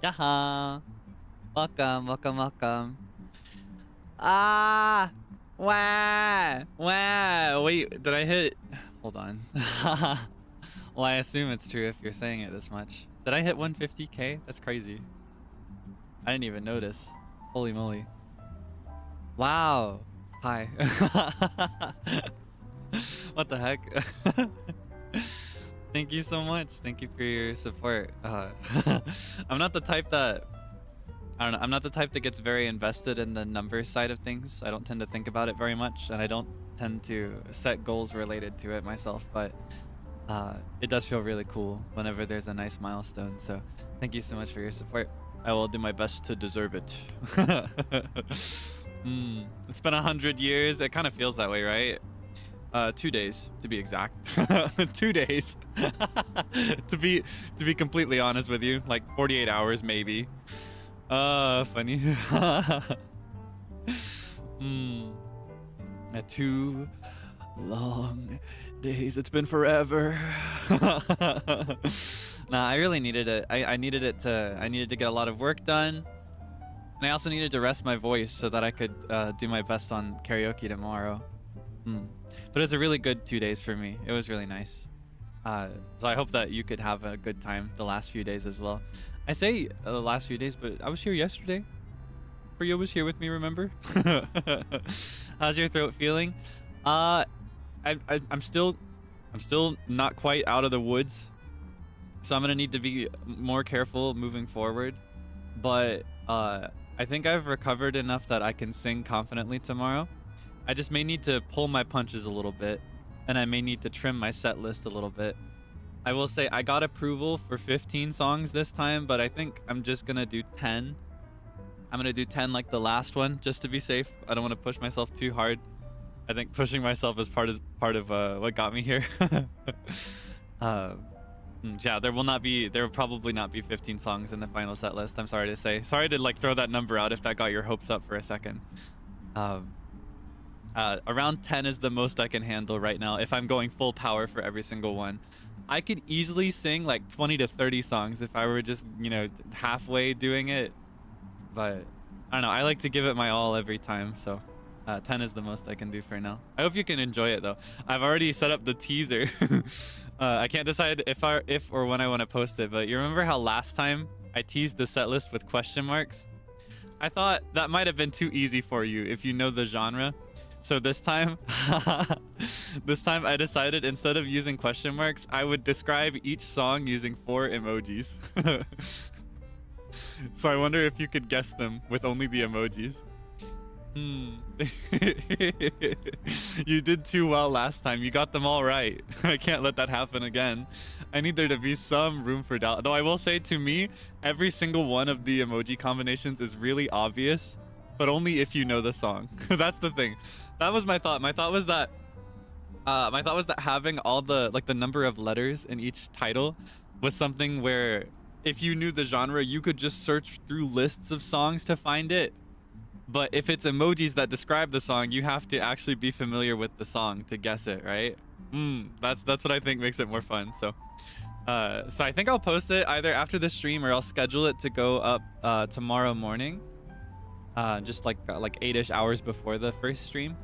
Yaha. Welcome, welcome, welcome. Ah! Wah! Wah! Wait, did I hit? Hold on. Well, I assume it's true if you're saying it this much. Did I hit 150k? That's crazy. I didn't even notice. Holy moly. Wow. Hi. What the heck? Thank you so much. Thank you for your support. I'm not the type that... I don't know. I'm not the type that gets very invested in the numbers side of things. I don't tend to think about it very much, and I don't tend to set goals related to it myself, but it does feel really cool whenever there's a nice milestone. So thank you so much for your support. I will do my best to deserve it. It's been 100 years. It kind of feels that way, right? 2 days to be exact. 2 days. to be completely honest with you, like 48 hours maybe. Funny. 2 long days. It's been forever. Nah, I really needed it. I needed to get a lot of work done. And I also needed to rest my voice so that I could do my best on karaoke tomorrow. But it was a really good 2 days for me. It was really nice. So I hope that you could have a good time the last few days as well. I say the last few days, but I was here yesterday. Frio was here with me, remember? How's your throat feeling? I'm still not quite out of the woods. So I'm gonna need to be more careful moving forward. But I think I've recovered enough that I can sing confidently tomorrow. I just may need to pull my punches a little bit, and I may need to trim my set list a little bit. I will say I got approval for 15 songs this time, but I think I'm just gonna do 10. I'm gonna do 10 like the last one, just to be safe. I don't want to push myself too hard. I think pushing myself is part of what got me here. Yeah, there will probably not be 15 songs in the final set list. I'm sorry to say. Sorry to like throw that number out if that got your hopes up for a second. Around 10 is the most I can handle right now if I'm going full power for every single one. I could easily sing like 20 to 30 songs if I were just, you know, halfway doing it. But I don't know. I like to give it my all every time. So 10 is the most I can do for now. I hope you can enjoy it though. I've already set up the teaser. I can't decide if or when I want to post it. But you remember how last time I teased the set list with question marks? I thought that might have been too easy for you if you know the genre. So this time, I decided instead of using question marks, I would describe each song using 4 emojis. So I wonder if you could guess them with only the emojis. You did too well last time. You got them all right. I can't let that happen again. I need there to be some room for doubt. Though I will say, to me, every single one of the emoji combinations is really obvious, but only if you know the song. That's the thing. That was my thought. My thought was that having all the number of letters in each title was something where if you knew the genre, you could just search through lists of songs to find it. But if it's emojis that describe the song, you have to actually be familiar with the song to guess it, right? That's what I think makes it more fun. So I think I'll post it either after the stream or I'll schedule it to go up tomorrow morning. Just like 8-ish hours before the first stream.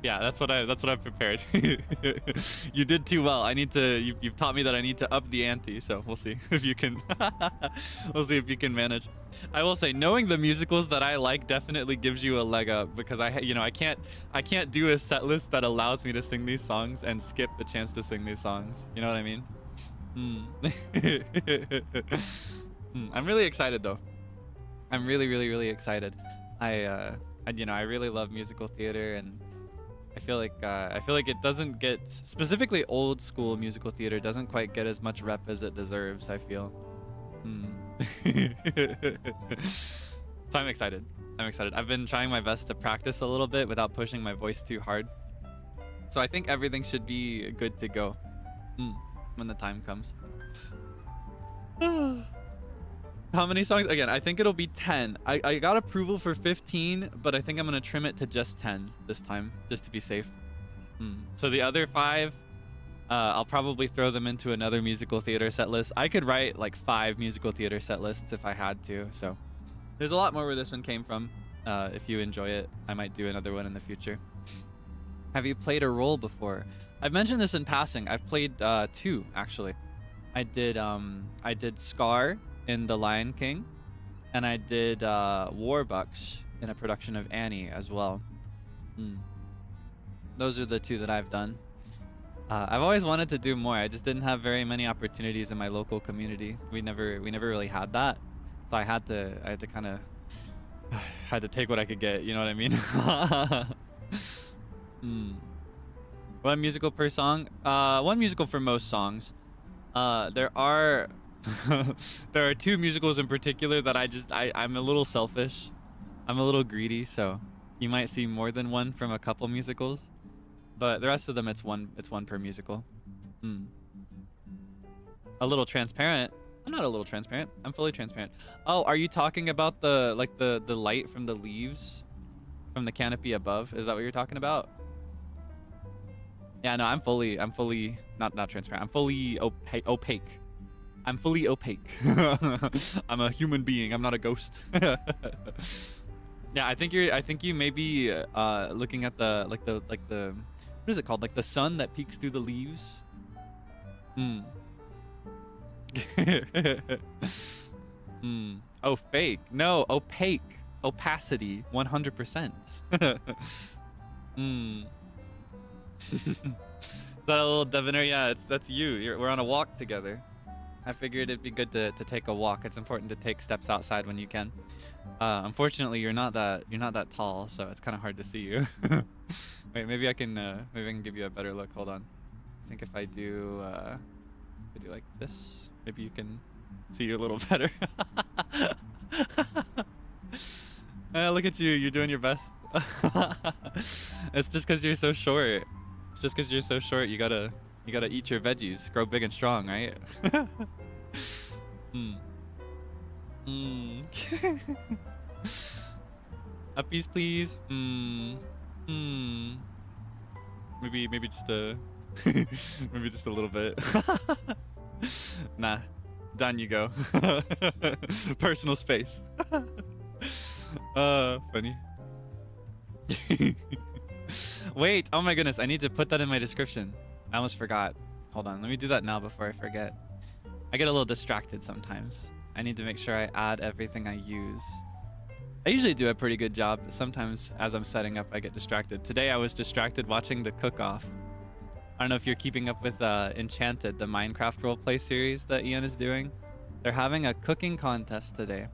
Yeah, that's what I've prepared. You did too well. You've taught me that I need to up the ante, so we'll see if you can. We'll see if you can manage. I will say, knowing the musicals that I like definitely gives you a leg up, because I can't do a set list that allows me to sing these songs and skip the chance to sing these songs. You know what I mean? I'm really excited though. I'm really excited. I really love musical theater, and I feel like it doesn't get, specifically old school musical theater doesn't quite get as much rep as it deserves, I feel. So I'm excited. I've been trying my best to practice a little bit without pushing my voice too hard. So I think everything should be good to go when the time comes. How many songs? Again, I think it'll be 10. I got approval for 15, but I think I'm going to trim it to just 10 this time, just to be safe. So the other 5, I'll probably throw them into another musical theater set list. I could write like 5 musical theater set lists if I had to. So there's a lot more where this one came from. If you enjoy it, I might do another one in the future. Have you played a role before? I've mentioned this in passing. I've played 2 actually. I did Scar in The Lion King, and I did Warbucks in a production of Annie as well. Those are the 2 that I've done. I've always wanted to do more. I just didn't have very many opportunities in my local community. We never really had that, so I had to kind of had to take what I could get. You know what I mean? One musical per song. One musical for most songs. There are 2 musicals in particular that I'm a little selfish. I'm a little greedy, so you might see more than one from a couple musicals. But the rest of them, it's one per musical. A little transparent. I'm not a little transparent. I'm fully transparent. Oh, are you talking about the light from the leaves from the canopy above? Is that what you're talking about? Yeah, no, I'm fully not transparent. I'm fully opaque. I'm fully opaque. I'm a human being. I'm not a ghost. Yeah, I think you may be looking at the what is it called? Like the sun that peeks through the leaves. Oh, fake. No, opaque. Opacity. 100%. Is that a little debonair? Yeah, that's you. We're on a walk together. I figured it'd be good to take a walk. It's important to take steps outside when you can. Unfortunately, you're not that tall, so it's kind of hard to see you. Wait, maybe I can give you a better look. Hold on. I think if I do like this, maybe you can see you a little better. Look at you. You're doing your best. It's just because you're so short. It's just because you're so short. You gotta eat your veggies. Grow big and strong, right? Uppies, please. Maybe just a maybe just a little bit. Nah, down you go. Personal space. Funny. Wait, oh my goodness, I need to put that in my description. I almost forgot. Hold on, let me do that now before I forget. I get a little distracted sometimes. I need to make sure I add everything I use. I usually do a pretty good job. Sometimes as I'm setting up, I get distracted. Today I was distracted watching the cook-off. I don't know if you're keeping up with Enchanted, the Minecraft roleplay series that Ian is doing. They're having a cooking contest today.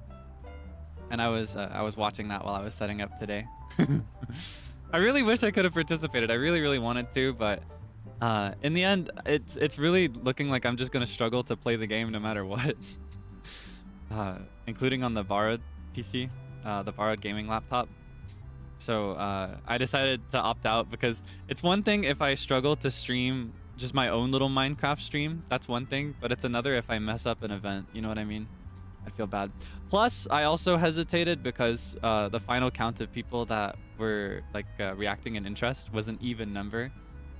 And I was watching that while I was setting up today. I really wish I could have participated. I really wanted to, but in the end, it's really looking like I'm just gonna struggle to play the game no matter what. Including on the borrowed PC, the borrowed gaming laptop. So I decided to opt out because it's one thing if I struggle to stream just my own little Minecraft stream. That's one thing, but it's another if I mess up an event. You know what I mean? I feel bad. Plus, I also hesitated because the final count of people that were like reacting in interest was an even number.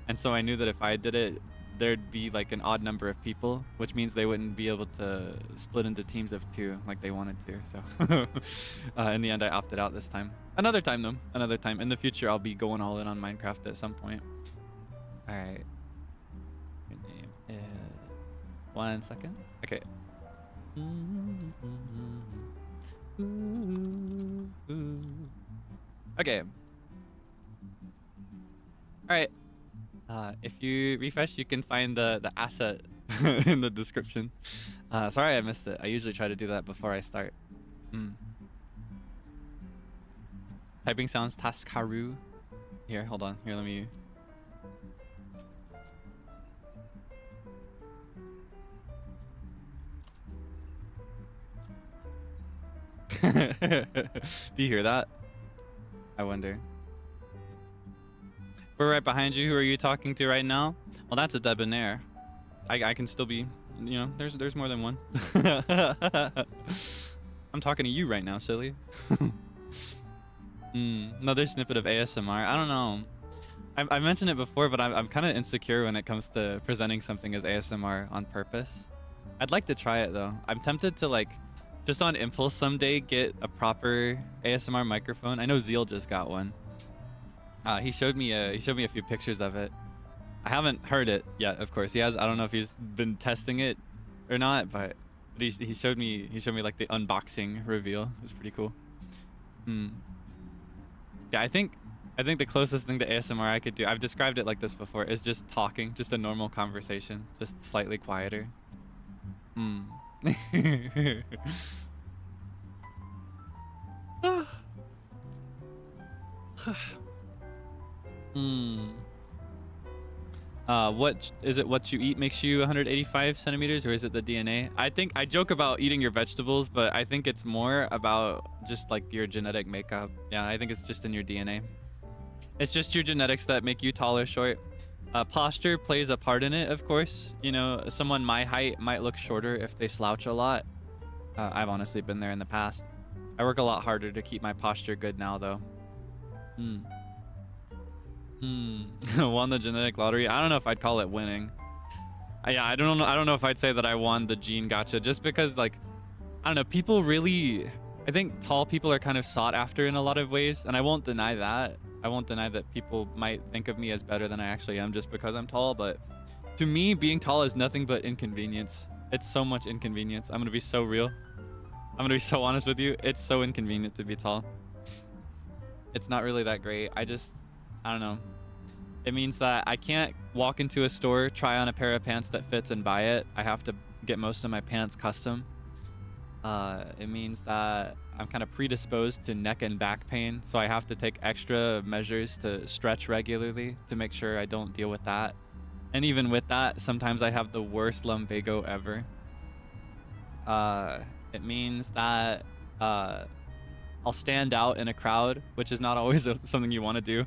And so I knew that if I did it, there'd be like an odd number of people, which means they wouldn't be able to split into teams of 2 like they wanted to. So in the end, I opted out this time. Another time though, another time. In the future, I'll be going all in on Minecraft at some point. All right. Your name is... 1 second. Okay. Okay. All right. If you refresh, you can find the asset in the description. Sorry I missed it. I usually try to do that before I start. Typing sounds Taskaru. Here, hold on. Here, let me... Do you hear that? I wonder. We're right behind you. Who are you talking to right now? Well, that's a debonair. I can still be, you know, there's more than one. I'm talking to you right now, silly. Another snippet of ASMR. I don't know. I mentioned it before, but I'm kind of insecure when it comes to presenting something as ASMR on purpose. I'd like to try it though. I'm tempted to like, just on impulse someday, get a proper ASMR microphone. I know Zeal just got one. He showed me a few pictures of it. I haven't heard it yet, of course. He has. I don't know if he's been testing it or not, but he showed me like the unboxing reveal. It was pretty cool. Yeah, I think the closest thing to ASMR I could do, I've described it like this before, is just talking, just a normal conversation, just slightly quieter. What is it? What you eat makes you 185 centimeters, or is it the DNA? I think I joke about eating your vegetables, but I think it's more about just like your genetic makeup. Yeah, I think it's just in your DNA. It's just your genetics that make you tall or short. Posture plays a part in it, of course. You know, someone my height might look shorter if they slouch a lot. I've honestly been there in the past. I work a lot harder to keep my posture good now, though. Won the genetic lottery. I don't know if I'd call it winning. Yeah, I don't know if I'd say that I won the gene gotcha, just because, like, I don't know, people really, I think tall people are kind of sought after in a lot of ways, and I won't deny that. I won't deny that people might think of me as better than I actually am just because I'm tall, but to me, being tall is nothing but inconvenience. It's so much inconvenience. I'm gonna be so real. I'm gonna be so honest with you. It's so inconvenient to be tall. It's not really that great. I don't know. It means that I can't walk into a store, try on a pair of pants that fits and buy it. I have to get most of my pants custom. It means that I'm kind of predisposed to neck and back pain, so I have to take extra measures to stretch regularly to make sure I don't deal with that. And even with that, sometimes I have the worst lumbago ever. It means that I'll stand out in a crowd, which is not always something you want to do.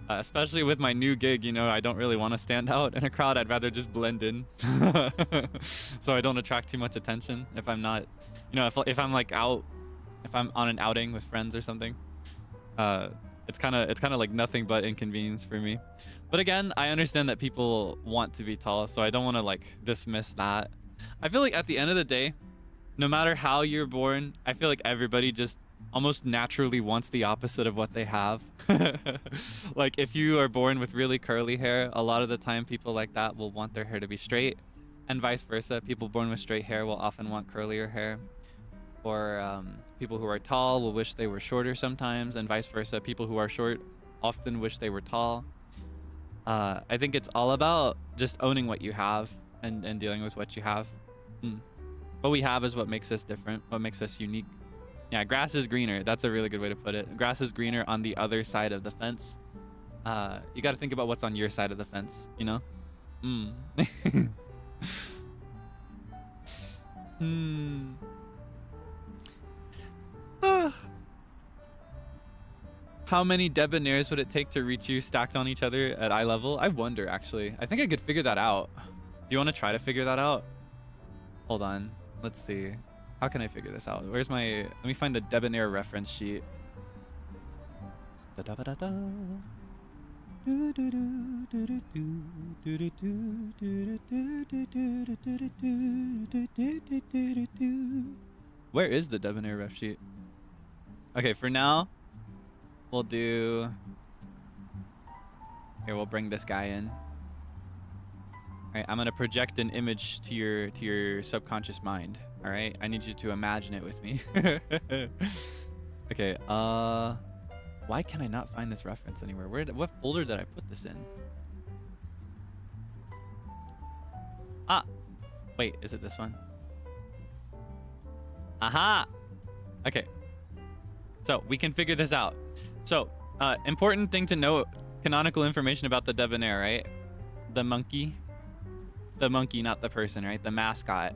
Especially with my new gig, you know, I don't really want to stand out in a crowd. I'd rather just blend in so I don't attract too much attention if I'm not, you know, if I'm like out, if I'm on an outing with friends or something. It's kind of like nothing but inconvenience for me. But again, I understand that people want to be tall, so I don't want to like dismiss that. I feel like at the end of the day, no matter how you're born, I feel like everybody just almost naturally wants the opposite of what they have. Like if you are born with really curly hair, a lot of the time people like that will want their hair to be straight, and vice versa. People born with straight hair will often want curlier hair. Or people who are tall will wish they were shorter sometimes, and vice versa. People who are short often wish they were tall. I think it's all about just owning what you have and dealing with what you have. What we have is what makes us different, what makes us unique. Yeah, grass is greener. That's a really good way to put it. Grass is greener on the other side of the fence. You got to think about what's on your side of the fence, you know? How many debonhairs would it take to reach you stacked on each other at eye level? I wonder, actually. I think I could figure that out. Do you want to try to figure that out? Hold on. Let's see. How can I figure this out? Where's my... Let me find the debonair reference sheet. Where is the debonair ref sheet? Okay, for now, we'll do... Here, we'll bring this guy in. All right, I'm gonna project an image to your subconscious mind. All right, I need you to imagine it with me. Okay, why can I not find this reference anywhere? What folder did I put this in? Ah, wait, is it this one? Aha! Okay, so we can figure this out. So, important thing to note, canonical information about the debonair, right? The monkey, not the person, right? The mascot.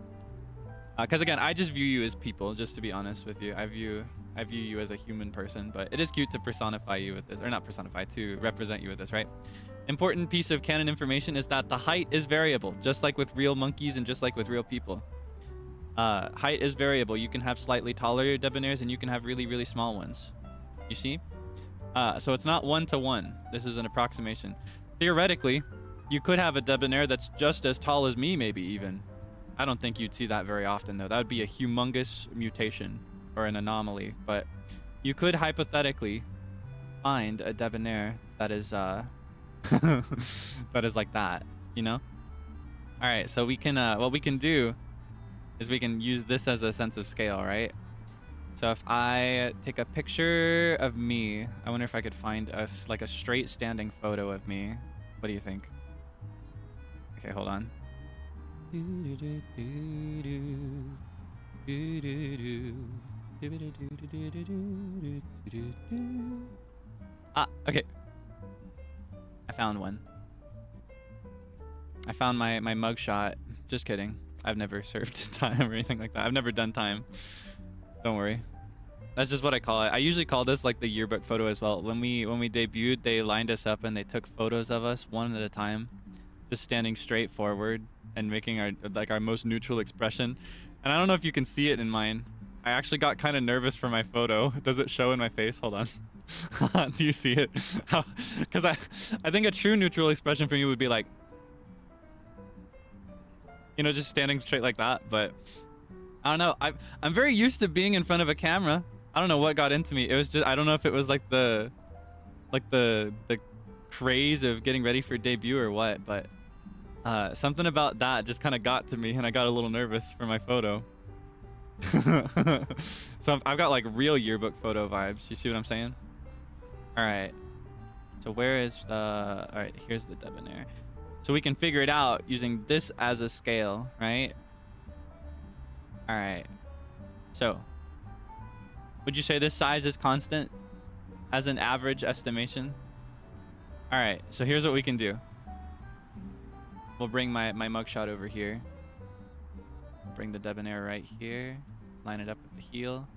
Because again, I just view you as people, just to be honest with you. I view you as a human person, but it is cute to personify you with this, or not personify, to represent you with this, right? Important piece of canon information is that the height is variable, just like with real monkeys and just like with real people. Height is variable. You can have slightly taller debonhairs and you can have really, really small ones. You see? So it's not 1-to-1. This is an approximation. Theoretically, you could have a debonair that's just as tall as me, maybe even. I don't think you'd see that very often, though. That would be a humongous mutation or an anomaly. But you could hypothetically find a debonair that is that is like that, you know? All right, so we can what we can do is we can use this as a sense of scale, right? So if I take a picture of me, I wonder if I could find like a straight standing photo of me. What do you think? Okay, hold on. Ah, okay. I found one. I found my mugshot. Just kidding. I've never served time or anything like that. I've never done time. Don't worry. That's just what I call it. I usually call this like the yearbook photo as well. When we debuted, they lined us up and they took photos of us one at a time, just standing straight forward and making our most neutral expression. And I don't know if you can see it in mine. I actually got kind of nervous for my photo. Does it show in my face? Hold on. Do you see it? Because I think a true neutral expression for me would be like, you know, just standing straight like that. But I don't know. I'm very used to being in front of a camera. I don't know what got into me. It was just, I don't know if it was like the craze of getting ready for debut or what, but something about that just kind of got to me and I got a little nervous for my photo. So I've got like real yearbook photo vibes. You see what I'm saying? All right. So where is the, all right, here's the debonair. So we can figure it out using this as a scale, right? All right. So would you say this size is constant as an average estimation? All right. So here's what we can do. We'll bring my mugshot over here. Bring the debonair right here. Line it up with the heel.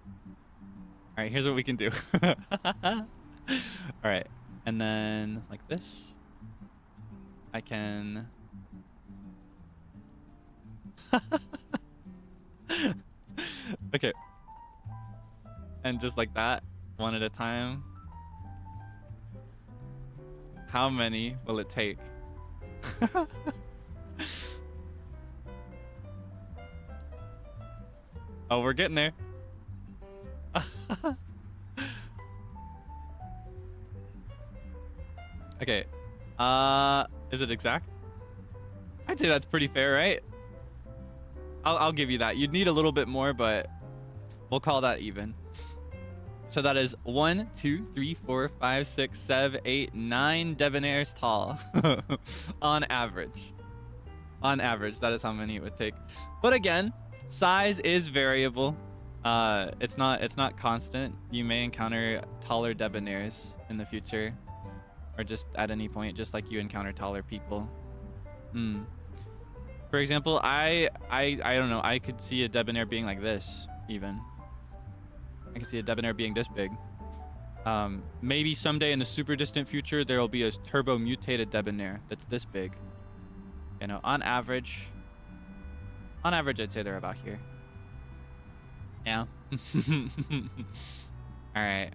All right. Here's what we can do. All right. And then like this. I can... Okay. And just like that, one at a time. How many will it take? Oh, we're getting there. Okay. Is it exact? I'd say that's pretty fair, right? I'll give you that. You'd need a little bit more, but we'll call that even. So that is 1, 2, 3, 4, 5, 6, 7, 8, 9 debonairs tall on average. On average, that is how many it would take. But again, size is variable. It's not constant. You may encounter taller debonairs in the future, or just at any point, just like you encounter taller people. For example, I don't know. I could see a debonair being like this, even. I could see a debonair being this big. Maybe someday in the super distant future, there will be a turbo mutated debonair that's this big. You know, on average, I'd say they're about here. Yeah. All right.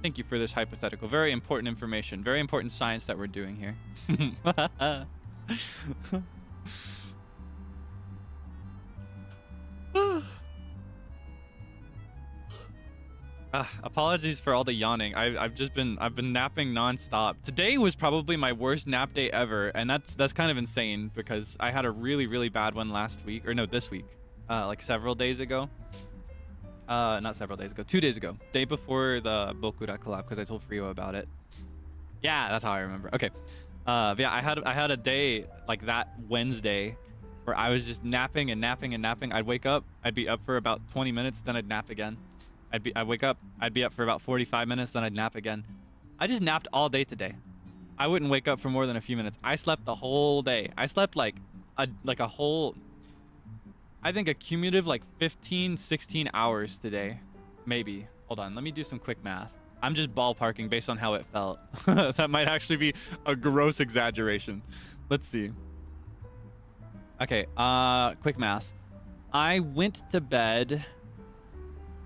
Thank you for this hypothetical. Very important information. Very important science that we're doing here. Apologies for all the yawning. I've been napping nonstop. Today was probably my worst nap day ever, and that's kind of insane because I had a really bad one last week, or no, this week, like several days ago. Not several days ago, 2 days ago, day before the Bokura collab, because I told Frio about it. Yeah, that's how I remember. Okay, but yeah, I had a day like that Wednesday where I was just napping and napping and napping. I'd wake up, I'd be up for about 20 minutes, then I'd nap again. I'd wake up, I'd be up for about 45 minutes, then I'd nap again. I just napped all day today. I wouldn't wake up for more than a few minutes. I slept the whole day. I slept like a whole, I think a cumulative like 15, 16 hours today. Maybe. Hold on, let me do some quick math. I'm just ballparking based on how it felt. That might actually be a gross exaggeration. Let's see. Okay, quick math. I went to bed.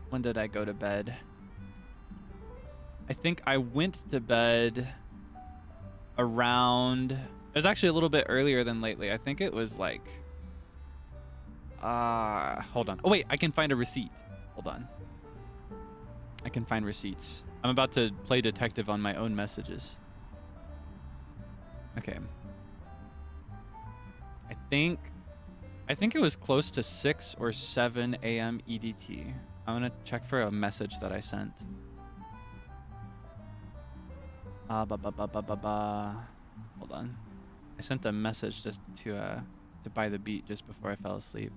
When did I go to bed? I think I went to bed around... It was actually a little bit earlier than lately. I think it was like... hold on. Oh, wait. I can find a receipt. Hold on. I can find receipts. I'm about to play detective on my own messages. Okay. I think it was close to 6 or 7 a.m. EDT. I'm gonna check for a message that I sent. Hold on. I sent a message just to buy the beat just before I fell asleep.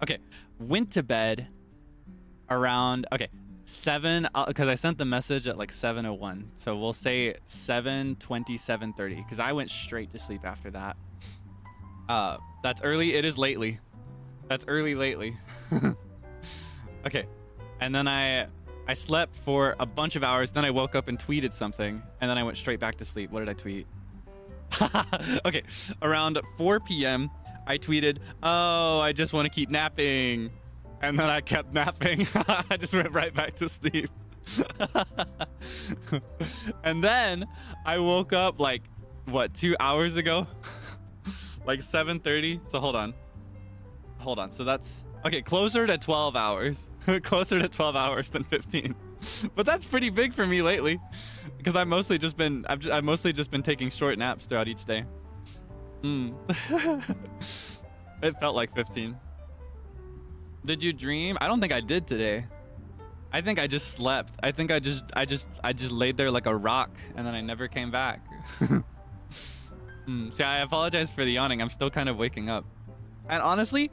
Okay, went to bed around 7, because I sent the message at like 7:01, so we'll say 7:20, 7:30, because I went straight to sleep after that. That's early. It is lately. That's early lately. Okay, and then I slept for a bunch of hours. Then I woke up and tweeted something, and then I went straight back to sleep. What did I tweet? Okay, around 4 p.m. I tweeted, "Oh, I just want to keep napping," and then I kept napping. I just went right back to sleep. And then I woke up like, what, 2 hours ago? Like 7:30. So hold on. So that's okay. Closer to 12 hours. Closer to 12 hours than 15. But that's pretty big for me lately, because I've mostly just been taking short naps throughout each day. It felt like 15. Did you dream? I don't think I did today. I think I just slept. I think I just laid there like a rock, and then I never came back. See, I apologize for the yawning. I'm still kind of waking up. And honestly,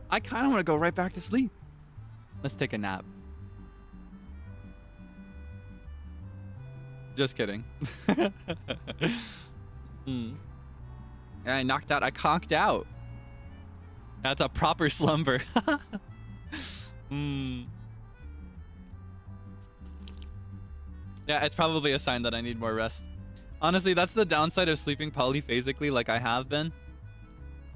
I kind of want to go right back to sleep. Let's take a nap. Just kidding. I knocked out. I conked out. That's a proper slumber. Yeah, it's probably a sign that I need more rest. Honestly, that's the downside of sleeping polyphasically like I have been.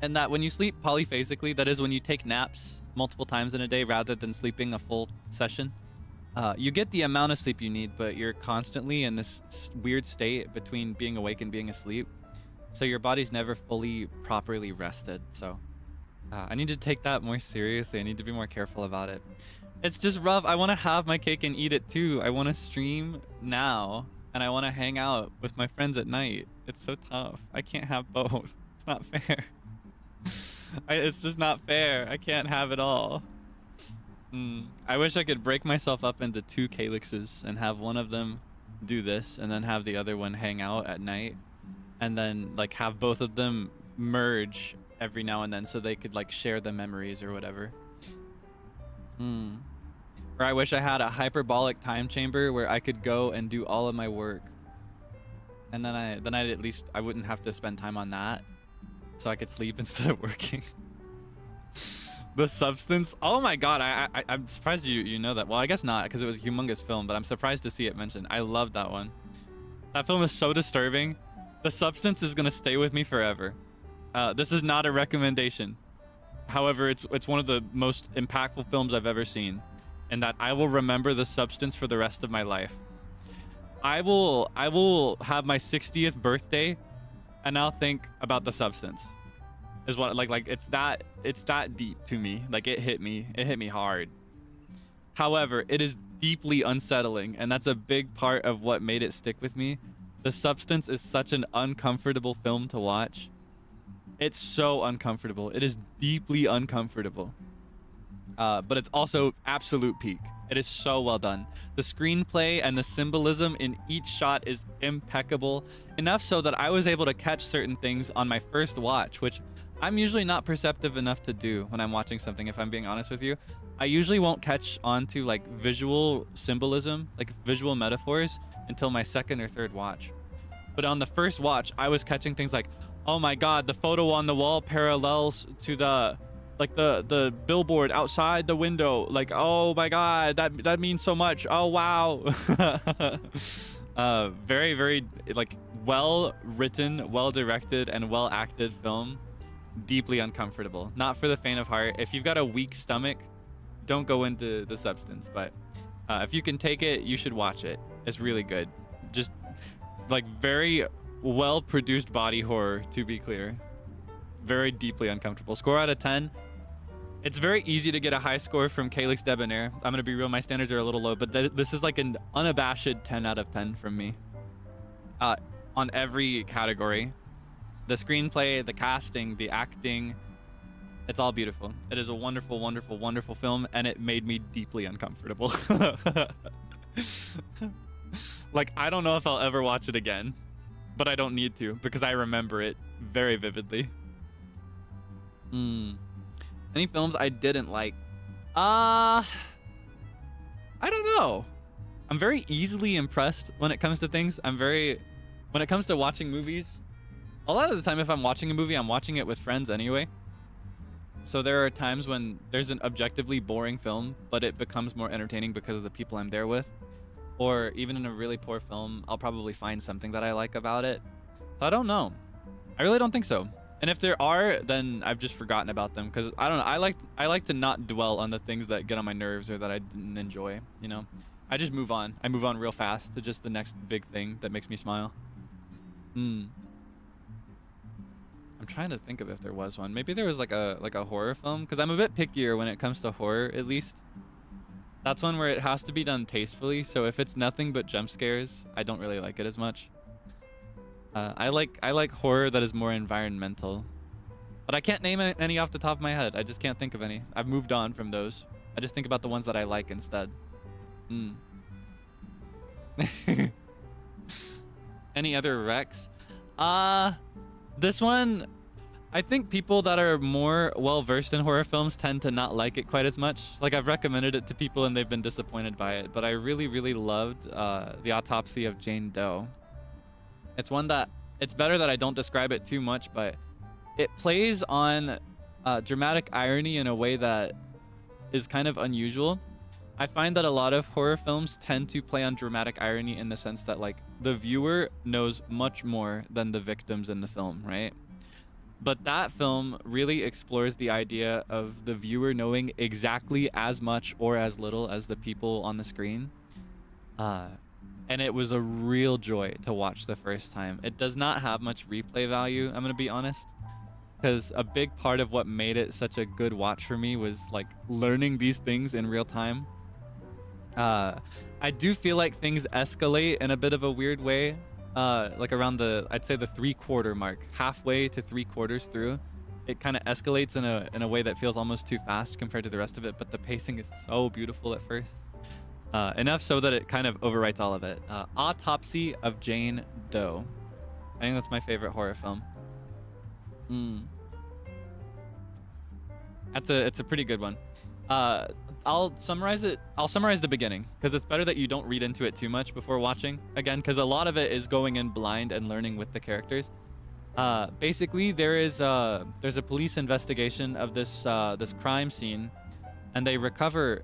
And that when you sleep polyphasically, that is when you take naps multiple times in a day rather than sleeping a full session. You get the amount of sleep you need, but you're constantly in this weird state between being awake and being asleep. So your body's never fully properly rested. So I need to take that more seriously. I need to be more careful about it. It's just rough. I want to have my cake and eat it too. I want to stream now, and I want to hang out with my friends at night. It's so tough. I can't have both. It's not fair. It's just not fair. I can't have it all. I wish I could break myself up into 2 Kaelixes and have one of them do this and then have the other one hang out at night, and then like have both of them merge every now and then so they could like share the memories or whatever. Or I wish I had a hyperbolic time chamber where I could go and do all of my work, and then I'd at least I wouldn't have to spend time on that, so I could sleep instead of working. The Substance. Oh my god, I'm surprised you know that. Well, I guess not, because it was a humongous film, but I'm surprised to see it mentioned. I love that one. That film is so disturbing. The Substance is gonna stay with me forever. This is not a recommendation. However, it's one of the most impactful films I've ever seen, and that I will remember The Substance for the rest of my life. I will have my 60th birthday, and I'll think about The Substance. Is what like it's that deep to me. Like it hit me hard. However, it is deeply unsettling, and that's a big part of what made it stick with me. The Substance is such an uncomfortable film to watch. It's so uncomfortable. It is deeply uncomfortable. But it's also absolute peak. It is so well done. The screenplay and the symbolism in each shot is impeccable. Enough so that I was able to catch certain things on my first watch, which I'm usually not perceptive enough to do when I'm watching something, if I'm being honest with you. I usually won't catch on to like visual symbolism, like visual metaphors, until my second or third watch. But on the first watch, I was catching things like, oh my god, the photo on the wall parallels to the billboard outside the window. Like, oh my god, that means so much. Oh wow. Very, very like well written, well directed, and well acted film. Deeply uncomfortable. Not for the faint of heart. If you've got a weak stomach, don't go into The Substance. But If you can take it, you should watch it. It's really good. Just like very well produced body horror, to be clear. Very deeply uncomfortable. Score out of 10. It's very easy to get a high score from Kaelix Debonair. I'm gonna be real, my standards are a little low, but this is like an unabashed 10 out of 10 from me. On every category. The screenplay, the casting, the acting, it's all beautiful. It is a wonderful, wonderful, wonderful film, and it made me deeply uncomfortable. Like, I don't know if I'll ever watch it again, but I don't need to because I remember it very vividly. Any films I didn't like? I don't know. I'm very easily impressed when it comes to things. When it comes to watching movies, a lot of the time if I'm watching a movie, I'm watching it with friends anyway. So there are times when there's an objectively boring film, but it becomes more entertaining because of the people I'm there with. Or even in a really poor film, I'll probably find something that I like about it. So I don't know. I really don't think so. And if there are, then I've just forgotten about them because I don't know. I like to not dwell on the things that get on my nerves or that I didn't enjoy, you know. I just move on. I move on real fast to just the next big thing that makes me smile. I'm trying to think of if there was one. Maybe there was like a horror film because I'm a bit pickier when it comes to horror, at least. That's one where it has to be done tastefully. So if it's nothing but jump scares, I don't really like it as much. I like horror that is more environmental, but I can't name any off the top of my head. I just can't think of any. I've moved on from those. I just think about the ones that I like instead. Any other recs? This one, I think people that are more well-versed in horror films tend to not like it quite as much. Like, I've recommended it to people and they've been disappointed by it, but I really, really loved The Autopsy of Jane Doe. It's one that, it's better that I don't describe it too much, but it plays on dramatic irony in a way that is kind of unusual. I find that a lot of horror films tend to play on dramatic irony in the sense that, like, the viewer knows much more than the victims in the film, right? But that film really explores the idea of the viewer knowing exactly as much or as little as the people on the screen. And it was a real joy to watch the first time. It does not have much replay value, I'm gonna be honest, because a big part of what made it such a good watch for me was like learning these things in real time. I do feel like things escalate in a bit of a weird way, like around I'd say the 3/4 mark, halfway to 3/4 through. It kind of escalates in a way that feels almost too fast compared to the rest of it, but the pacing is so beautiful at first. Enough so that it kind of overwrites all of it. Autopsy of Jane Doe. I think that's my favorite horror film. It's a pretty good one. I'll summarize it. I'll summarize the beginning because it's better that you don't read into it too much before watching. Again, because a lot of it is going in blind and learning with the characters. Basically, there's a police investigation of this crime scene, and they recover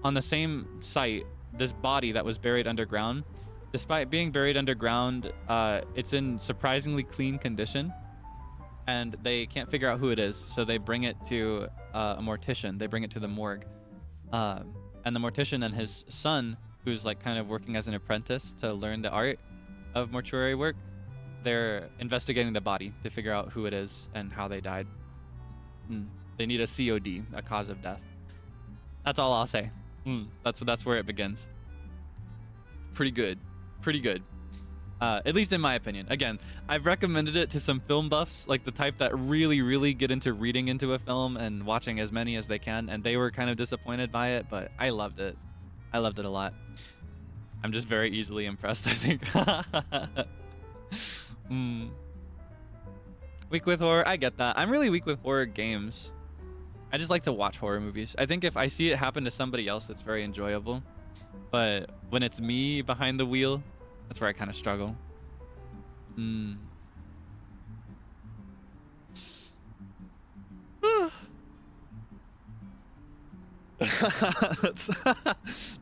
on the same site this body that was buried underground. Despite being buried underground, it's in surprisingly clean condition, and they can't figure out who it is, so they bring it to a mortician. They bring it to the morgue, and the mortician and his son, who's like kind of working as an apprentice to learn the art of mortuary work, they're investigating the body to figure out who it is and how they died. They need a COD, a cause of death. That's all I'll say. That's where it begins. Pretty good. Pretty good. At least in my opinion. Again, I've recommended it to some film buffs, like the type that really, really get into reading into a film and watching as many as they can, and they were kind of disappointed by it, but I loved it. I loved it a lot. I'm just very easily impressed, I think. Weak with horror, I get that. I'm really weak with horror games. I just like to watch horror movies. I think if I see it happen to somebody else, it's very enjoyable. But when it's me behind the wheel, that's where I kind of struggle.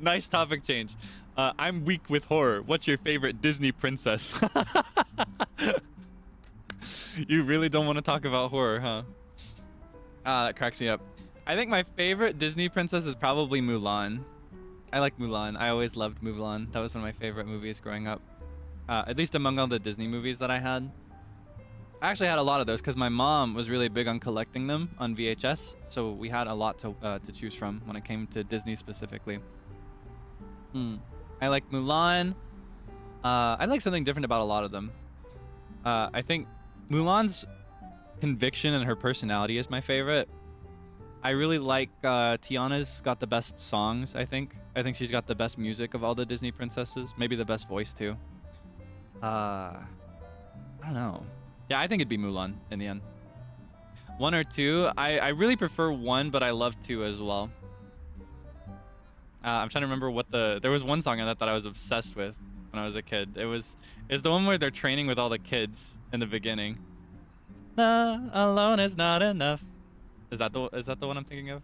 Nice topic change. I'm weak with horror. What's your favorite Disney princess? You really don't want to talk about horror, huh? That cracks me up. I think my favorite Disney princess is probably Mulan. I like Mulan. I always loved Mulan. That was one of my favorite movies growing up. At least among all the Disney movies that I had. I actually had a lot of those because my mom was really big on collecting them on VHS. So we had a lot to choose from when it came to Disney specifically. I like Mulan. I like something different about a lot of them. I think Mulan's conviction and her personality is my favorite. I really like Tiana's got the best songs, I think. I think she's got the best music of all the Disney princesses. Maybe the best voice too. I don't know. Yeah, I think it'd be Mulan in the end. 1 or 2. I really prefer 1, but I love 2 as well. I'm trying to remember what there was one song on that I was obsessed with when I was a kid. It's the one where they're training with all the kids in the beginning. Alone is not enough. Is that the one I'm thinking of?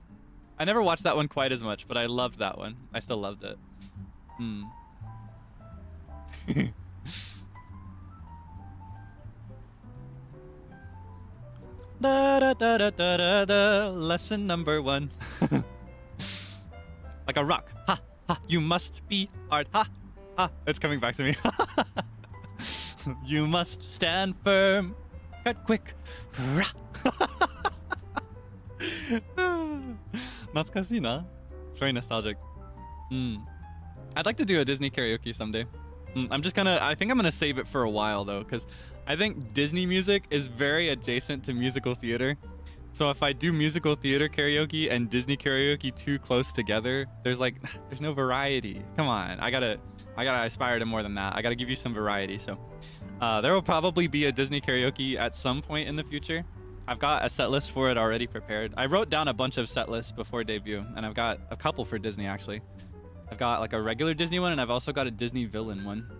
I never watched that one quite as much, but I loved that one. I still loved it. Lesson number 1. Like a rock. Ha ha. You must be hard. Ha ha. It's coming back to me. You must stand firm. Cut quick. Natsukashii. It's very nostalgic. I'd like to do a Disney karaoke someday. I think I'm gonna save it for a while though, because I think Disney music is very adjacent to musical theater. So if I do musical theater karaoke and Disney karaoke too close together, there's no variety. Come on, I gotta aspire to more than that. I gotta give you some variety. So there will probably be a Disney karaoke at some point in the future. I've got a set list for it already prepared. I wrote down a bunch of set lists before debut, and I've got a couple for Disney actually. I've got like a regular Disney one, and I've also got a Disney villain one.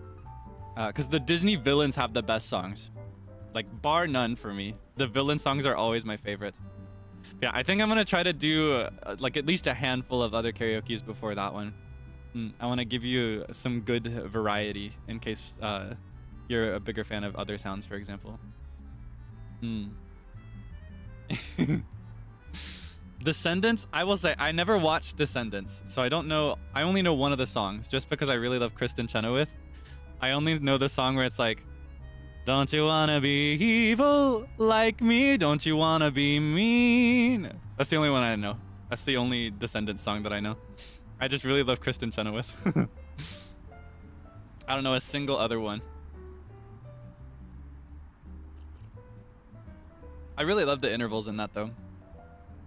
Because the Disney villains have the best songs. Like, bar none for me. The villain songs are always my favorite. Yeah, I think I'm going to try to do like at least a handful of other karaokes before that one. I want to give you some good variety in case you're a bigger fan of other sounds, for example. Descendants, I will say I never watched Descendants, so I don't know. I only know one of the songs just because I really love Kristen Chenoweth. I only know the song where it's like, don't you wanna be evil like me? Don't you wanna be mean? That's the only one I know. That's the only Descendants song that I know. I just really love Kristen Chenoweth. I don't know a single other one. I really love the intervals in that though.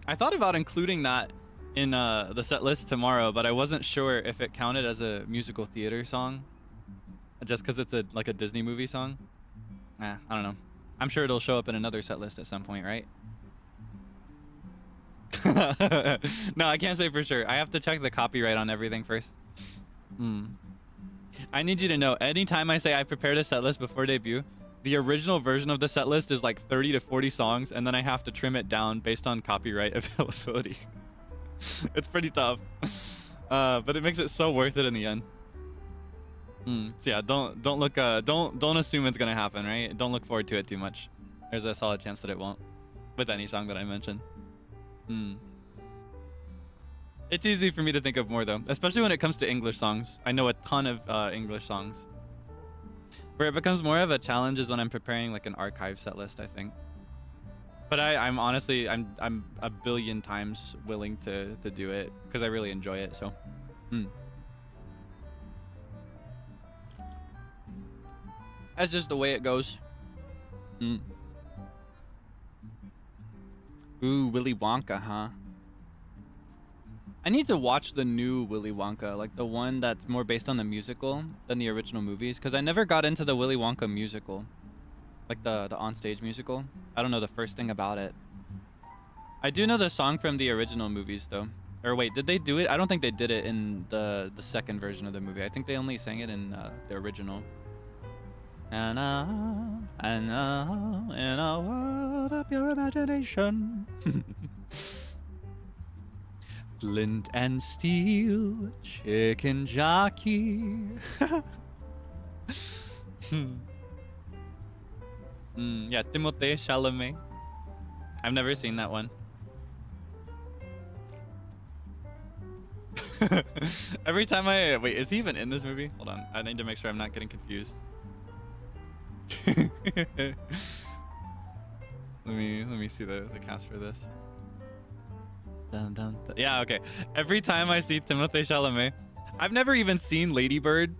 I thought about including that in the set list tomorrow, but I wasn't sure if it counted as a musical theater song. Just because it's like a Disney movie song. I don't know. I'm sure it'll show up in another set list at some point, right? No, I can't say for sure. I have to check the copyright on everything first. I need you to know, anytime I say I prepared a set list before debut, the original version of the set list is like 30 to 40 songs, and then I have to trim it down based on copyright availability. It's pretty tough. But it makes it so worth it in the end. So yeah, don't assume it's gonna happen, right? Don't look forward to it too much. There's a solid chance that it won't, with any song that I mention. It's easy for me to think of more though, especially when it comes to English songs. I know a ton of English songs. Where it becomes more of a challenge is when I'm preparing like an archive set list, I think. But I'm honestly I'm a billion times willing to do it because I really enjoy it. So. That's just the way it goes. Ooh, Willy Wonka, huh? I need to watch the new Willy Wonka, like the one that's more based on the musical than the original movies, because I never got into the Willy Wonka musical. Like the onstage musical. I don't know the first thing about it. I do know the song from the original movies, though. Or wait, did they do it? I don't think they did it in the second version of the movie. I think they only sang it in the original. And in a world of pure imagination. Flint and steel, chicken jockey. Yeah, Timothée Chalamet. I've never seen that one. Every time I wait, is he even in this movie? Hold on, I need to make sure I'm not getting confused. let me see the cast for this. Dun, dun, dun. Yeah, okay. Every time I see Timothée Chalamet, I've never even seen Lady Bird.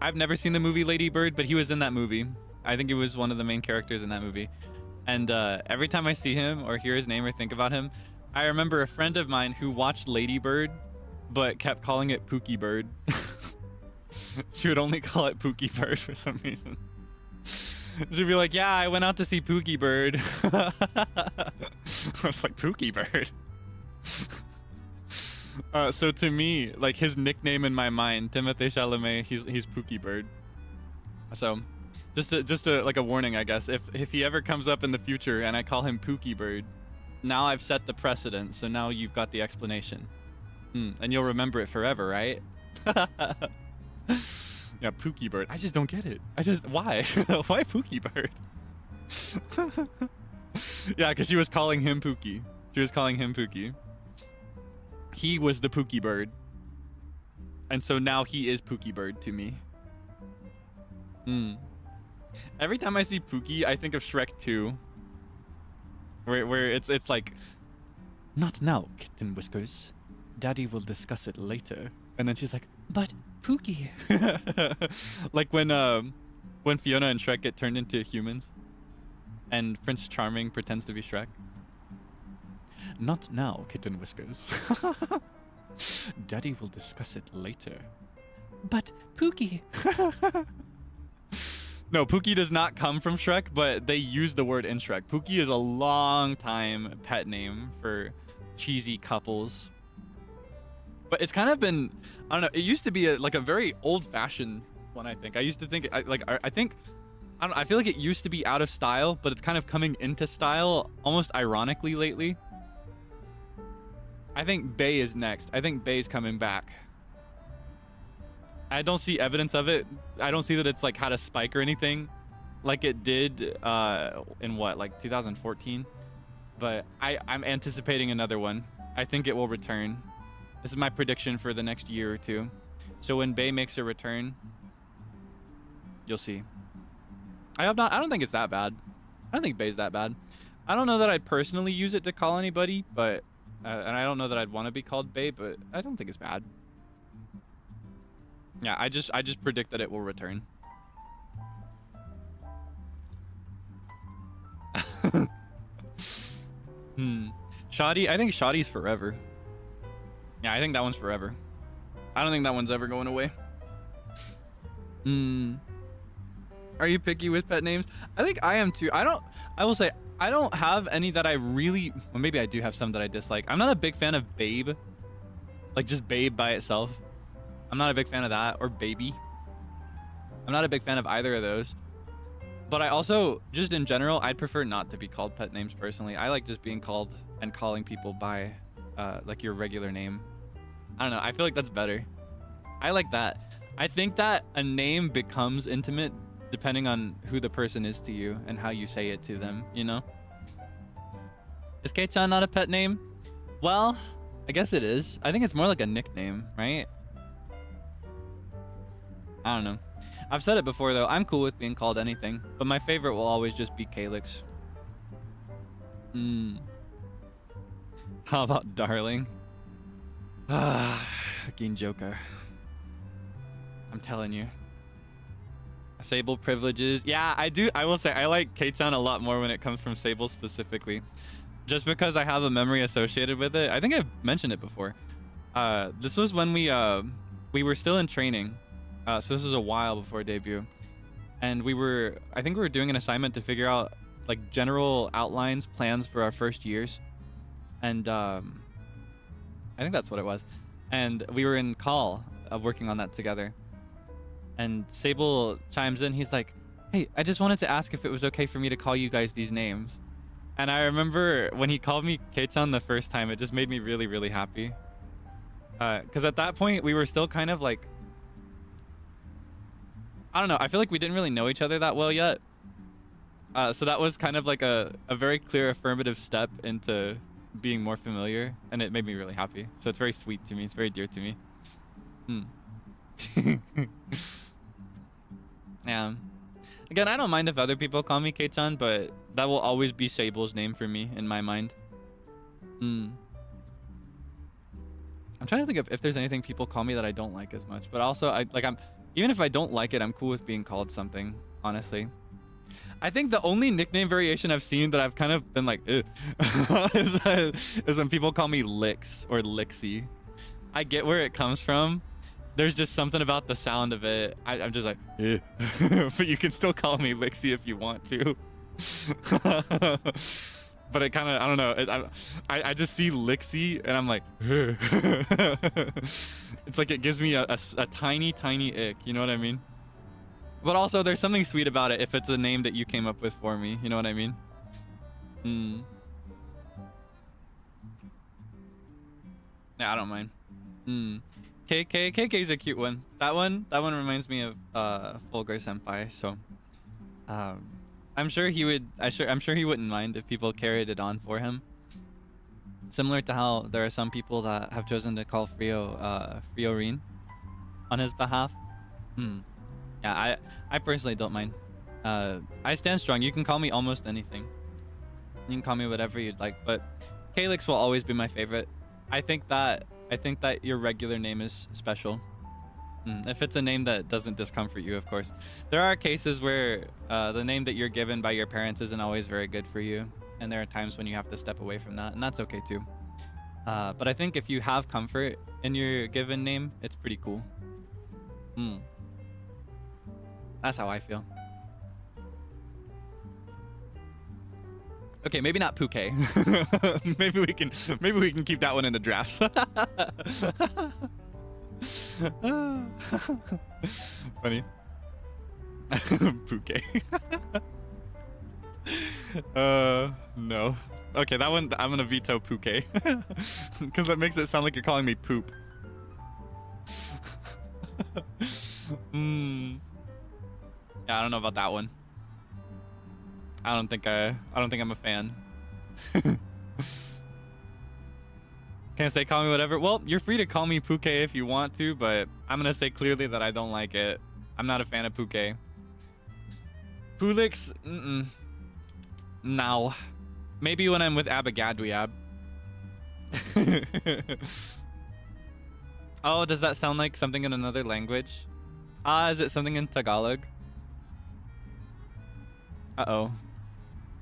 I've never seen the movie Lady Bird, but he was in that movie. I think he was one of the main characters in that movie. And every time I see him or hear his name or think about him, I remember a friend of mine who watched Lady Bird, but kept calling it Pookie Bird. She would only call it Pookie Bird for some reason. She'd be like, yeah, I went out to see Pookie Bird. I was like, Pookie Bird? So to me, like his nickname in my mind, Timothée Chalamet, he's Pookie Bird. So just a like a warning, I guess. If he ever comes up in the future and I call him Pookie Bird, now I've set the precedent. So now you've got the explanation. And you'll remember it forever, right? Yeah, Pookie Bird. I just don't get it. Why? Why Pookie Bird? Yeah, because she was calling him Pookie. She was calling him Pookie. He was the Pookie Bird. And so now he is Pookie Bird to me. Every time I see Pookie, I think of Shrek 2. Where it's like, not now, Kitten Whiskers. Daddy will discuss it later. And then she's like, but Pookie. Like when Fiona and Shrek get turned into humans and Prince Charming pretends to be Shrek. Not now, Kitten Whiskers. Daddy will discuss it later. But Pookie. No, Pookie does not come from Shrek, but they use the word in Shrek. Pookie is a long time pet name for cheesy couples. But it's kind of been, I don't know, it used to be like a very old-fashioned one, I think. I used to think, I feel like it used to be out of style, but it's kind of coming into style almost ironically lately. I think Bae is next. I think Bae's coming back. I don't see evidence of it. I don't see that it's like had a spike or anything like it did in what, like 2014? But I'm anticipating another one. I think it will return. This is my prediction for the next year or two. So when Bae makes a return, you'll see. I hope not. I don't think it's that bad. I don't think Bae's that bad. I don't know that I'd personally use it to call anybody, but and I don't know that I'd want to be called Bae, but I don't think it's bad. Yeah, I just predict that it will return. Shoddy, I think Shoddy's forever. Yeah, I think that one's forever. I don't think that one's ever going away. Are you picky with pet names? I think I am too. I will say, I don't have any that I really, well, maybe I do have some that I dislike. I'm not a big fan of Babe. Like just Babe by itself. I'm not a big fan of that, or Baby. I'm not a big fan of either of those. But I also, just in general, I'd prefer not to be called pet names personally. I like just being called and calling people by like your regular name. I don't know, I feel like that's better. I like that. I think that a name becomes intimate depending on who the person is to you and how you say it to them, you know? Is Kei-chan not a pet name? Well, I guess it is. I think it's more like a nickname, right? I don't know. I've said it before though, I'm cool with being called anything, but my favorite will always just be Kaelix. How about darling? Ginjoka. I'm telling you. Seible privileges. Yeah, I do. I will say I like Kei-chan a lot more when it comes from Seible specifically. Just because I have a memory associated with it. I think I've mentioned it before. This was when we were still in training. So this was a while before debut. And I think we were doing an assignment to figure out like general outlines, plans for our first years. And I think that's what it was. And we were in call working on that together. And Seible chimes in. He's like, hey, I just wanted to ask if it was okay for me to call you guys these names. And I remember when he called me Kei-chan the first time, it just made me really, really happy. Because at that point, we were still kind of like, I don't know. I feel like we didn't really know each other that well yet. So that was kind of like a very clear affirmative step into being more familiar. And it made me really happy. So it's very sweet to me. It's very dear to me. Hmm. Yeah. Again, I don't mind if other people call me Kei-chan, but that will always be Seible's name for me in my mind. Hmm. I'm trying to think of if there's anything people call me that I don't like as much, but also even if I don't like it, I'm cool with being called something, honestly. I think the only nickname variation I've seen that I've kind of been like, is when people call me Licks or Lixie. I get where it comes from. There's just something about the sound of it. I'm just like, but you can still call me Lixie if you want to. But it kind of, I don't know. I just see Lixie and I'm like, it's like it gives me a tiny, tiny ick. You know what I mean? But also, there's something sweet about it if it's a name that you came up with for me. You know what I mean? Hmm. Yeah, I don't mind. Hmm. KK is a cute one. That one reminds me of Fulgur Senpai. So, I'm sure he would. I'm sure he wouldn't mind if people carried it on for him. Similar to how there are some people that have chosen to call Friorin on his behalf. Hmm. Yeah, I personally don't mind. I stand strong. You can call me almost anything. You can call me whatever you'd like, but Kaelix will always be my favorite. I think that your regular name is special. If it's a name that doesn't discomfort you, of course. There are cases where the name that you're given by your parents isn't always very good for you, and there are times when you have to step away from that, and that's okay too. But I think if you have comfort in your given name, it's pretty cool. That's how I feel. Okay, maybe not Puke. maybe we can keep that one in the drafts. Funny. Puke. No. Okay, that one I'm gonna veto Puke. Because that makes it sound like you're calling me poop. Yeah, I don't know about that one. I don't think I'm a fan. Can't say call me whatever. Well, you're free to call me Puke if you want to, but I'm gonna say clearly that I don't like it. I'm not a fan of Puke. Pulix, no. Maybe when I'm with Abigadwiab. Oh, does that sound like something in another language? Is it something in Tagalog? Uh-oh.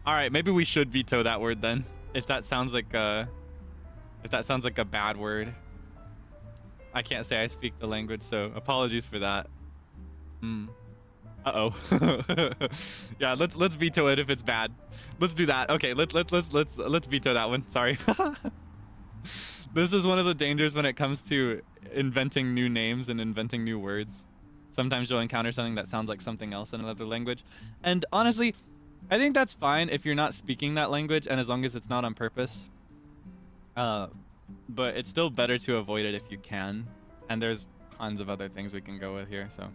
Alright, maybe we should veto that word then. If that sounds like a bad word. I can't say I speak the language, so apologies for that. Uh-oh. Yeah, let's veto it if it's bad. Let's do that. Okay, let's veto that one. Sorry. This is one of the dangers when it comes to inventing new names and inventing new words. Sometimes you'll encounter something that sounds like something else in another language. And honestly, I think that's fine if you're not speaking that language and as long as it's not on purpose. But it's still better to avoid it if you can. And there's tons of other things we can go with here, so.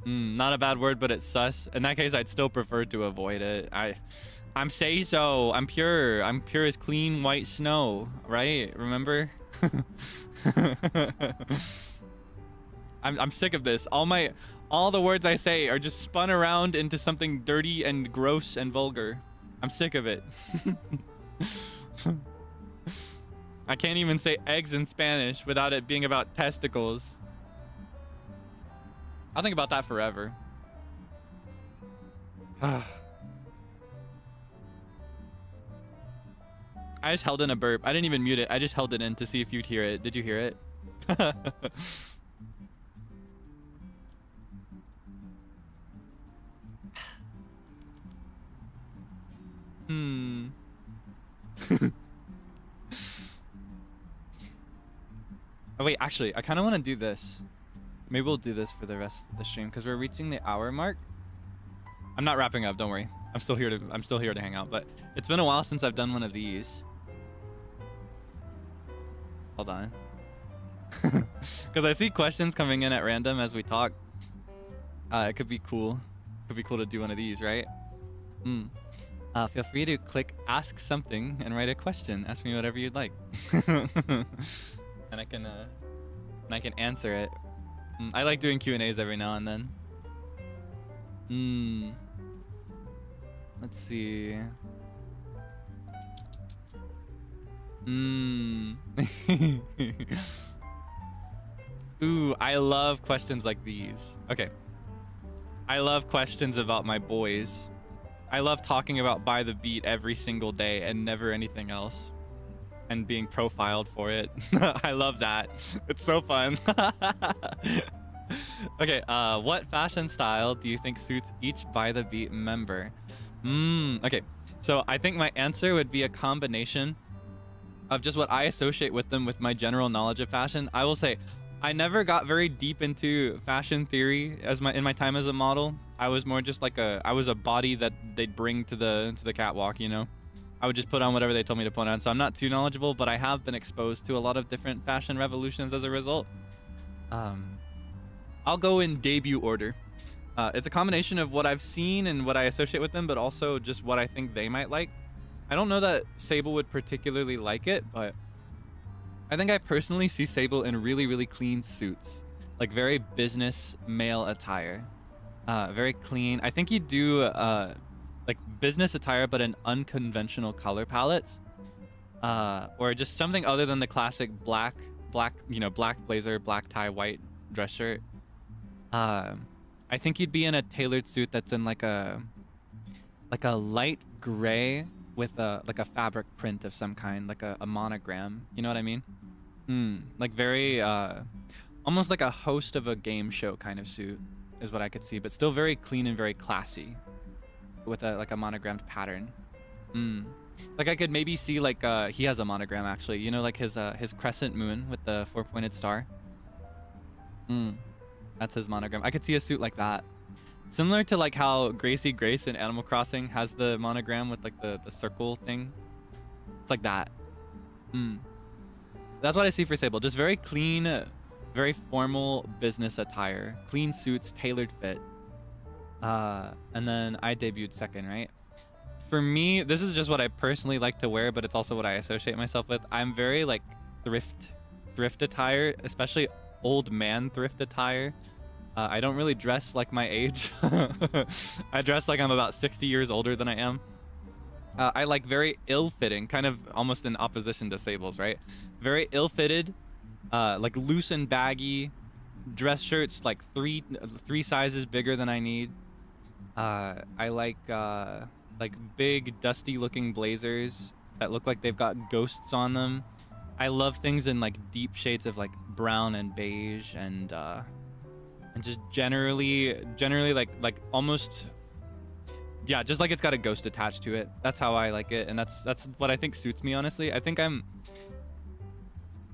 Not a bad word, but it's sus. In that case, I'd still prefer to avoid it. I'm Seiso. I'm pure. I'm pure as clean white snow, right? Remember? I'm sick of this. All the words I say are just spun around into something dirty and gross and vulgar. I'm sick of it. I can't even say eggs in Spanish without it being about testicles. I'll think about that forever. I just held in a burp. I didn't even mute it. I just held it in to see if you'd hear it. Did you hear it? Oh wait, actually, I kind of want to do this. Maybe we'll do this for the rest of the stream because we're reaching the hour mark. I'm not wrapping up. Don't worry. I'm still here to hang out. But it's been a while since I've done one of these. Hold on. Because I see questions coming in at random as we talk. It could be cool. Could be cool to do one of these, right? Feel free to click ask something and write a question. Ask me whatever you'd like. And I can answer it. I like doing Q&As every now and then. Let's see. Ooh, I love questions like these. Okay. I love questions about my boys. I love talking about By the Beat every single day and never anything else. And being profiled for it. I love that. It's so fun. Okay, what fashion style do you think suits each By the Beat member? Okay, so I think my answer would be a combination of just what I associate with them with my general knowledge of fashion. I will say, I never got very deep into fashion theory in my time as a model. I was more just like I was a body that they'd bring to the catwalk, you know? I would just put on whatever they told me to put on. So I'm not too knowledgeable, but I have been exposed to a lot of different fashion revolutions as a result. I'll go in debut order. It's a combination of what I've seen and what I associate with them, but also just what I think they might like. I don't know that Seible would particularly like it, but I think I personally see Seible in really, really clean suits. Like very business male attire. Very clean. I think he'd do like business attire, but in unconventional color palettes. Or just something other than the classic black, you know, black blazer, black tie, white dress shirt. I think he'd be in a tailored suit that's in like a light gray with like a fabric print of some kind, like a monogram. You know what I mean? Like very almost like a host of a game show kind of suit is what I could see, but still very clean and very classy with like a monogrammed pattern. Like I could maybe see like he has a monogram actually, you know, like his crescent moon with the 4-pointed star. That's his monogram. I could see a suit like that. Similar to like how Gracie Grace in Animal Crossing has the monogram with like the circle thing. It's like that. That's what I see for Seible. Just very clean, very formal business attire. Clean suits, tailored fit. And then I debuted second, right? For me, this is just what I personally like to wear, but it's also what I associate myself with. I'm very like thrift attire, especially old man thrift attire. I don't really dress like my age. I dress like I'm about 60 years older than I am. I like very ill-fitting, kind of almost in opposition to Seible's, right? Very ill-fitted, like loose and baggy dress shirts, like three sizes bigger than I need. I like big, dusty-looking blazers that look like they've got ghosts on them. I love things in like deep shades of like brown and beige and just generally like almost, yeah, just like it's got a ghost attached to it. That's how I like it, and that's what I think suits me, honestly. I think I don't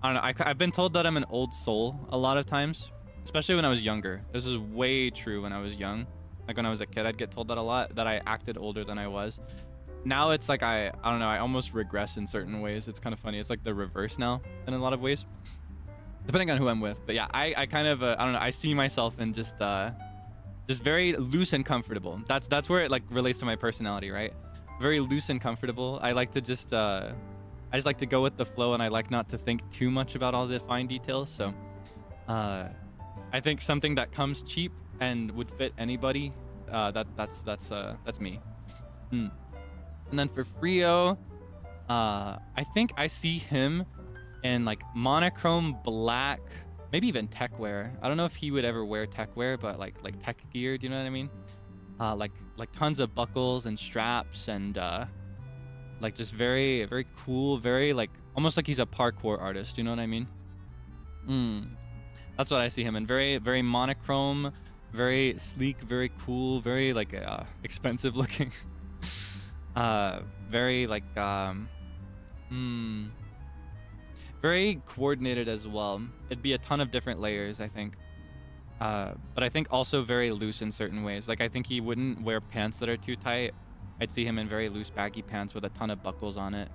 know, I've been told that I'm an old soul a lot of times, especially when I was younger. This was way true when I was young. Like when I was a kid, I'd get told that a lot, that I acted older than I was. Now it's like I don't know, I almost regress in certain ways. It's kind of funny. It's like the reverse now in a lot of ways, depending on who I'm with. But yeah, I kind of I don't know, I see myself in just very loose and comfortable. That's where it like relates to my personality, right? Very loose and comfortable. I like to just I just like to go with the flow, and I like not to think too much about all the fine details. So I think something that comes cheap and would fit anybody, that's me. And then for Frio, I think I see him in like monochrome black, maybe even tech wear. I don't know if he would ever wear tech wear, but like tech gear, do you know what I mean? Like tons of buckles and straps and like just very, very cool, very like almost like he's a parkour artist, you know what I mean? That's what I see him in. Very, very monochrome, very sleek, very cool, very like expensive looking. Very like very coordinated as well. It'd be a ton of different layers, I think. But I think also very loose in certain ways. Like I think he wouldn't wear pants that are too tight. I'd see him in very loose baggy pants with a ton of buckles on it.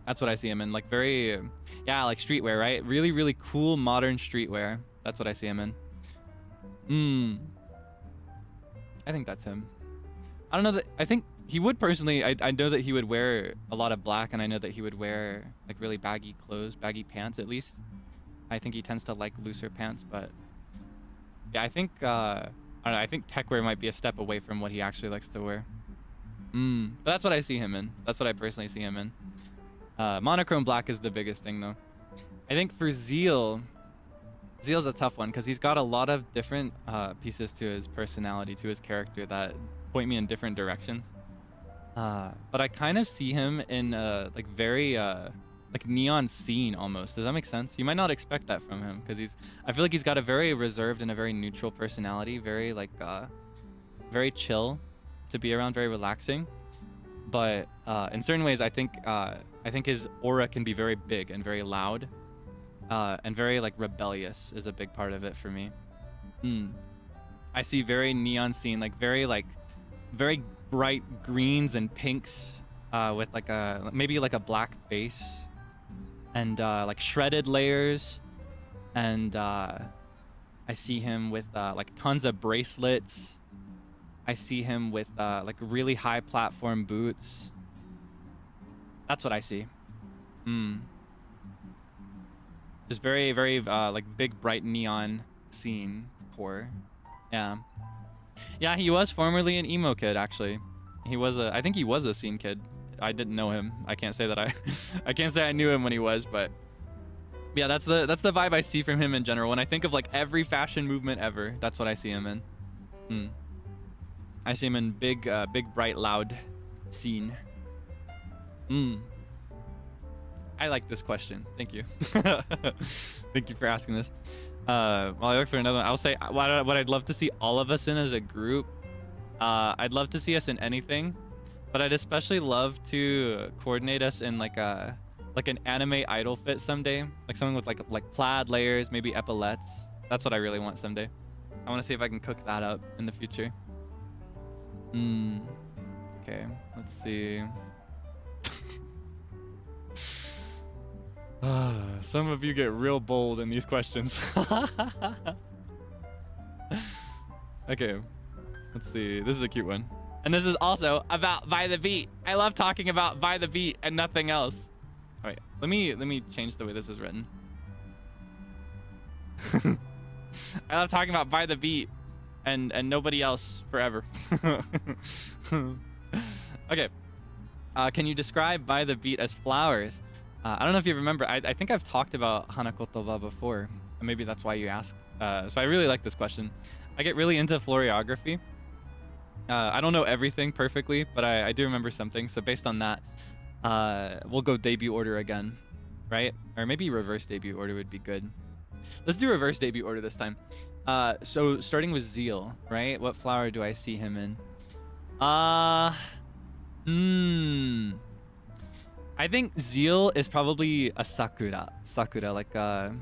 That's what I see him in. Like very, yeah, like streetwear, right? Really, really cool modern streetwear. That's what I see him in. I think that's him. I don't know that I think he would personally. I know that he would wear a lot of black, and I know that he would wear like really baggy clothes, baggy pants at least. I think he tends to like looser pants, but yeah, I think I don't know. I think tech wear might be a step away from what he actually likes to wear. But that's what I see him in. That's what I personally see him in. Monochrome black is the biggest thing though. I think for Zeal's a tough one because he's got a lot of different pieces to his personality, to his character that point me in different directions. But I kind of see him in like very like neon scene almost. Does that make sense? You might not expect that from him because I feel like he's got a very reserved and a very neutral personality, very like very chill to be around, very relaxing. But in certain ways, I think his aura can be very big and very loud, and very like rebellious is a big part of it for me. I see very neon scene, like very bright greens and pinks, with like maybe like a black base, and like shredded layers, and I see him with like tons of bracelets. I see him with like really high platform boots. That's what I see. Just very, very like big, bright neon scene core. Yeah. Yeah, he was formerly an emo kid, actually. I think he was a scene kid. I didn't know him. I can't say that I can't say I knew him when he was, but yeah, that's the vibe I see from him in general. When I think of like every fashion movement ever, that's what I see him in. I see him in big, bright, loud scene. I like this question. Thank you. Thank you for asking this. While I look for another one, I'll say what I'd love to see all of us in as a group. I'd love to see us in anything, but I'd especially love to coordinate us in like an anime idol fit someday, like something with like plaid layers, maybe epaulets. That's what I really want someday. I want to see if I can cook that up in the future. Okay, let's see. Some of you get real bold in these questions. Okay, let's see. This is a cute one. And this is also about By the Beat. I love talking about By the Beat and nothing else. All right, let me change the way this is written. I love talking about By the Beat and nobody else forever. Okay. Can you describe By the Beat as flowers? I don't know if you remember. I think I've talked about Hanakotoba before. Maybe that's why you asked. So I really like this question. I get really into floriography. I don't know everything perfectly, but I do remember something. So based on that, we'll go debut order again, right? Or maybe reverse debut order would be good. Let's do reverse debut order this time. So starting with Zeal, right? What flower do I see him in? I think Zeal is probably a sakura. Sakura, like a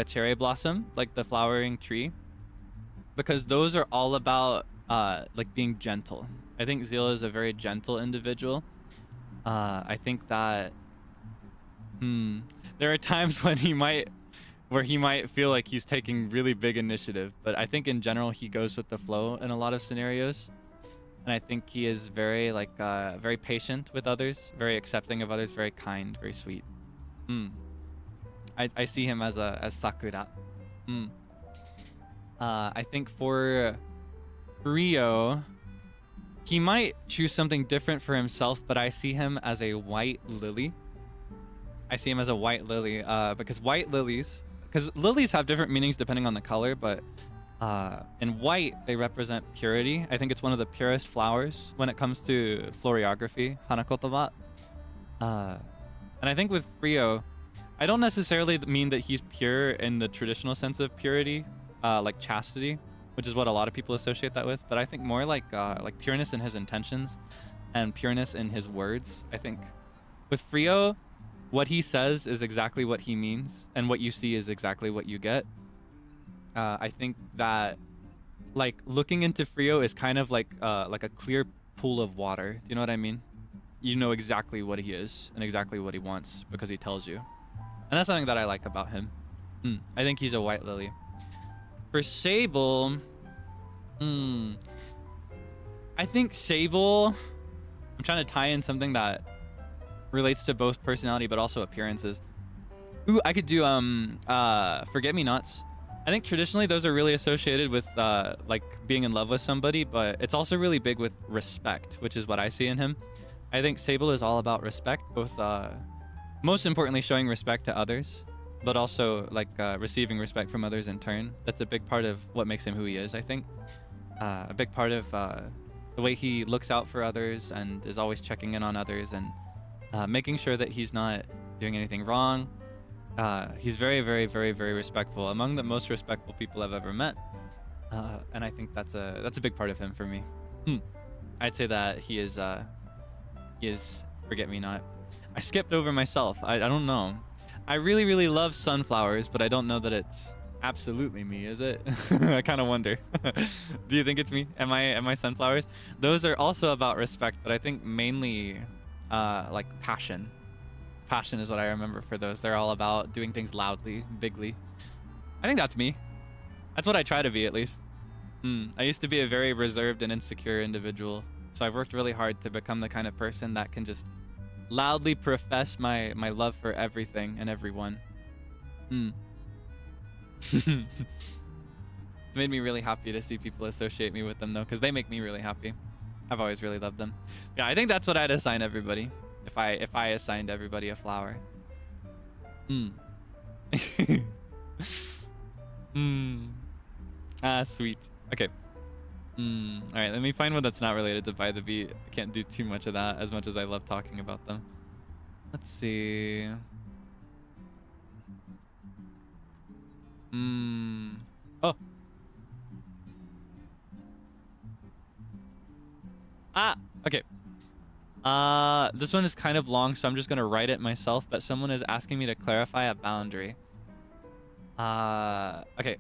cherry blossom, like the flowering tree. Because those are all about like being gentle. I think Zeal is a very gentle individual. I think that there are times when he might feel like he's taking really big initiative, but I think in general he goes with the flow in a lot of scenarios. And I think he is very very patient with others, very accepting of others, very kind, very sweet. I see him as Sakura. I think for Rio, he might choose something different for himself, but I see him as a white lily. I see him as a white lily because lilies have different meanings depending on the color, but in white, they represent purity. I think it's one of the purest flowers when it comes to floriography, Hanakotoba. And I think with Frio, I don't necessarily mean that he's pure in the traditional sense of purity, like chastity, which is what a lot of people associate that with. But I think more like pureness in his intentions and pureness in his words. I think with Frio, what he says is exactly what he means, and what you see is exactly what you get. I think that like looking into Frio is kind of like a clear pool of water. Do you know what I mean? You know exactly what he is and exactly what he wants because he tells you. And that's something that I like about him. I think he's a white lily. For Seible, I think Seible, I'm trying to tie in something that relates to both personality but also appearances. Ooh, I could do Forget-Me-Nots. I think traditionally those are really associated with like being in love with somebody, but it's also really big with respect, which is what I see in him. I think Seible is all about respect, both most importantly showing respect to others, but also like receiving respect from others in turn. That's a big part of what makes him who he is, I think. A big part of the way he looks out for others and is always checking in on others and making sure that he's not doing anything wrong. He's very, very, very, very respectful, among the most respectful people I've ever met. And I think that's a big part of him for me. I'd say that he is Forget-Me-Not. I skipped over myself. I don't know. I really, really love sunflowers, but I don't know that it's absolutely me, is it? I kind of wonder. Do you think it's me? Am I sunflowers? Those are also about respect, but I think mainly like passion. Passion is what I remember for those. They're all about doing things loudly, bigly. I think that's me. That's what I try to be, at least. I used to be a very reserved and insecure individual, so I've worked really hard to become the kind of person that can just loudly profess my love for everything and everyone. It's made me really happy to see people associate me with them, though, because they make me really happy. I've always really loved them. Yeah, I think that's what I'd assign everybody if I assigned everybody a flower. Ah, sweet. Okay. All right, let me find one that's not related to By the Beat. I can't do too much of that, as much as I love talking about them. Let's see. Oh. Okay. This one is kind of long, so I'm just gonna write it myself, but someone is asking me to clarify a boundary. Okay.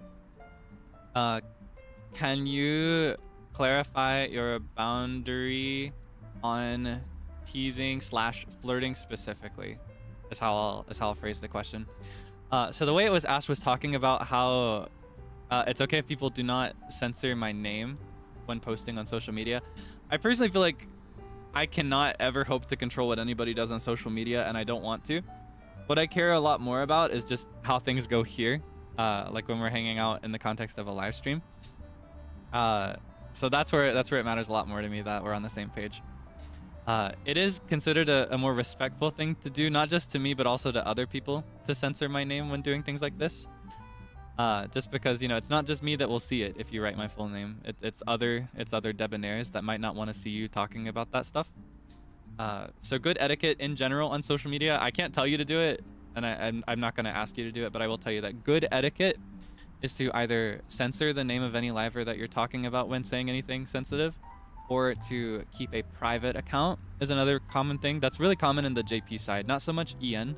Can you clarify your boundary on teasing / flirting specifically? Is how I'll phrase the question. So the way it was asked was talking about how it's okay if people do not censor my name when posting on social media. I personally feel like I cannot ever hope to control what anybody does on social media, and I don't want to. What I care a lot more about is just how things go here, like when we're hanging out in the context of a live stream. So that's where it matters a lot more to me that we're on the same page. It is considered a more respectful thing to do, not just to me, but also to other people, to censor my name when doing things like this. Just because, you know, it's not just me that will see it if you write my full name. It's other debonhairs that might not want to see you talking about that stuff. So good etiquette in general on social media. I can't tell you to do it, and I'm not going to ask you to do it, but I will tell you that good etiquette is to either censor the name of any liver that you're talking about when saying anything sensitive, or to keep a private account is another common thing. That's really common in the JP side, not so much EN.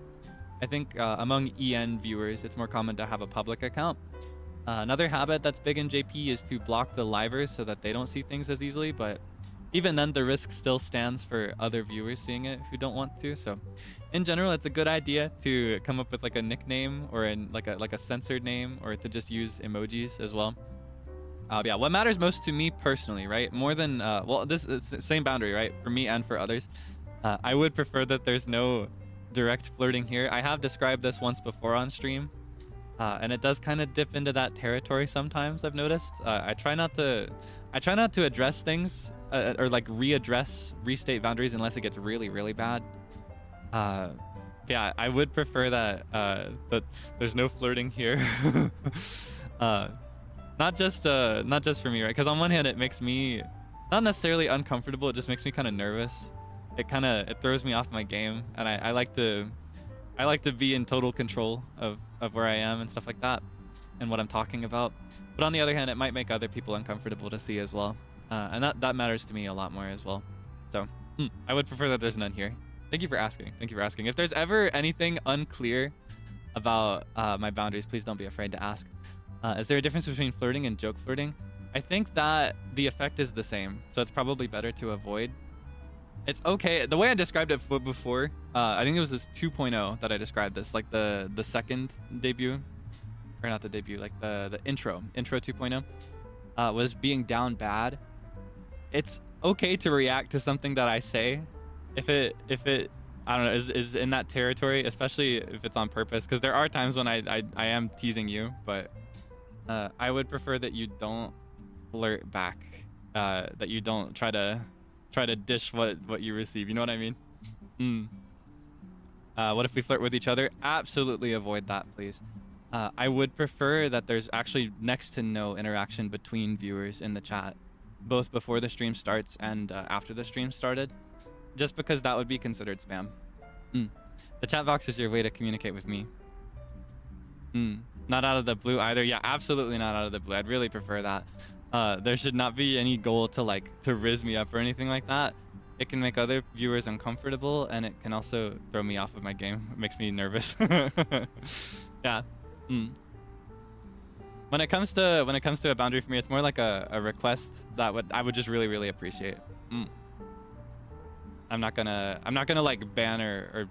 I think among EN viewers, it's more common to have a public account. Another habit that's big in JP is to block the livers so that they don't see things as easily, but even then the risk still stands for other viewers seeing it who don't want to. So in general, it's a good idea to come up with like a nickname or like a censored name, or to just use emojis as well. Yeah, what matters most to me personally, right? More than, well, this is the same boundary, right? For me and for others. I would prefer that there's no direct flirting here. I have described this once before on stream, and it does kind of dip into that territory sometimes, I've noticed. I try not to address things or like restate boundaries unless it gets really, really bad. Yeah, I would prefer that there's no flirting here. Not just for me, right? Because on one hand, it makes me not necessarily uncomfortable. It just makes me kind of nervous. It throws me off my game, and I like to be in total control of where I am and stuff like that, and what I'm talking about. But on the other hand, it might make other people uncomfortable to see as well, and that matters to me a lot more as well. So I would prefer that there's none here. Thank you for asking. Thank you for asking. If there's ever anything unclear about my boundaries, please don't be afraid to ask. Is there a difference between flirting and joke flirting? I think that the effect is the same, so it's probably better to avoid. It's okay. The way I described it before, I think it was this 2.0 that I described this, like the second debut, or not the debut, like the intro 2.0, was being down bad. it's okay to react to something that I say if it I don't know is in that territory, especially if it's on purpose, because there are times when I am teasing you, but I would prefer that you don't flirt back, that you don't try to dish what you receive, you know what I mean? What if we flirt with each other? Absolutely avoid that, please. I would prefer that there's actually next to no interaction between viewers in the chat, both before the stream starts and after the stream started, just because that would be considered spam. The chat box is your way to communicate with me. Not out of the blue either. Yeah, absolutely not out of the blue. I'd really prefer that. There should not be any goal to riz me up or anything like that. It can make other viewers uncomfortable, and it can also throw me off of my game. It makes me nervous. Yeah. When it comes to a boundary for me, it's more like a request that I would just really appreciate. I'm not gonna like ban or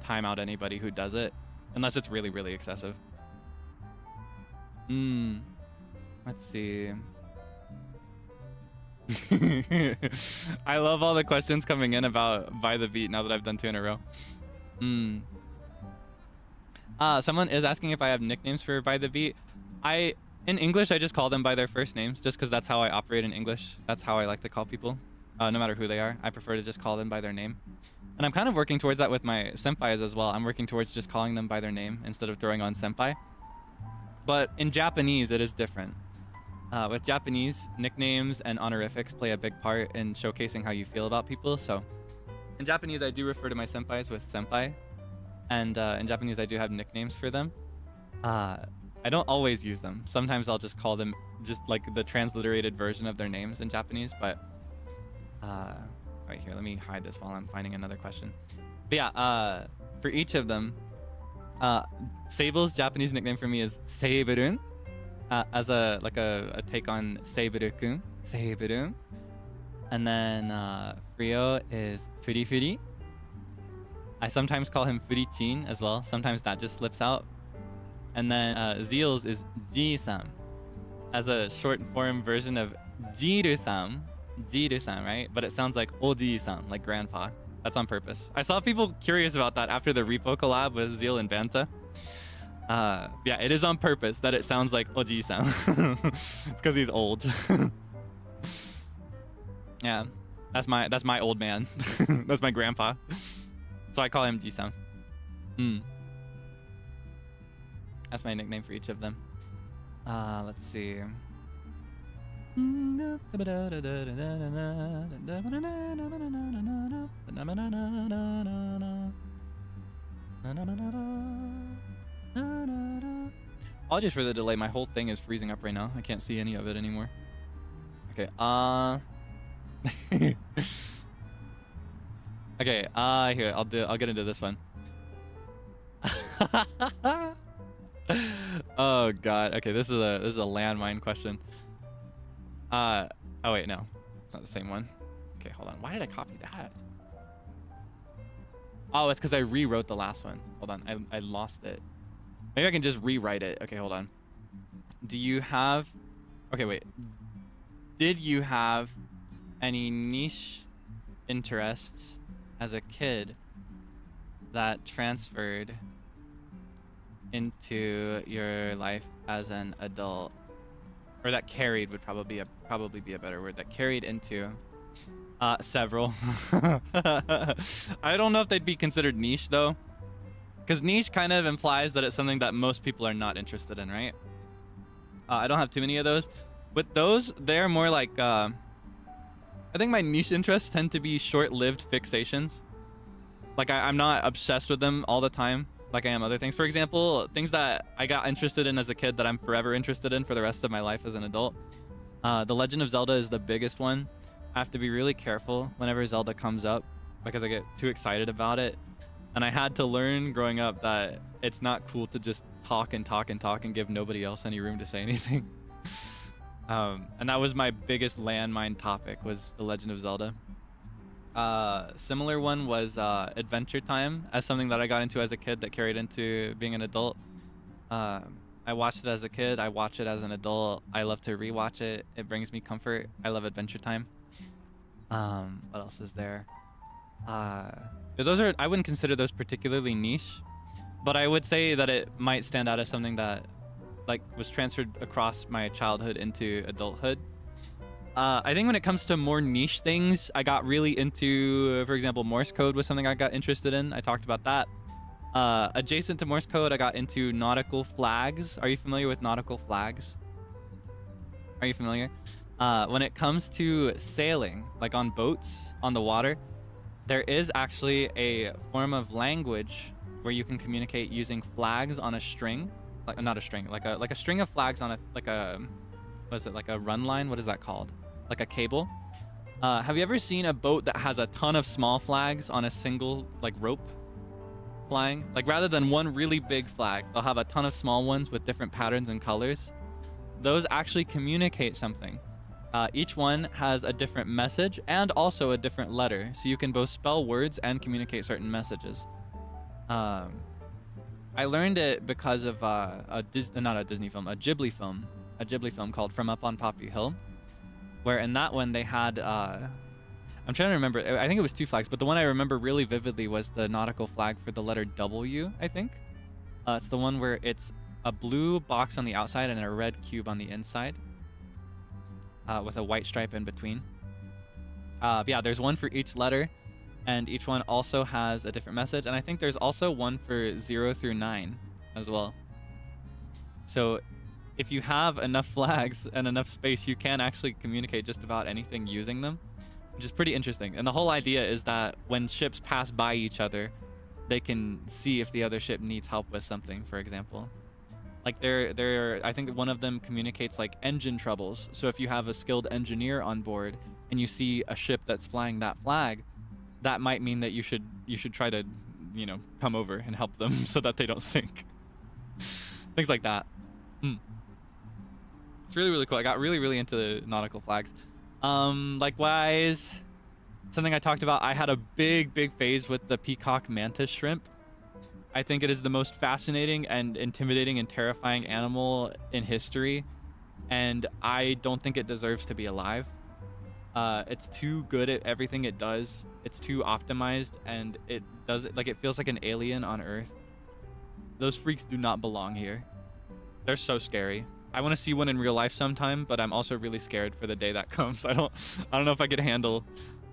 time out anybody who does it unless it's really excessive. Let's see. I love all the questions coming in about By the Beat now that I've done 2 in a row. Someone is asking if I have nicknames for By the Beat. In English, I just call them by their first names, just because that's how I operate in English. That's how I like to call people, no matter who they are. I prefer to just call them by their name. And I'm kind of working towards that with my senpais as well. I'm working towards just calling them by their name instead of throwing on senpai. But in Japanese, it is different. With Japanese, nicknames and honorifics play a big part in showcasing how you feel about people. So in Japanese, I do refer to my senpais with senpai. And in Japanese, I do have nicknames for them. I don't always use them. Sometimes I'll just call them just like the transliterated version of their names in Japanese. But right here, let me hide this while I'm finding another question. But yeah, for each of them, Seible's Japanese nickname for me is Seible, as a take on Seible-kun, Seible. And then Frio is Furi. I sometimes call him Furichin as well. Sometimes that just slips out. And then Zeal's is Ji-san, as a short form version of Jiru-san. Jiru-san, right? But it sounds like Oji-san, like grandpa. That's on purpose. I saw people curious about that after the repo collab with Zeal and Banta. Yeah, it is on purpose that it sounds like Oji-san. It's because he's old. Yeah, that's my old man. That's my grandpa. So I call him Ji-san. That's my nickname for each of them. Let's see. Apologies for the delay. My whole thing is freezing up right now. I can't see any of it anymore. Okay. Okay. Here I'll get into this one. Oh god. Okay, this is a landmine question. Oh wait, no. It's not the same one. Okay, hold on. Why did I copy that? Oh, it's because I rewrote the last one. Hold on. I lost it. Maybe I can just rewrite it. Okay, hold on. Do you have... Okay, wait. Did you have any niche interests as a kid that transferred into your life as an adult, or that carried would probably be a better word, that carried into several. I don't know if they'd be considered niche though, because niche kind of implies that it's something that most people are not interested in, right? I don't have too many of those. With those, they're more like I think my niche interests tend to be short-lived fixations. Like I'm not obsessed with them all the time like I am other things. For example, things that I got interested in as a kid that I'm forever interested in for the rest of my life as an adult. The Legend of Zelda is the biggest one. I have to be really careful whenever Zelda comes up because I get too excited about it. And I had to learn growing up that it's not cool to just talk and give nobody else any room to say anything. And that was my biggest landmine topic, was The Legend of Zelda. Similar one was Adventure Time, as something that I got into as a kid that carried into being an adult. I watched it as a kid. I watch it as an adult. I love to rewatch it. It brings me comfort. I love Adventure Time. What else is there? Those are, I wouldn't consider those particularly niche, but I would say that it might stand out as something that like was transferred across my childhood into adulthood. I think when it comes to more niche things, I got really into, for example, Morse code was something I got interested in. I talked about that. Adjacent to Morse code, I got into nautical flags. Are you familiar with nautical flags? Are you familiar? When it comes to sailing, like on boats on the water, there is actually a form of language where you can communicate using flags on a string, like not a string, like a string of flags on a what is it, like a run line? What is that called? Like a cable. Have you ever seen a boat that has a ton of small flags on a single like rope flying? Like rather than one really big flag, they'll have a ton of small ones with different patterns and colors. Those actually communicate something. Each one has a different message and also a different letter, so you can both spell words and communicate certain messages. I learned it because of not a Disney film, a Ghibli film called From Up on Poppy Hill, where in that one they had, I'm trying to remember, I think it was 2 flags, but the one I remember really vividly was the nautical flag for the letter W, I think. It's the one where it's a blue box on the outside and a red cube on the inside. With a white stripe in between. Yeah, there's one for each letter, and each one also has a different message. And I think there's also one for 0 through 9 as well. So if you have enough flags and enough space, you can actually communicate just about anything using them, which is pretty interesting. And the whole idea is that when ships pass by each other, they can see if the other ship needs help with something, for example. Like I think one of them communicates like engine troubles. So if you have a skilled engineer on board and you see a ship that's flying that flag, that might mean that you should try to, you know, come over and help them so that they don't sink. Things like that. It's really, really cool. I got really, really into the nautical flags. Likewise, something I talked about, I had a big phase with the peacock mantis shrimp. I think it is the most fascinating and intimidating and terrifying animal in history, and I don't think it deserves to be alive. It's too good at everything it does. It's too optimized, and it feels like an alien on Earth. Those freaks do not belong here. They're so scary. I want to see one in real life sometime, but I'm also really scared for the day that comes. I don't know if I could handle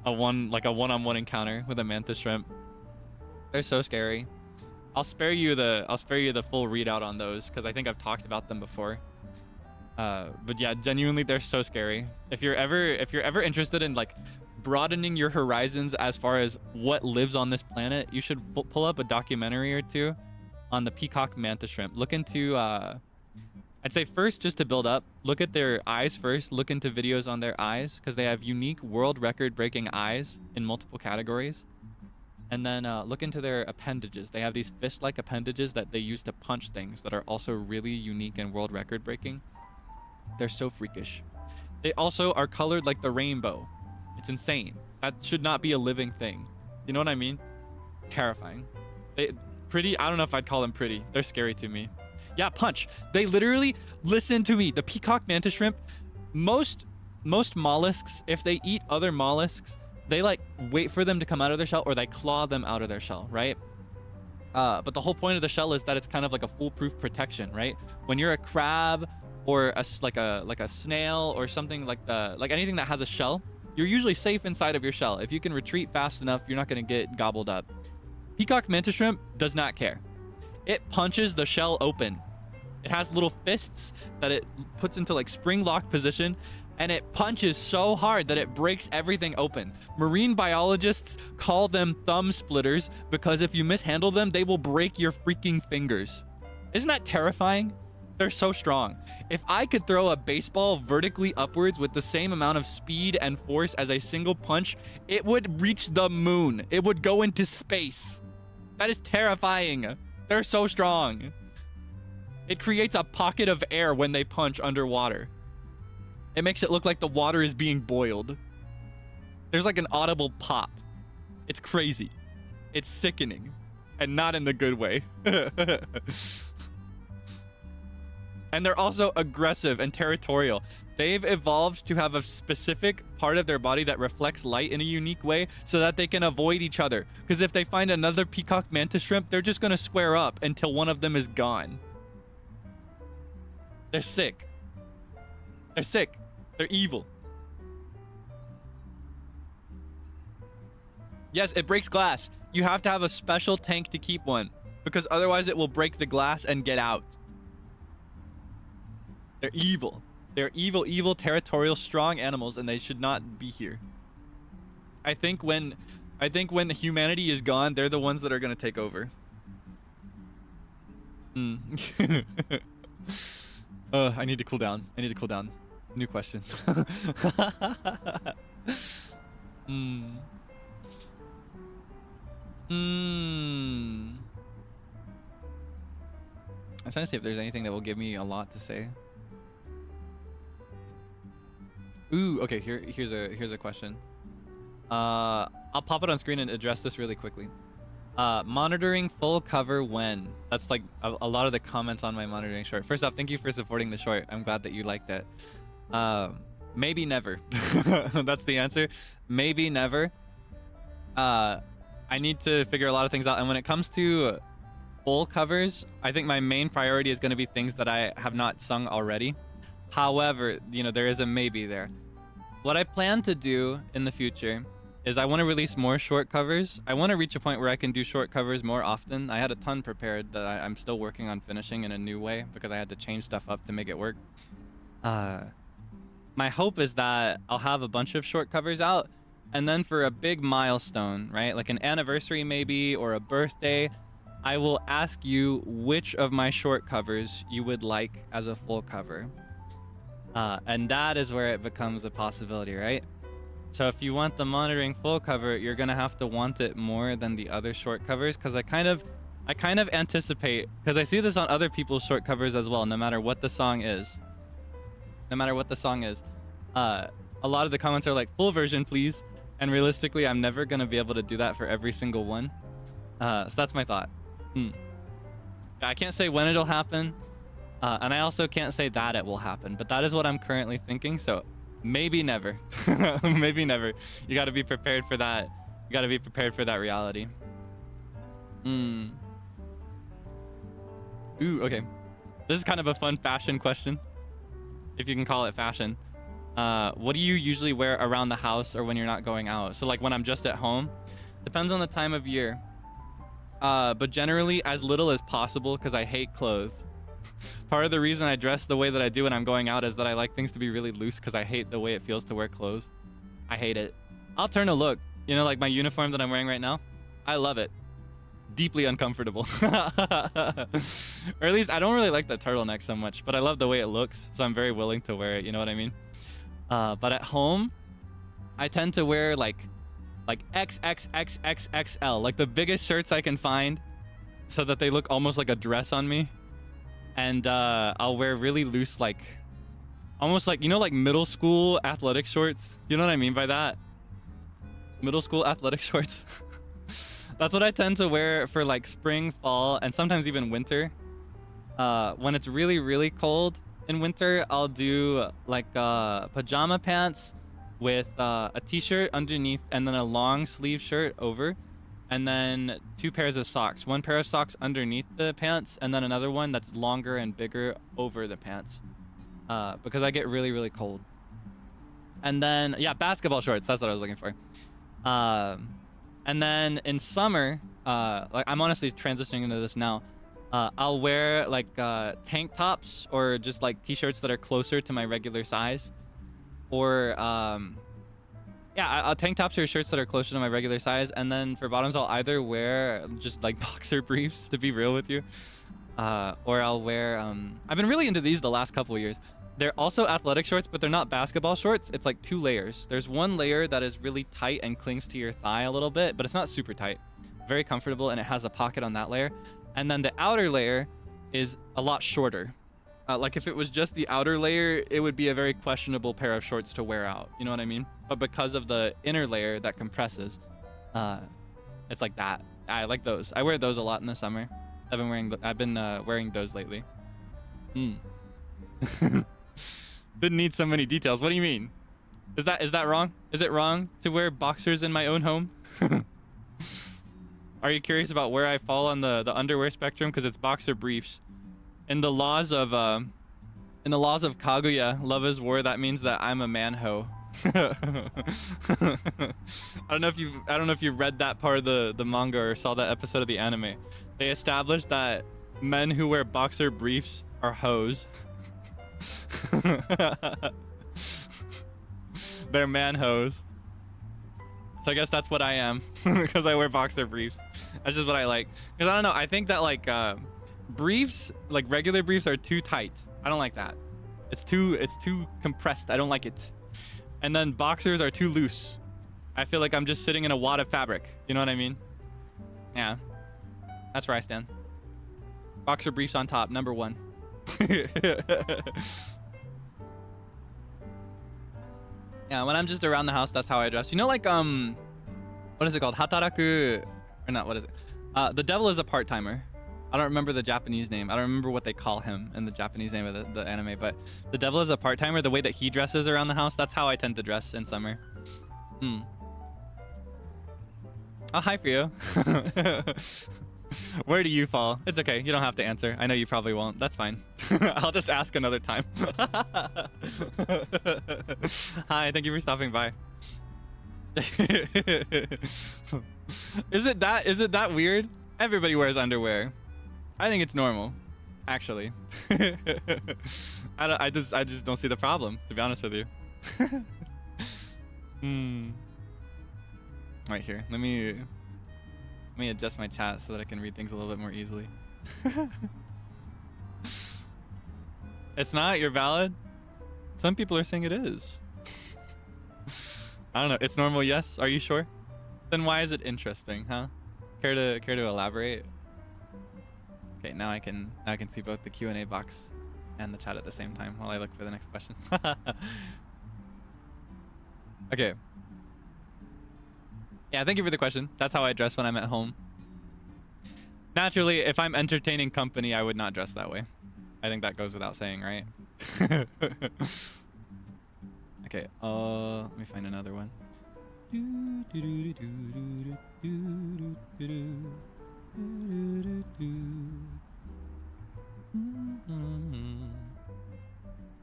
a one-on-one encounter with a mantis shrimp. They're so scary. I'll spare you the full readout on those because I think I've talked about them before. But yeah, genuinely, they're so scary. If you're ever interested in like broadening your horizons as far as what lives on this planet, you should pull up a documentary or two on the peacock mantis shrimp. Look into I'd say first, just to build up, look at their eyes first. Look into videos on their eyes because they have unique world record breaking eyes in multiple categories. And then look into their appendages. They have these fist-like appendages that they use to punch things that are also really unique and world record breaking. They're so freakish. They also are colored like the rainbow. It's insane. That should not be a living thing. You know what I mean? Terrifying. Pretty, I don't know if I'd call them pretty. They're scary to me. Yeah, punch. They literally, listen to me. The peacock mantis shrimp, most mollusks, if they eat other mollusks, they like wait for them to come out of their shell or they claw them out of their shell, right? But the whole point of the shell is that it's kind of like a foolproof protection, right? When you're a crab or like a snail or something like anything that has a shell, you're usually safe inside of your shell. If you can retreat fast enough, you're not going to get gobbled up. Peacock mantis shrimp does not care. It punches the shell open. It has little fists that it puts into like spring lock position, and it punches so hard that it breaks everything open. Marine biologists call them thumb splitters because if you mishandle them, they will break your freaking fingers. Isn't that terrifying? They're so strong. If I could throw a baseball vertically upwards with the same amount of speed and force as a single punch, it would reach the moon. It would go into space. That is terrifying. They're so strong. It creates a pocket of air when they punch underwater. It makes it look like the water is being boiled. There's like an audible pop. It's crazy. It's sickening. And not in the good way. And they're also aggressive and territorial. They've evolved to have a specific part of their body that reflects light in a unique way so that they can avoid each other. Because if they find another peacock mantis shrimp, they're just going to square up until one of them is gone. They're sick. They're sick. They're evil. Yes, it breaks glass. You have to have a special tank to keep one, because otherwise it will break the glass and get out. They're evil. They're evil, evil, territorial, strong animals, and they should not be here. I think when humanity is gone, they're the ones that are going to take over. I need to cool down. I need to cool down. New question. I'm trying to see if there's anything that will give me a lot to say. Ooh, okay, here's a question. I'll pop it on screen and address this really quickly. Monitoring full cover when? That's like a lot of the comments on my monitoring short. First off, thank you for supporting the short. I'm glad that you liked it. Maybe never. That's the answer. Maybe never. I need to figure a lot of things out. And when it comes to full covers, I think my main priority is going to be things that I have not sung already. However, you know, there is a maybe there. What I plan to do in the future is I want to release more short covers. I want to reach a point where I can do short covers more often. I had a ton prepared that I'm still working on finishing in a new way because I had to change stuff up to make it work. My hope is that I'll have a bunch of short covers out, and then for a big milestone, right? Like an anniversary maybe, or a birthday, I will ask you which of my short covers you would like as a full cover. And that is where it becomes a possibility, right? So if you want the monitoring full cover, you're gonna have to want it more than the other short covers, because I kind of anticipate, because I see this on other people's short covers as well, no matter what the song is. No matter what the song is. A lot of the comments are like, full version, please. And realistically, I'm never gonna be able to do that for every single one. So that's my thought. I can't say when it'll happen. And I also can't say that it will happen, but that is what I'm currently thinking. So maybe never. Maybe never. You got to be prepared for that. You got to be prepared for that reality. Ooh, okay. This is kind of a fun fashion question, if you can call it fashion. What do you usually wear around the house or when you're not going out? So like when I'm just at home, depends on the time of year. But generally as little as possible, because I hate clothes. Part of the reason I dress the way that I do when I'm going out is that I like things to be really loose, because I hate the way it feels to wear clothes. I hate it. I'll turn a look. You know, like my uniform that I'm wearing right now. I love it. Deeply uncomfortable. Or at least I don't really like the turtleneck so much, but I love the way it looks, so I'm very willing to wear it. You know what I mean? But at home, I tend to wear like XXXXXL, like the biggest shirts I can find, so that they look almost like a dress on me. And I'll wear really loose, like almost like, you know, like middle school athletic shorts. You know what I mean by that? Middle school athletic shorts. That's what I tend to wear for like spring, fall, and sometimes even winter. When it's really, really cold in winter, I'll do like pajama pants with a t-shirt underneath and then a long sleeve shirt over. And then 2 pairs of socks. 1 pair of socks underneath the pants, and then another one that's longer and bigger over the pants. Because I get really, really cold. And then, yeah, basketball shorts. That's what I was looking for. And then in summer, like I'm honestly transitioning into this now. I'll wear like tank tops or just like t-shirts that are closer to my regular size. Or yeah, tank tops or shirts that are closer to my regular size. And then for bottoms, I'll either wear just like boxer briefs, to be real with you. Or I'll wear, I've been really into these the last couple of years. They're also athletic shorts, but they're not basketball shorts. It's like 2 layers. There's one layer that is really tight and clings to your thigh a little bit, but it's not super tight. Very comfortable, and it has a pocket on that layer. And then the outer layer is a lot shorter. Like if it was just the outer layer, it would be a very questionable pair of shorts to wear out. You know what I mean? But because of the inner layer that compresses, it's like that. I like those. I wear those a lot in the summer. I've been wearing those lately. Didn't need so many details. What do you mean? Is that wrong? Is it wrong to wear boxers in my own home? Are you curious about where I fall on the underwear spectrum? Because it's boxer briefs. In the laws of Kaguya, love is war. That means that I'm a man ho. I don't know if you've read that part of the manga or saw that episode of the anime. They established that men who wear boxer briefs are hoes. They're man hoes. So I guess that's what I am because I wear boxer briefs. That's just what I like. Because I don't know, I think that like briefs, like regular briefs, are too tight. I don't like that. It's too compressed. I don't like it. And then boxers are too loose. I feel like I'm just sitting in a wad of fabric. You know what I mean? Yeah. That's where I stand. Boxer briefs on top, number 1. Yeah, when I'm just around the house, that's how I dress. You know, like, what is it called? Hataraku, or not, what is it? The devil is a part-timer. I don't remember the Japanese name. I don't remember what they call him in the Japanese name of the anime, but the devil is a part-timer. The way that he dresses around the house, that's how I tend to dress in summer. Oh, hi, Frio. Where do you fall? It's okay. You don't have to answer. I know you probably won't. That's fine. I'll just ask another time. Hi, thank you for stopping by. Is it that weird? Everybody wears underwear. I think it's normal, actually. I just don't see the problem, to be honest with you. Right here. Let me adjust my chat so that I can read things a little bit more easily. It's not? You're valid? Some people are saying it is. I don't know. It's normal, yes? Are you sure? Then why is it interesting, huh? Care to elaborate? Okay, now I can see both the Q&A box and the chat at the same time while I look for the next question. Okay. Yeah, thank you for the question. That's how I dress when I'm at home. Naturally, if I'm entertaining company, I would not dress that way. I think that goes without saying, right? Okay, let me find another one.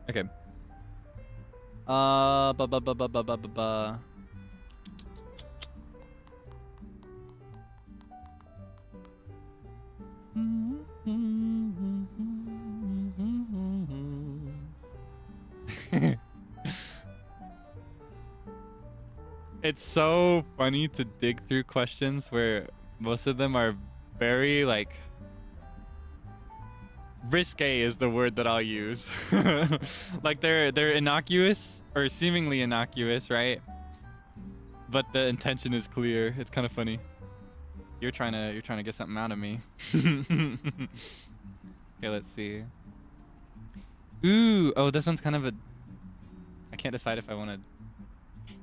Okay. It's so funny to dig through questions where most of them are very like risque is the word that I'll use. Like they're innocuous or seemingly innocuous, right? But the intention is clear. It's kind of funny. You're trying to get something out of me. Okay, let's see. Ooh, oh, this one's kind of a... I can't decide if I want to...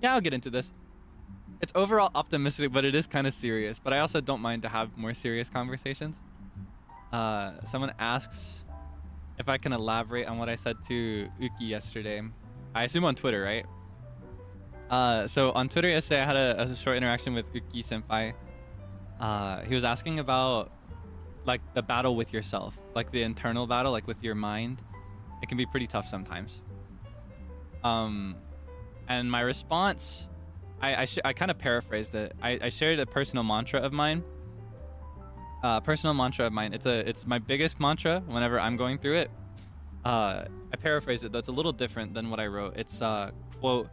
Yeah, I'll get into this. It's overall optimistic, but it is kind of serious. But I also don't mind to have more serious conversations. Someone asks if I can elaborate on what I said to Uki yesterday. I assume on Twitter, right? So on Twitter yesterday, I had a short interaction with Uki senpai. He was asking about like the battle with yourself, like the internal battle, like with your mind. It can be pretty tough sometimes. And my response, I kind of paraphrased it. I shared a personal mantra of mine. It's my biggest mantra whenever I'm going through it. I paraphrased it, though it's a little different than what I wrote. It's quote,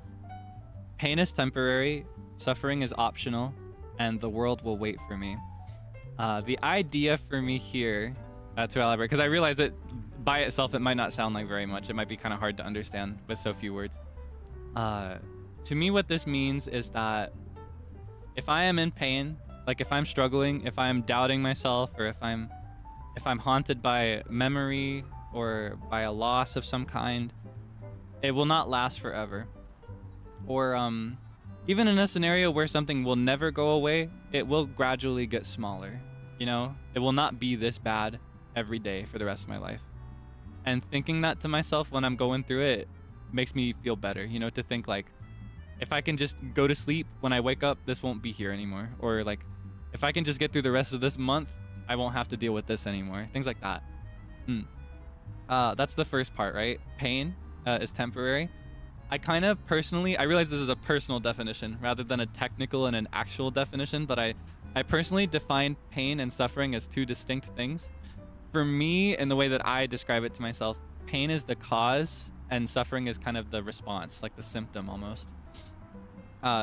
"Pain is temporary, suffering is optional, and the world will wait for me." The idea for me here, to elaborate, because I realize that by itself it might not sound like very much. It might be kind of hard to understand with so few words. To me, what this means is that if I am in pain, like if I'm struggling, if I'm doubting myself, or if I'm haunted by memory or by a loss of some kind, it will not last forever. Or even in a scenario where something will never go away, it will gradually get smaller. You know, it will not be this bad every day for the rest of my life. And thinking that to myself when I'm going through it makes me feel better, you know, to think like, if I can just go to sleep when I wake up, this won't be here anymore. Or like, if I can just get through the rest of this month, I won't have to deal with this anymore. Things like that. That's the first part, right? Pain is temporary. I kind of personally, I realize this is a personal definition rather than a technical and an actual definition, but I personally define pain and suffering as two distinct things. For me, in the way that I describe it to myself, pain is the cause and suffering is kind of the response, like the symptom almost.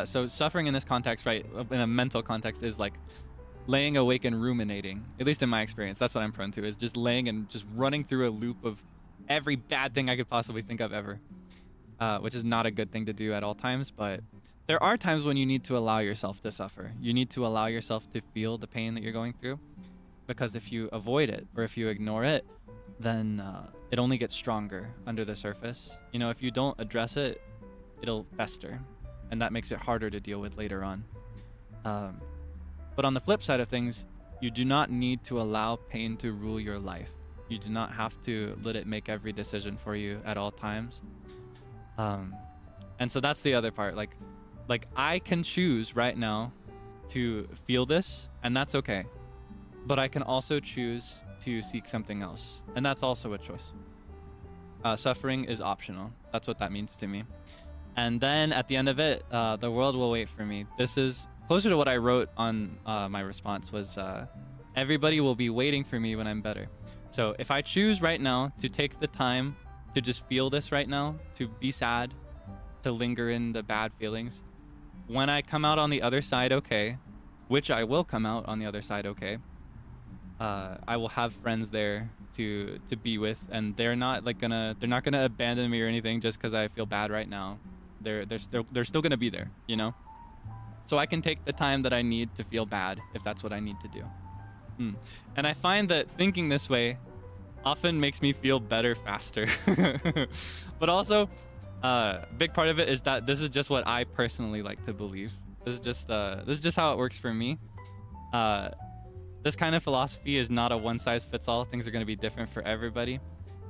So suffering in this context, right, in a mental context, is like laying awake and ruminating. At least in my experience, that's what I'm prone to, is just laying and just running through a loop of every bad thing I could possibly think of ever, which is not a good thing to do at all times. But there are times when you need to allow yourself to suffer. You need to allow yourself to feel the pain that you're going through, because if you avoid it or if you ignore it, then it only gets stronger under the surface. You know, if you don't address it, it'll fester, and that makes it harder to deal with later on. But on the flip side of things, you do not need to allow pain to rule your life. You do not have to let it make every decision for you at all times. And so that's the other part. Like I can choose right now to feel this, and that's okay. But I can also choose to seek something else, and that's also a choice. Suffering is optional. That's what that means to me. And then at the end of it, the world will wait for me. This is closer to what I wrote on my response was, everybody will be waiting for me when I'm better. So if I choose right now to take the time to just feel this right now, to be sad, to linger in the bad feelings, when I come out on the other side okay, which I will come out on the other side okay, I will have friends there to be with, and they're not gonna abandon me or anything just because I feel bad right now. They're still gonna be there, you know. So I can take the time that I need to feel bad if that's what I need to do. And I find that thinking this way often makes me feel better faster. But also, a big part of it is that this is just what I personally like to believe. This is just how it works for me. This kind of philosophy is not a one-size-fits-all. Things are going to be different for everybody,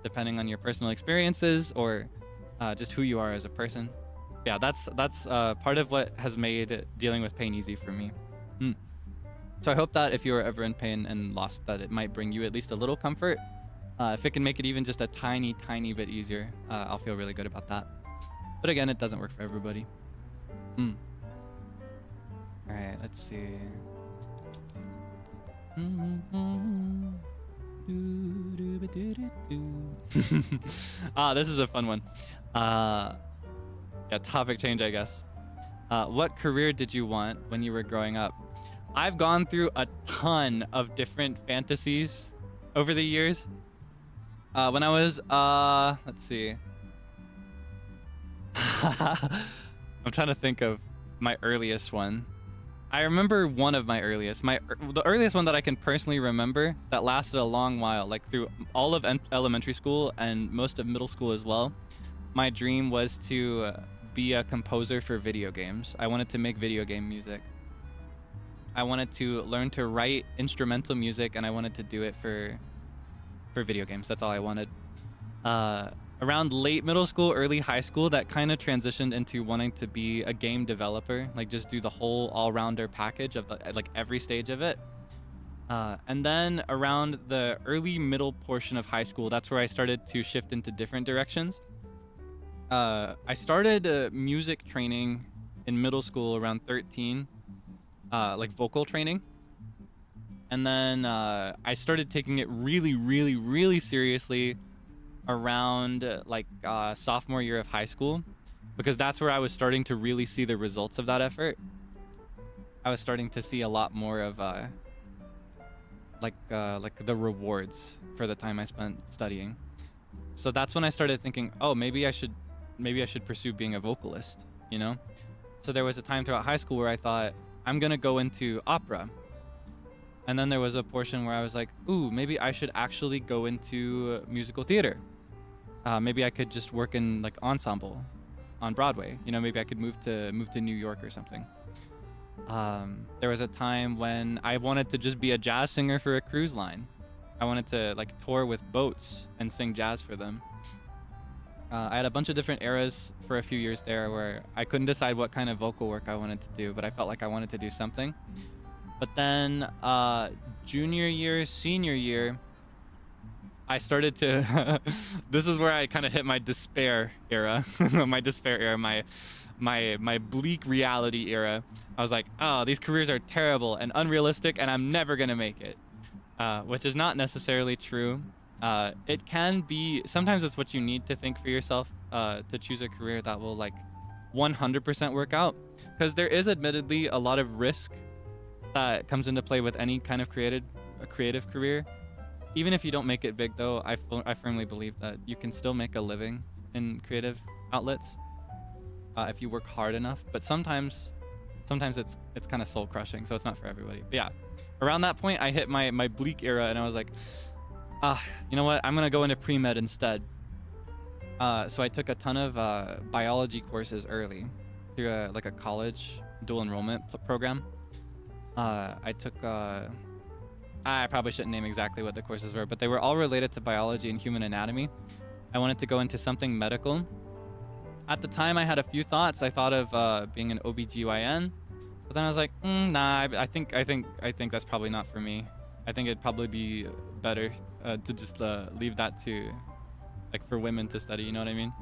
depending on your personal experiences or just who you are as a person. Yeah, that's part of what has made dealing with pain easy for me. So I hope that if you are ever in pain and lost, that it might bring you at least a little comfort. If it can make it even just a tiny bit easier, I'll feel really good about that. But again, it doesn't work for everybody. All right, let's see. This is a fun one. Yeah, topic change, I guess. What career did you want when you were growing up? I've gone through a ton of different fantasies over the years. When I was, let's see. I'm trying to think of my earliest one. I remember one of my earliest. The earliest one that I can personally remember that lasted a long while, like through all of elementary school and most of middle school as well. My dream was to be a composer for video games. I wanted to make video game music. I wanted to learn to write instrumental music, and I wanted to do it for video games. That's all I wanted. Around late middle school, early high school, that kind of transitioned into wanting to be a game developer, like just do the whole all-rounder package of like every stage of it. And then around the early middle portion of high school, that's where I started to shift into different directions. I started music training in middle school around 13, like vocal training. And then I started taking it really seriously around sophomore year of high school, because that's where I was starting to really see the results of that effort. I was starting to see a lot more of like the rewards for the time I spent studying. So that's when I started thinking, oh, maybe I should pursue being a vocalist, you know? So there was a time throughout high school where I thought, I'm gonna go into opera. And then there was a portion where I was like, ooh, maybe I should actually go into musical theater. Maybe I could just work in like ensemble on Broadway. You know, maybe I could move to New York or something. There was a time when I wanted to just be a jazz singer for a cruise line. I wanted to like tour with boats and sing jazz for them. I had a bunch of different eras for a few years there where I couldn't decide what kind of vocal work I wanted to do, but I felt like I wanted to do something. But then junior year, senior year, I started to this is where I kind of hit my despair era. My despair era, my bleak reality era. I was like, oh, these careers are terrible and unrealistic and I'm never gonna make it. Which is not necessarily true. It can be, sometimes it's what you need to think for yourself to choose a career that will like 100% work out. Because there is admittedly a lot of risk that comes into play with any kind of creative career. Even if you don't make it big though, I firmly believe that you can still make a living in creative outlets if you work hard enough. But sometimes it's kind of soul crushing, so it's not for everybody. But yeah, around that point I hit my bleak era and I was like, you know what? I'm gonna go into pre-med instead. So I took a ton of biology courses early through like a college dual enrollment program. I took I probably shouldn't name exactly what the courses were, but they were all related to biology and human anatomy. I wanted to go into something medical. At the time, I had a few thoughts. I thought of being an OBGYN, but then I was like, nah. I think that's probably not for me. I think it'd probably be better to just leave that to, like, for women to study. You know what I mean?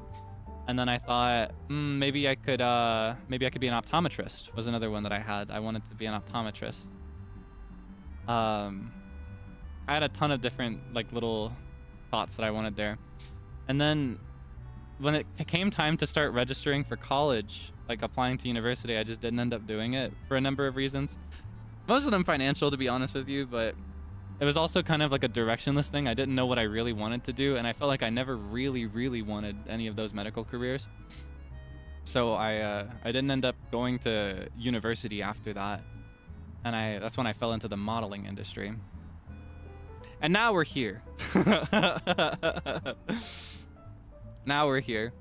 And then I thought, maybe I could be an optometrist. Was another one that I had. I wanted to be an optometrist. I had a ton of different like little thoughts that I wanted there, and then when it came time to start registering for college, like applying to university, I just didn't end up doing it for a number of reasons. Most of them financial, to be honest with you, but it was also kind of like a directionless thing. I didn't know what I really wanted to do, and I felt like I never really wanted any of those medical careers. So I didn't end up going to university after that. And that's when I fell into the modeling industry. And now we're here. Now we're here.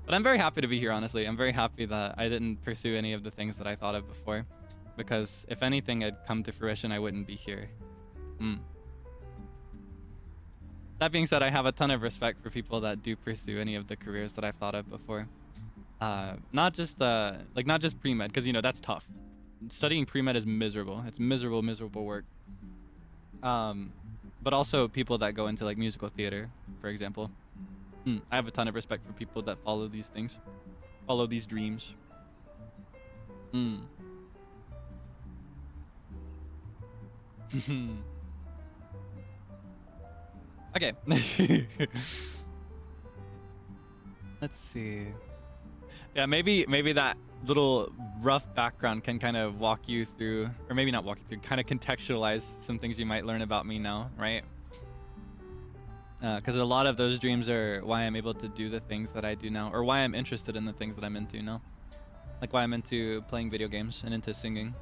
But I'm very happy to be here, honestly. I'm very happy that I didn't pursue any of the things that I thought of before. Because if anything had come to fruition, I wouldn't be here. That being said, I have a ton of respect for people that do pursue any of the careers that I've thought of before. Not just pre-med, because, you know, that's tough. Studying pre-med is miserable. It's miserable work. But also people that go into like musical theater, for example. I have a ton of respect for people that follow these things, follow these dreams. Okay. Let's see. Yeah, maybe that little rough background can kind of walk you through, or maybe not walk you through, kind of contextualize some things you might learn about me now, right? Because a lot of those dreams are why I'm able to do the things that I do now, or why I'm interested in the things that I'm into now. Like why I'm into playing video games and into singing.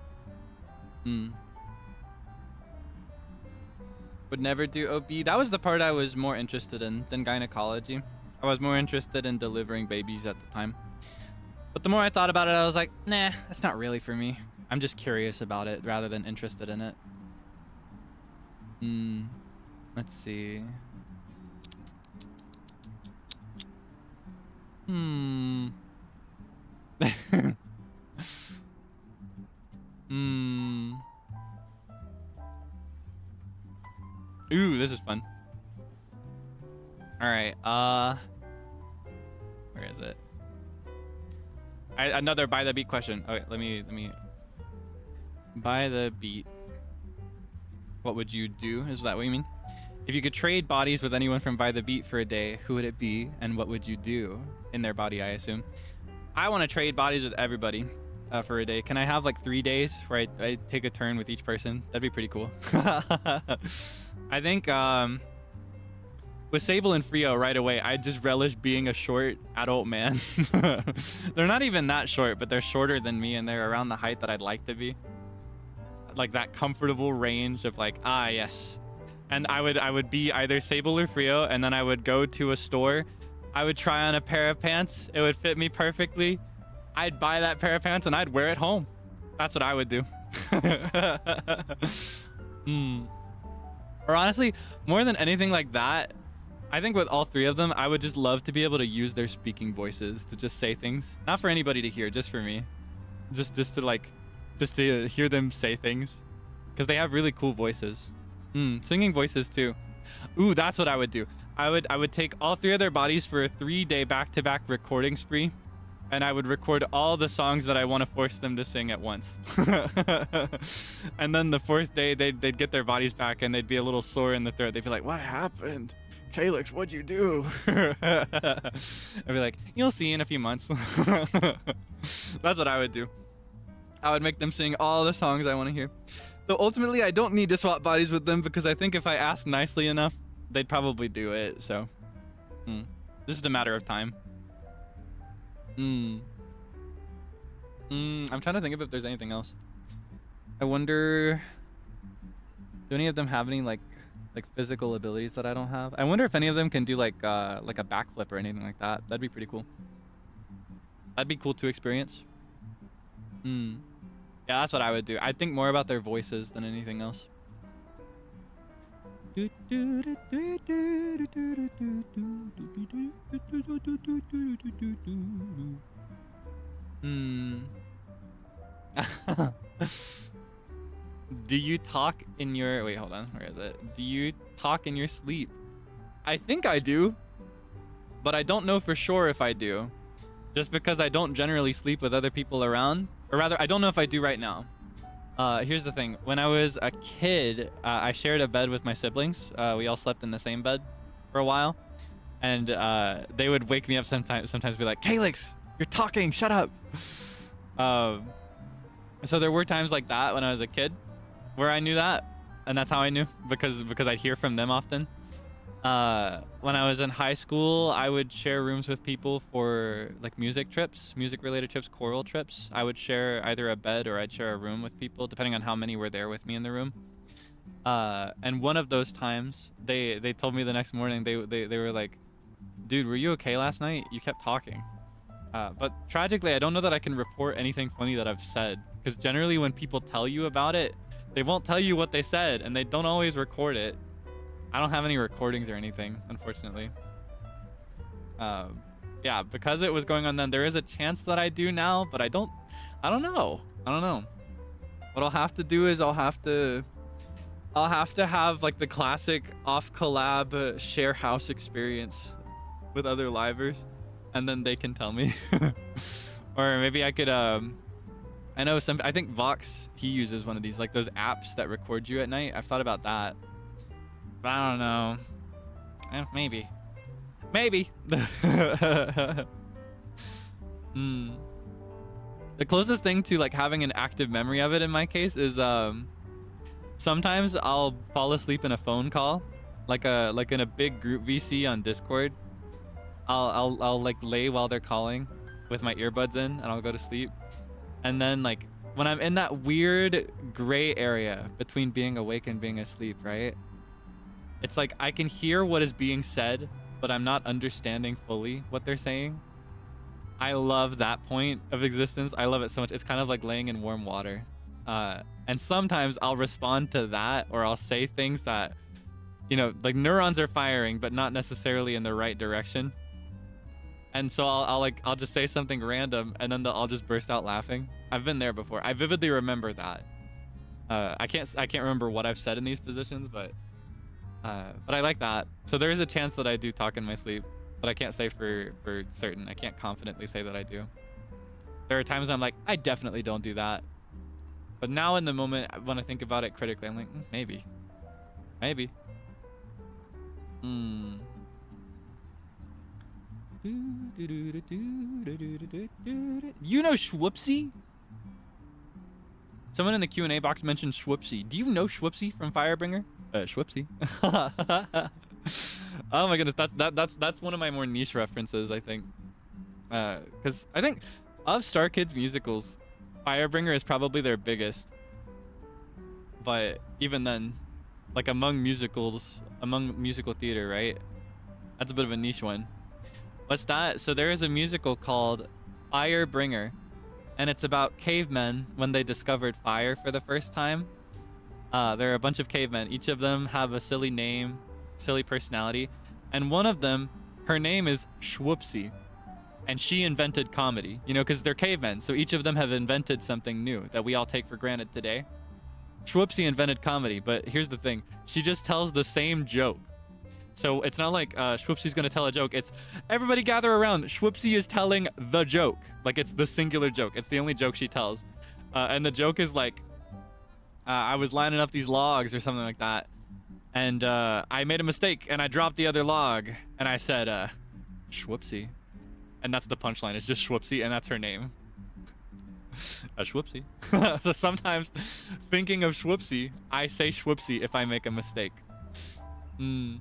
Would never do OB. That was the part I was more interested in than gynecology. I was more interested in delivering babies at the time. But the more I thought about it, I was like, nah, that's not really for me. I'm just curious about it rather than interested in it. Let's see. Ooh, this is fun. All right. Where is it? Another by the beat question. Okay, let me by the beat. What would you do? Is that what you mean? If you could trade bodies with anyone from By the Beat for a day, who would it be and what would you do in their body, I assume? I want to trade bodies with everybody for a day. Can I have like 3 days where I take a turn with each person? That'd be pretty cool. I think with Seible and Frio right away, I just relish being a short adult man. They're not even that short, but they're shorter than me and they're around the height that I'd like to be. Like that comfortable range of like, yes. And I would be either Seible or Frio, and then I would go to a store. I would try on a pair of pants. It would fit me perfectly. I'd buy that pair of pants and I'd wear it home. That's what I would do. Or honestly, more than anything like that, I think with all three of them, I would just love to be able to use their speaking voices to just say things. Not for anybody to hear, just for me. Just to hear them say things. Because they have really cool voices. Singing voices too. Ooh, that's what I would do. I would take all three of their bodies for a 3-day back-to-back recording spree. And I would record all the songs that I want to force them to sing at once. And then the 4th day, they'd get their bodies back and they'd be a little sore in the throat. They'd be like, what happened? Kaelix, what'd you do? I'd be like, you'll see in a few months. That's what I would do. I would make them sing all the songs I want to hear. Though ultimately, I don't need to swap bodies with them because I think if I ask nicely enough, they'd probably do it. So, this is a matter of time. I'm trying to think of if there's anything else. I wonder, do any of them have any like physical abilities that I don't have? I wonder if any of them can do like a backflip or anything like that. That'd be pretty cool. That'd be cool to experience. Yeah, that's what I would do. I'd think more about their voices than anything else. Do you talk in your... Wait, hold on. Where is it? Do you talk in your sleep? I think I do, but I don't know for sure if I do. Just because I don't generally sleep with other people around. Or rather, I don't know if I do right now. Here's the thing. When I was a kid, I shared a bed with my siblings. We all slept in the same bed for a while. And they would wake me up sometimes be like, Kaelix, you're talking, shut up. So there were times like that when I was a kid where I knew that. And that's how I knew, because I'd hear from them often. When I was in high school, I would share rooms with people for like music related trips, choral trips. I would share either a bed or I'd share a room with people depending on how many were there with me in the room. And one of those times they told me the next morning, they were like, dude, were you okay last night? You kept talking. But tragically, I don't know that I can report anything funny that I've said, because generally when people tell you about it, they won't tell you what they said and they don't always record it. I don't have any recordings or anything, unfortunately. Yeah, because it was going on then, there is a chance that I do now, but I don't know. What I'll have to do is I'll have to have like the classic off collab share house experience with other livers, and then they can tell me. Or maybe I could I think Vox, he uses one of these, like those apps that record you at night. I've thought about that. But I don't know. Maybe. The closest thing to like having an active memory of it in my case is sometimes I'll fall asleep in a phone call, like in a big group VC on Discord. I'll like lay while they're calling with my earbuds in, and I'll go to sleep. And then like when I'm in that weird gray area between being awake and being asleep, right? It's like I can hear what is being said, but I'm not understanding fully what they're saying. I love that point of existence. I love it so much. It's kind of like laying in warm water. And sometimes I'll respond to that, or I'll say things that, you know, like neurons are firing, but not necessarily in the right direction. And so I'll just say something random, and then I'll just burst out laughing. I've been there before. I vividly remember that. I can't remember what I've said in these positions, but I like that. So there is a chance that I do talk in my sleep, but I can't say for certain. I can't confidently say that I do. There are times when I'm like, I definitely don't do that. But now in the moment, when I think about it critically, I'm like, maybe. You know Schwoopsy? Someone in the Q&A box mentioned Schwoopsy. Do you know Schwoopsy from Firebringer? Schwoopsy. Oh my goodness, that's one of my more niche references, I think. Because I think of Star Kids musicals, Firebringer is probably their biggest. But even then, like among musical theater, right? That's a bit of a niche one. What's that? So there is a musical called Firebringer, and it's about cavemen when they discovered fire for the first time. There are a bunch of cavemen. Each of them have a silly name, silly personality, And one of them, her name is Schwoopsie. And she invented comedy, you know, because they're cavemen. So each of them have invented something new that we all take for granted today. Schwoopsie invented comedy, but here's the thing. She just tells the same joke. So it's not like Schwoopsie's going to tell a joke. It's everybody gather around. Schwoopsie is telling the joke. Like it's the singular joke. It's the only joke she tells. And the joke is like, I was lining up these logs or something like that. And I made a mistake and I dropped the other log. And I said, Schwoopsie. And that's the punchline. It's just Schwoopsie and that's her name. A Schwoopsie. So sometimes thinking of Schwoopsie, I say Schwoopsie if I make a mistake. I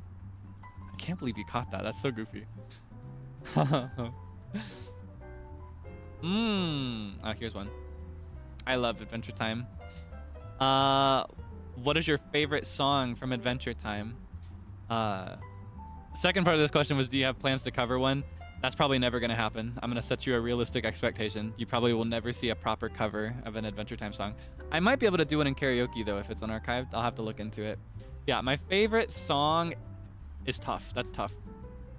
can't believe you caught that. That's so goofy. Oh, here's one. I love Adventure Time. What is your favorite song from Adventure Time? Second part of this question was, do you have plans to cover one? That's probably never going to happen. I'm going to set you a realistic expectation. You probably will never see a proper cover of an Adventure Time song. I might be able to do it in karaoke, though, if it's unarchived. I'll have to look into it. Yeah, my favorite song is tough. That's tough.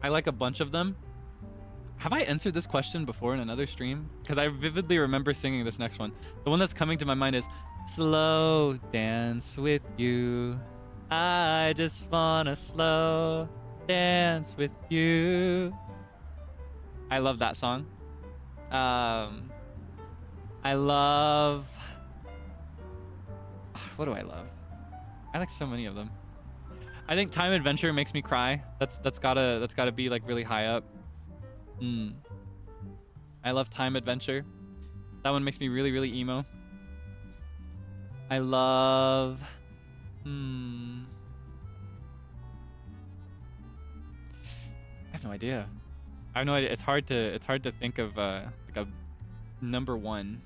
I like a bunch of them. Have I answered this question before in another stream? Because I vividly remember singing this next one. The one that's coming to my mind is, slow dance with you. I just want to slow dance with you. I love that song. I love... What do I love? I like so many of them. I think Time Adventure makes me cry. That's gotta be like really high up. I love Time Adventure. That one makes me really, really emo. I love... I have no idea. I have no idea. It's hard to think of like a number one.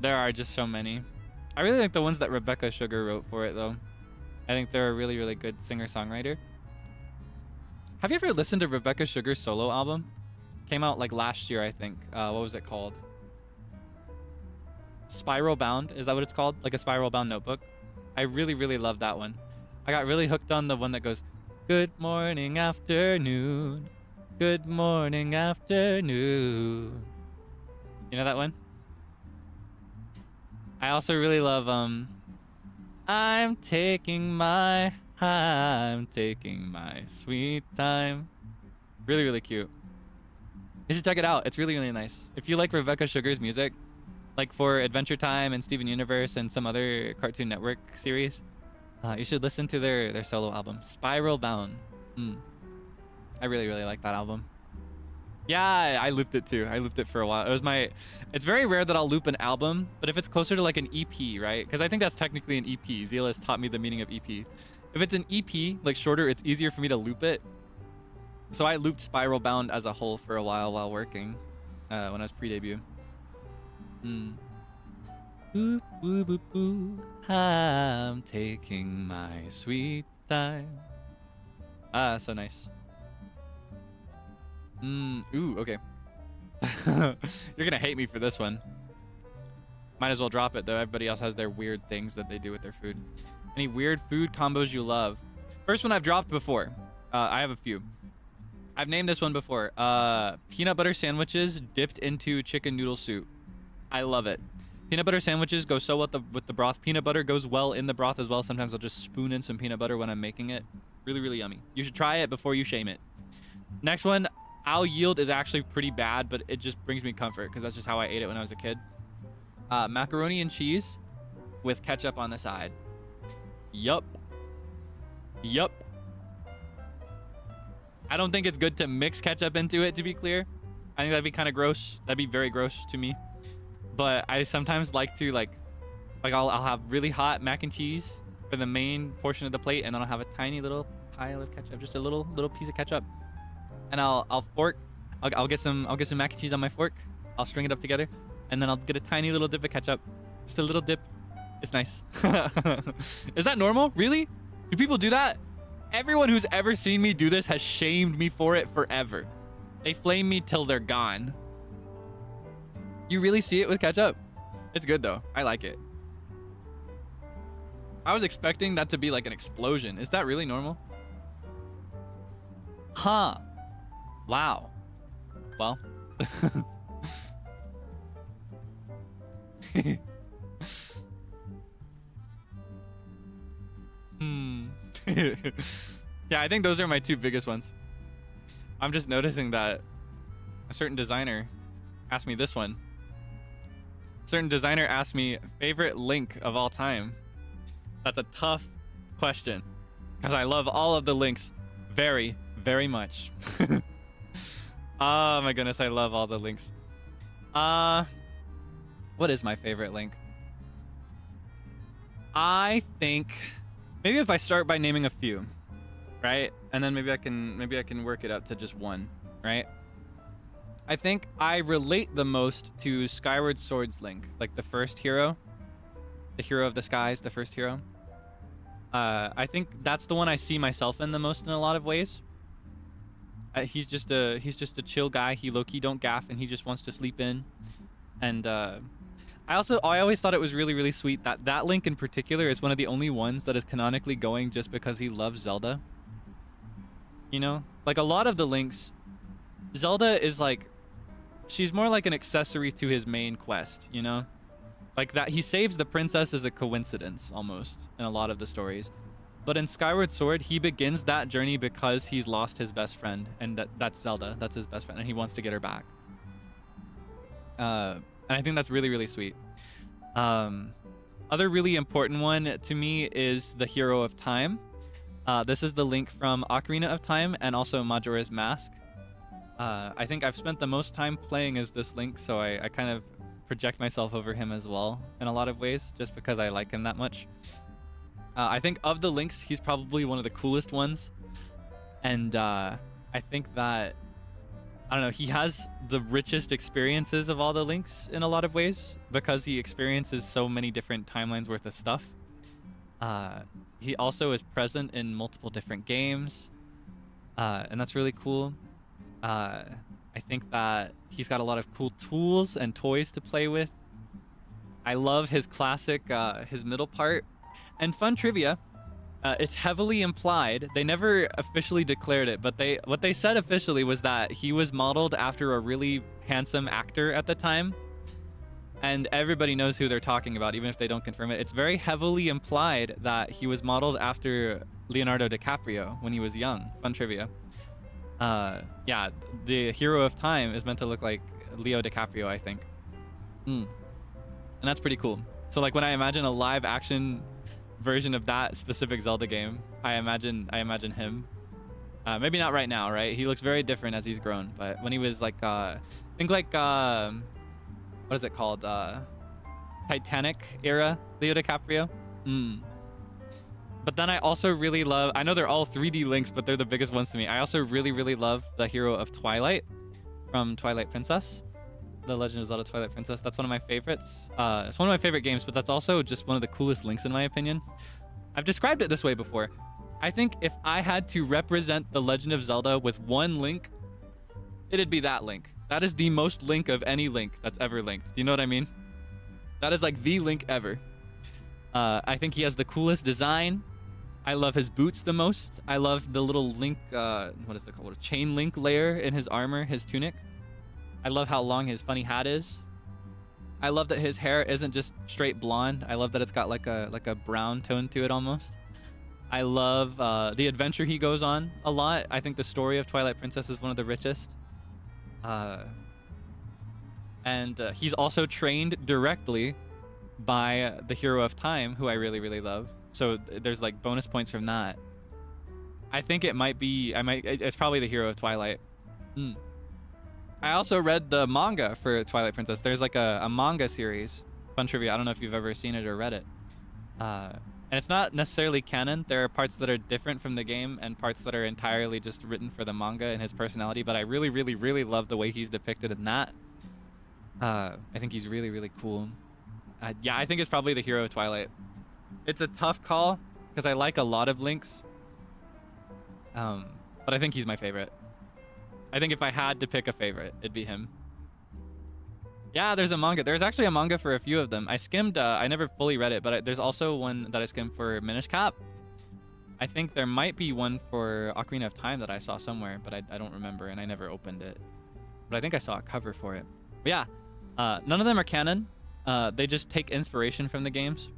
There are just so many. I really like the ones that Rebecca Sugar wrote for it, though. I think they're a really, really good singer-songwriter. Have you ever listened to Rebecca Sugar's solo album? Came out like last year, I think. What was it called? Spiral Bound. Is that what it's called? Like a Spiral Bound notebook? I really, really love that one. I got really hooked on the one that goes, good morning, afternoon. Good morning, afternoon. You know that one? I also really love, I'm taking my sweet time. Really, really cute. You should check it out. It's really, really nice. If you like Rebecca Sugar's music, like for Adventure Time and Steven Universe and some other Cartoon Network series, you should listen to their solo album, Spiral Bound. I really, really like that album. Yeah, I looped it too. I looped it for a while. It's very rare that I'll loop an album, but if it's closer to like an EP, right? Because I think that's technically an EP. Zeal has taught me the meaning of EP. If it's an EP, like shorter, it's easier for me to loop it. So I looped Spiral Bound as a whole for a while working when I was pre-debut. Boop, boop, boop, boop. I'm taking my sweet time. So nice. Ooh, okay. You're gonna hate me for this one. Might as well drop it, though. Everybody else has their weird things that they do with their food. Any weird food combos you love? First one I've dropped before. I have a few. I've named this one before. Peanut butter sandwiches dipped into chicken noodle soup. I love it. Peanut butter sandwiches go so well with the broth. Peanut butter goes well in the broth as well. Sometimes I'll just spoon in some peanut butter when I'm making it. Really, really yummy. You should try it before you shame it. Next one, I'll yield is actually pretty bad, but it just brings me comfort because that's just how I ate it when I was a kid. Macaroni and cheese with ketchup on the side. Yup. I don't think it's good to mix ketchup into it, to be clear. I think that'd be kind of gross. That'd be very gross to me. But I sometimes like to I'll have really hot mac and cheese for the main portion of the plate, and then I'll have a tiny little pile of ketchup, just a little piece of ketchup. And I'll fork. I'll get some mac and cheese on my fork. I'll string it up together, and then I'll get a tiny little dip of ketchup. Just a little dip. It's nice. Is that normal? Really? Do people do that? Everyone who's ever seen me do this has shamed me for it forever. They flame me till they're gone. You really see it with ketchup? It's good though. I like it. I was expecting that to be like an explosion. Is that really normal? Huh. Wow. Well. Yeah, I think those are my two biggest ones. I'm just noticing that a certain designer asked me this one. A certain designer asked me favorite Link of all time. That's a tough question because I love all of the Links very, very much. Oh my goodness, I love all the Links. What is my favorite Link? I think maybe if I start by naming a few, right? And then maybe I can work it up to just one, right? I think I relate the most to Skyward Sword's Link, like the first hero, the hero of the skies, the first hero. I think that's the one I see myself in the most in a lot of ways. He's just a chill guy. He low-key don't gaff, and he just wants to sleep in. And I always thought it was really, really sweet that Link in particular is one of the only ones that is canonically going just because he loves Zelda. You know, like a lot of the Links, Zelda is like, she's more like an accessory to his main quest, you know? Like that he saves the princess is a coincidence almost in a lot of the stories. But in Skyward Sword, he begins that journey because he's lost his best friend, and that's Zelda. That's his best friend, and he wants to get her back. And I think that's really, really sweet. Other really important one to me is the Hero of Time. This is the Link from Ocarina of Time and also Majora's Mask. I think I've spent the most time playing as this Link, so I kind of project myself over him as well in a lot of ways, just because I like him that much. I think of the Links, he's probably one of the coolest ones. And I think that, I don't know, he has the richest experiences of all the Links in a lot of ways because he experiences so many different timelines worth of stuff. He also is present in multiple different games, and that's really cool. I think that he's got a lot of cool tools and toys to play with. I love his classic, his middle part. And fun trivia, it's heavily implied. They never officially declared it, but what they said officially was that he was modeled after a really handsome actor at the time. And everybody knows who they're talking about, even if they don't confirm it. It's very heavily implied that he was modeled after Leonardo DiCaprio when he was young. Fun trivia. Yeah, the Hero of Time is meant to look like Leo DiCaprio, I think. And that's pretty cool. So like when I imagine a live action version of that specific Zelda game, I imagine him. Maybe not right now, right? He looks very different as he's grown, but when he was like, think like, what is it called? Titanic era Leo DiCaprio. But then I also really love, I know they're all 3D Links, but they're the biggest ones to me. I also really, really love the Hero of Twilight from Twilight Princess. The Legend of Zelda Twilight Princess. That's one of my favorites. It's one of my favorite games, but that's also just one of the coolest Links in my opinion. I've described it this way before. I think if I had to represent the Legend of Zelda with one Link, it'd be that Link. That is the most Link of any Link that's ever linked. Do you know what I mean? That is like the Link ever. I think he has the coolest design. I love his boots the most. I love the little Link, what is it called? A chain link layer in his armor, his tunic. I love how long his funny hat is. I love that his hair isn't just straight blonde. I love that it's got like a brown tone to it almost. I love the adventure he goes on a lot. I think the story of Twilight Princess is one of the richest. And he's also trained directly by the Hero of Time, who I really, really love. So there's like bonus points from that. I think it might be, it's probably the Hero of Twilight. I also read the manga for Twilight Princess. There's like a manga series. Fun trivia. I don't know if you've ever seen it or read it. And it's not necessarily canon. There are parts that are different from the game and parts that are entirely just written for the manga and his personality. But I really, really, really love the way he's depicted in that. I think he's really, really cool. Yeah, I think it's probably the Hero of Twilight. It's a tough call because I like a lot of Links. But I think he's my favorite. I think if I had to pick a favorite, it'd be him. Yeah, there's a manga. There's actually a manga for a few of them. I skimmed. I never fully read it, but there's also one that I skimmed for Minish Cap. I think there might be one for Ocarina of Time that I saw somewhere, but I don't remember, and I never opened it. But I think I saw a cover for it. But yeah, none of them are canon. They just take inspiration from the games.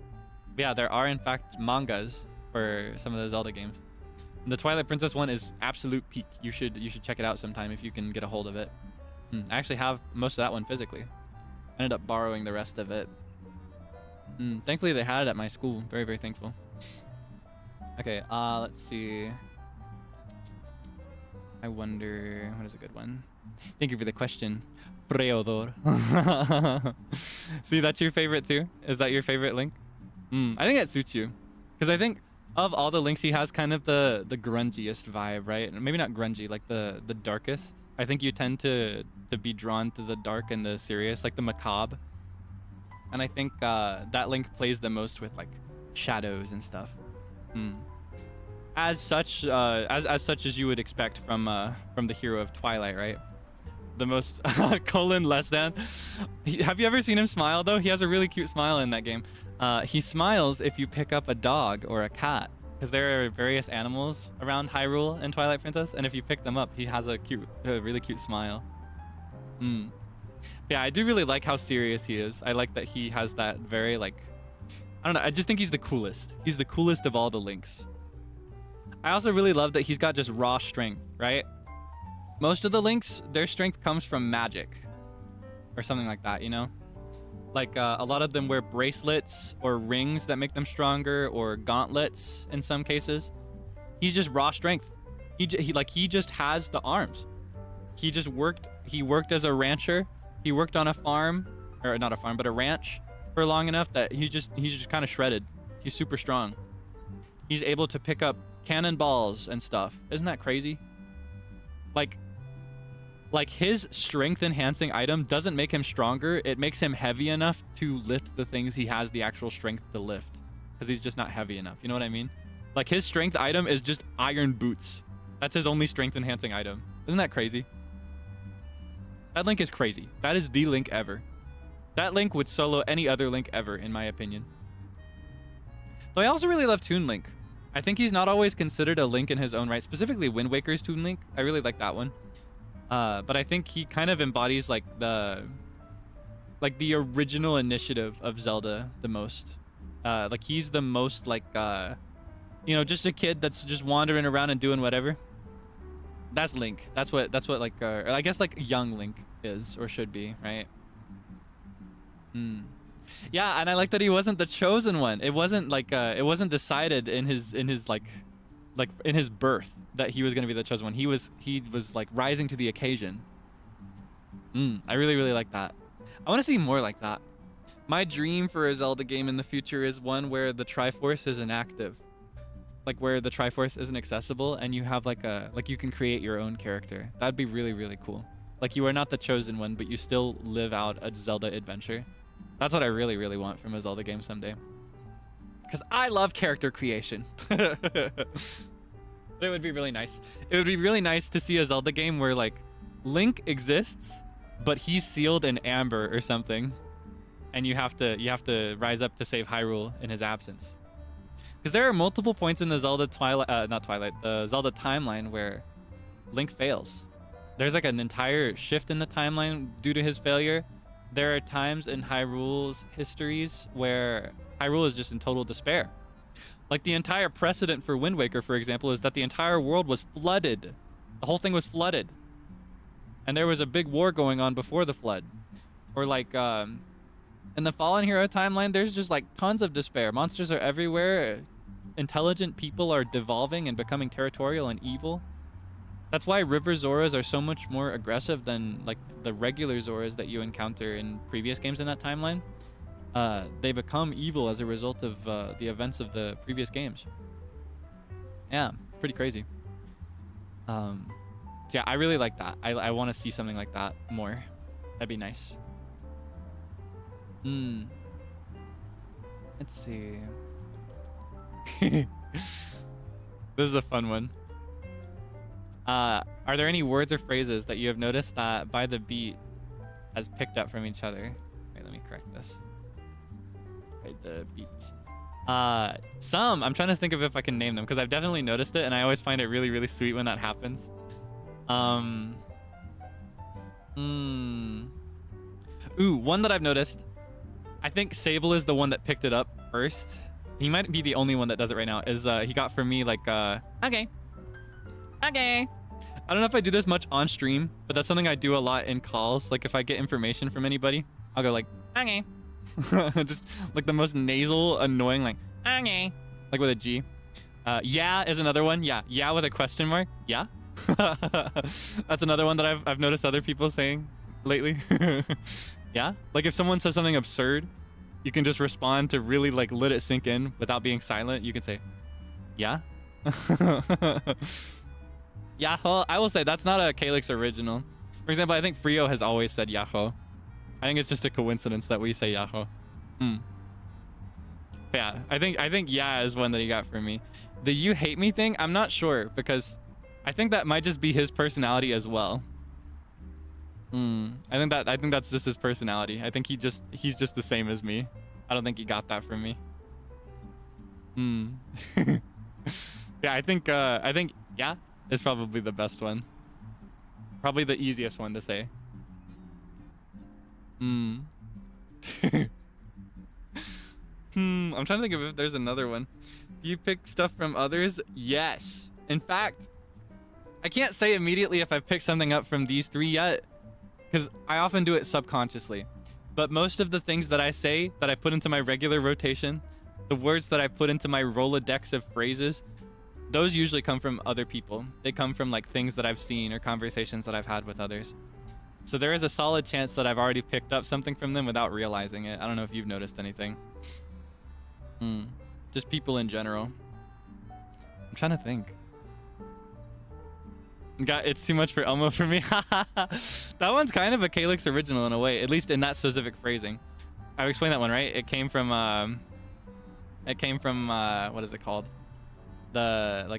But yeah, there are in fact mangas for some of the Zelda games. And the Twilight Princess one is absolute peak. You should check it out sometime if you can get a hold of it. I actually have most of that one physically. I ended up borrowing the rest of it. Thankfully they had it at my school. Very, very thankful. Okay, let's see. I wonder, what is a good one? Thank you for the question, Freodore. See, that's your favorite too? Is that your favorite Link? I think that suits you. Because I think of all the Links, he has kind of the grungiest vibe, right? Maybe not grungy, like the darkest. I think you tend to be drawn to the dark and the serious, like the macabre. And I think that Link plays the most with like shadows and stuff. As such as you would expect from the hero of Twilight, right? The most less than. Have you ever seen him smile though? He has a really cute smile in that game. He smiles if you pick up a dog or a cat, because there are various animals around Hyrule and Twilight Princess, and if you pick them up, he has a really cute smile. Yeah, I do really like how serious he is. I like that he has that very like, I don't know, I just think he's the coolest. He's the coolest of all the Links. I also really love that he's got just raw strength, right? Most of the Links, their strength comes from magic or something like that, you know? Like a lot of them wear bracelets or rings that make them stronger, or gauntlets in some cases. He's just raw strength. He just has the arms. He worked as a rancher. He worked on a farm, or not a farm, but a ranch for long enough that he's just kind of shredded. He's super strong. He's able to pick up cannonballs and stuff. Isn't that crazy? Like his strength enhancing item doesn't make him stronger. It makes him heavy enough to lift the things he has the actual strength to lift, because he's just not heavy enough. You know what I mean? Like his strength item is just iron boots. That's his only strength enhancing item. Isn't that crazy? That Link is crazy. That is the Link ever. That Link would solo any other Link ever, in my opinion. Though I also really love Toon Link. I think he's not always considered a Link in his own right. Specifically Wind Waker's Toon Link. I really like that one. But I think he kind of embodies like the original initiative of Zelda the most. Like he's the most like you know, just a kid that's just wandering around and doing whatever. That's Link. That's what like or I guess like young Link is, or should be, right? Yeah, and I like that he wasn't the chosen one. It wasn't like it wasn't decided in his like in his birth that he was going to be the chosen one. He was like rising to the occasion. I really, really like that. I want to see more like that. My dream for a Zelda game in the future is one where the Triforce is inactive. Like where the Triforce isn't accessible and you have like you can create your own character. That'd be really, really cool. Like you are not the chosen one, but you still live out a Zelda adventure. That's what I really, really want from a Zelda game someday. Because I love character creation. It would be really nice. It would be really nice to see a Zelda game where like Link exists, but he's sealed in amber or something, and you have to rise up to save Hyrule in his absence. Because there are multiple points in the Zelda the Zelda timeline where Link fails. There's like an entire shift in the timeline due to his failure. There are times in Hyrule's histories where Hyrule is just in total despair. Like the entire precedent for Wind Waker, for example, is that the entire world was flooded. The whole thing was flooded. And there was a big war going on before the flood. Or like in the Fallen Hero timeline, there's just like tons of despair. Monsters are everywhere. Intelligent people are devolving and becoming territorial and evil. That's why River Zoras are so much more aggressive than like the regular Zoras that you encounter in previous games in that timeline. They become evil as a result of the events of the previous games. Yeah, pretty crazy. So yeah, I really like that. I want to see something like that more. That'd be nice. Let's see. This is a fun one. Are there any words or phrases that you have noticed that by the beat has picked up from each other. Wait, let me correct this. Right, the beat. Some, I'm trying to think of if I can name them because I've definitely noticed it and I always find it really, really sweet when that happens. Ooh, one that I've noticed. I think Seible is the one that picked it up first. He might be the only one that does it right now. Is he got from me like okay. I don't know if I do this much on stream, but that's something I do a lot in calls. Like if I get information from anybody, I'll go like okay. Just like the most nasal, annoying like okay, like with a G. Yeah is another one. Yeah with a question mark. Yeah. That's another one that I've noticed other people saying lately. Yeah, like if someone says something absurd, you can just respond to really like let it sink in without being silent. You can say, yeah. Yahoo. I will say that's not a Kaelix original. For example, I think Frio has always said Yahoo. I think it's just a coincidence that we say Yahoo. Yeah, I think yeah is one that he got from me. The you hate me thing, I'm not sure because I think that might just be his personality as well. I think that's just his personality. I think he's just the same as me. I don't think he got that from me. Yeah, I think yeah is probably the best one. Probably the easiest one to say. I'm trying to think of if there's another one. Do you pick stuff from others? Yes. In fact, I can't say immediately if I've picked something up from these three yet, because I often do it subconsciously. But most of the things that I say, that I put into my regular rotation, the words that I put into my Rolodex of phrases, those usually come from other people. They come from like things that I've seen or conversations that I've had with others. So there is a solid chance that I've already picked up something from them without realizing it. I don't know if you've noticed anything. Just people in general. I'm trying to think. It's too much for Elmo for me. That one's kind of a Kaelix original in a way, at least in that specific phrasing. I've explained that one, right? It came from what is it called? The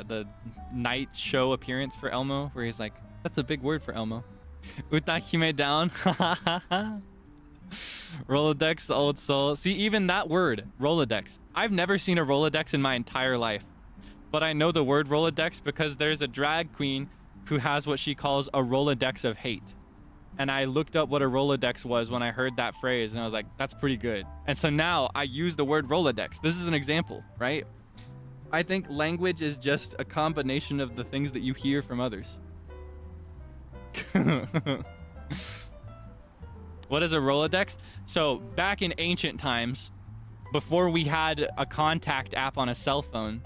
the night show appearance for Elmo, where he's like, that's a big word for Elmo. Utahime down. Rolodex, old soul. See, even that word, Rolodex. I've never seen a Rolodex in my entire life. But I know the word Rolodex because there's a drag queen who has what she calls a Rolodex of hate. And I looked up what a Rolodex was when I heard that phrase, and I was like, that's pretty good. And so now I use the word Rolodex. This is an example, right? I think language is just a combination of the things that you hear from others. What is a Rolodex? So back in ancient times, before we had a contact app on a cell phone,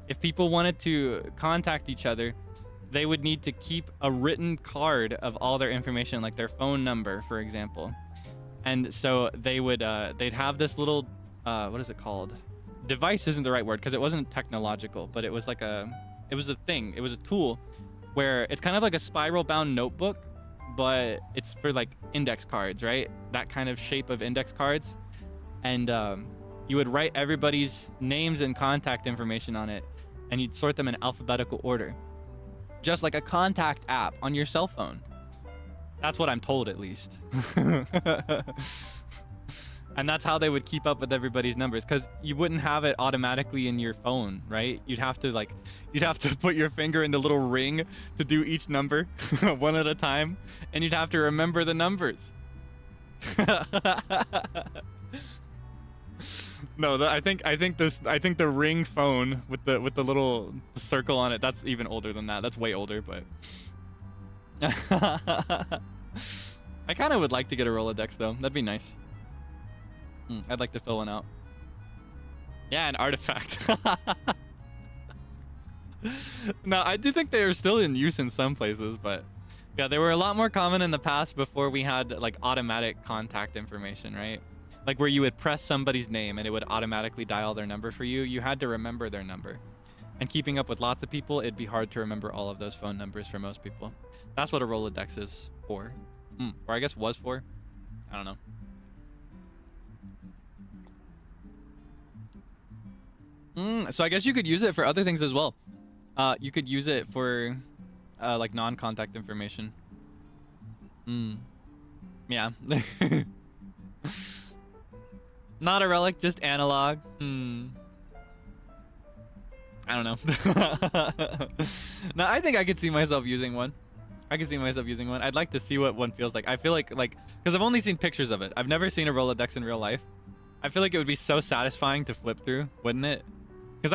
if people wanted to contact each other, they would need to keep a written card of all their information, like their phone number, for example. And so they would, they'd have this little, what is it called? Device isn't the right word because it wasn't technological, but it was like it was a thing. It was a tool where it's kind of like a spiral bound notebook, but it's for like index cards, right? That kind of shape of index cards. And you would write everybody's names and contact information on it, and you'd sort them in alphabetical order. Just like a contact app on your cell phone. That's what I'm told, at least. And that's how they would keep up with everybody's numbers, because you wouldn't have it automatically in your phone, right? You'd have to put your finger in the little ring to do each number one at a time, and you'd have to remember the numbers. No, I think the ring phone with the little circle on it, that's even older than that. That's way older, but I kind of would like to get a Rolodex though. That'd be nice. I'd like to fill one out. Yeah, an artifact. No, I do think they are still in use in some places, but yeah, they were a lot more common in the past before we had like automatic contact information, right? Like where you would press somebody's name and it would automatically dial their number for you. You had to remember their number. And keeping up with lots of people, it'd be hard to remember all of those phone numbers for most people. That's what a Rolodex is for. Or I guess was for. I don't know. So I guess you could use it for other things as well. You could use it for like non-contact information. Yeah. Not a relic, just analog. I don't know. No, I think I could see myself using one. I'd like to see what one feels like. I feel like, because I've only seen pictures of it. I've never seen a Rolodex in real life. I feel like it would be so satisfying to flip through, wouldn't it? Because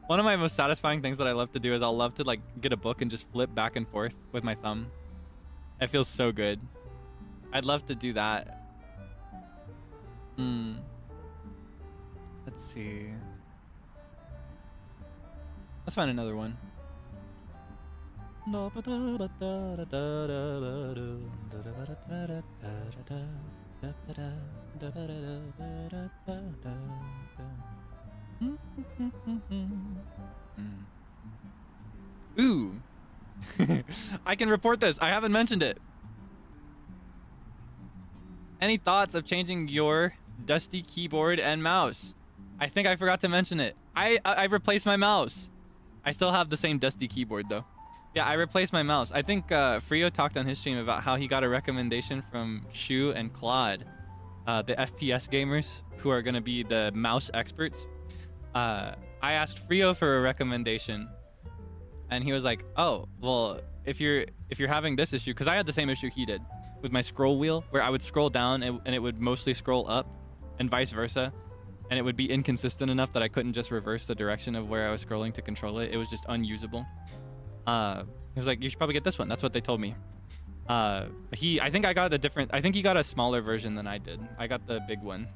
one of my most satisfying things that I love to do is I'll love to like get a book and just flip back and forth with my thumb. It feels so good. I'd love to do that. Let's see. Let's find another one. Ooh. I can report this. I haven't mentioned it. Any thoughts of changing your dusty keyboard and mouse? I think I forgot to mention it. I replaced my mouse. I still have the same dusty keyboard though. Yeah, I replaced my mouse. I think Frio talked on his stream about how he got a recommendation from Shu and Claude, the FPS gamers who are gonna be the mouse experts. I asked Frio for a recommendation, and he was like, "Oh, well, if you're having this issue, because I had the same issue he did with my scroll wheel, where I would scroll down and it would mostly scroll up, and vice versa, and it would be inconsistent enough that I couldn't just reverse the direction of where I was scrolling to control it. It was just unusable." He was like, "You should probably get this one." That's what they told me. I think he got a smaller version than I did. I got the big one.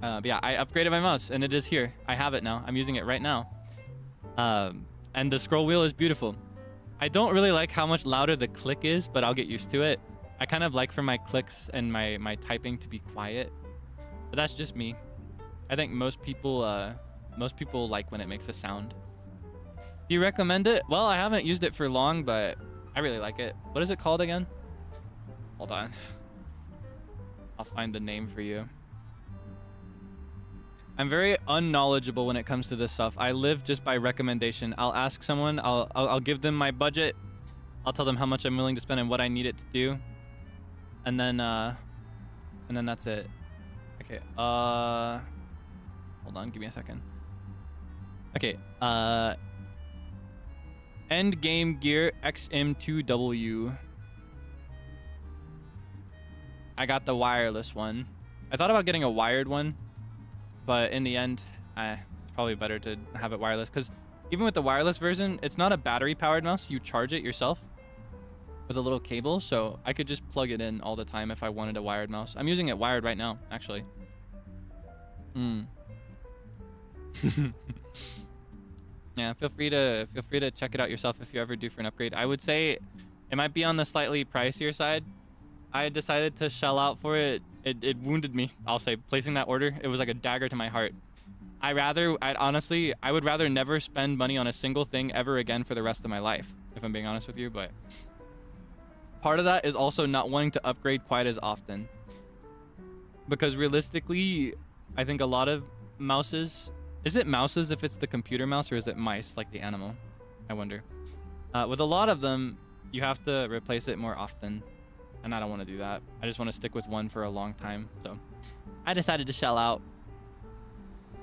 But yeah, I upgraded my mouse and it is here. I have it now. I'm using it right now. And the scroll wheel is beautiful. I don't really like how much louder the click is, but I'll get used to it. I kind of like for my clicks and my typing to be quiet, but that's just me. I think most people like when it makes a sound. Do you recommend it? Well, I haven't used it for long, but I really like it. What is it called again? Hold on. I'll find the name for you. I'm very unknowledgeable when it comes to this stuff. I live just by recommendation. I'll ask someone, I'll give them my budget. I'll tell them how much I'm willing to spend and what I need it to do. And then that's it. Okay, hold on, give me a second. Okay, Endgame Gear XM2W. I got the wireless one. I thought about getting a wired one, but in the end, it's probably better to have it wireless, because even with the wireless version, it's not a battery-powered mouse. You charge it yourself with a little cable, so I could just plug it in all the time if I wanted a wired mouse. I'm using it wired right now, actually. Yeah, feel free to check it out yourself if you ever do for an upgrade. I would say it might be on the slightly pricier side. I decided to shell out for it. It wounded me, I'll say. Placing that order, it was like a dagger to my heart. I would rather never spend money on a single thing ever again for the rest of my life, if I'm being honest with you. But part of that is also not wanting to upgrade quite as often, because realistically, I think a lot of mouses, is it mouses if it's the computer mouse, or is it mice like the animal? I wonder. With a lot of them, you have to replace it more often, and I don't want to do that. I just want to stick with one for a long time, so I decided to shell out.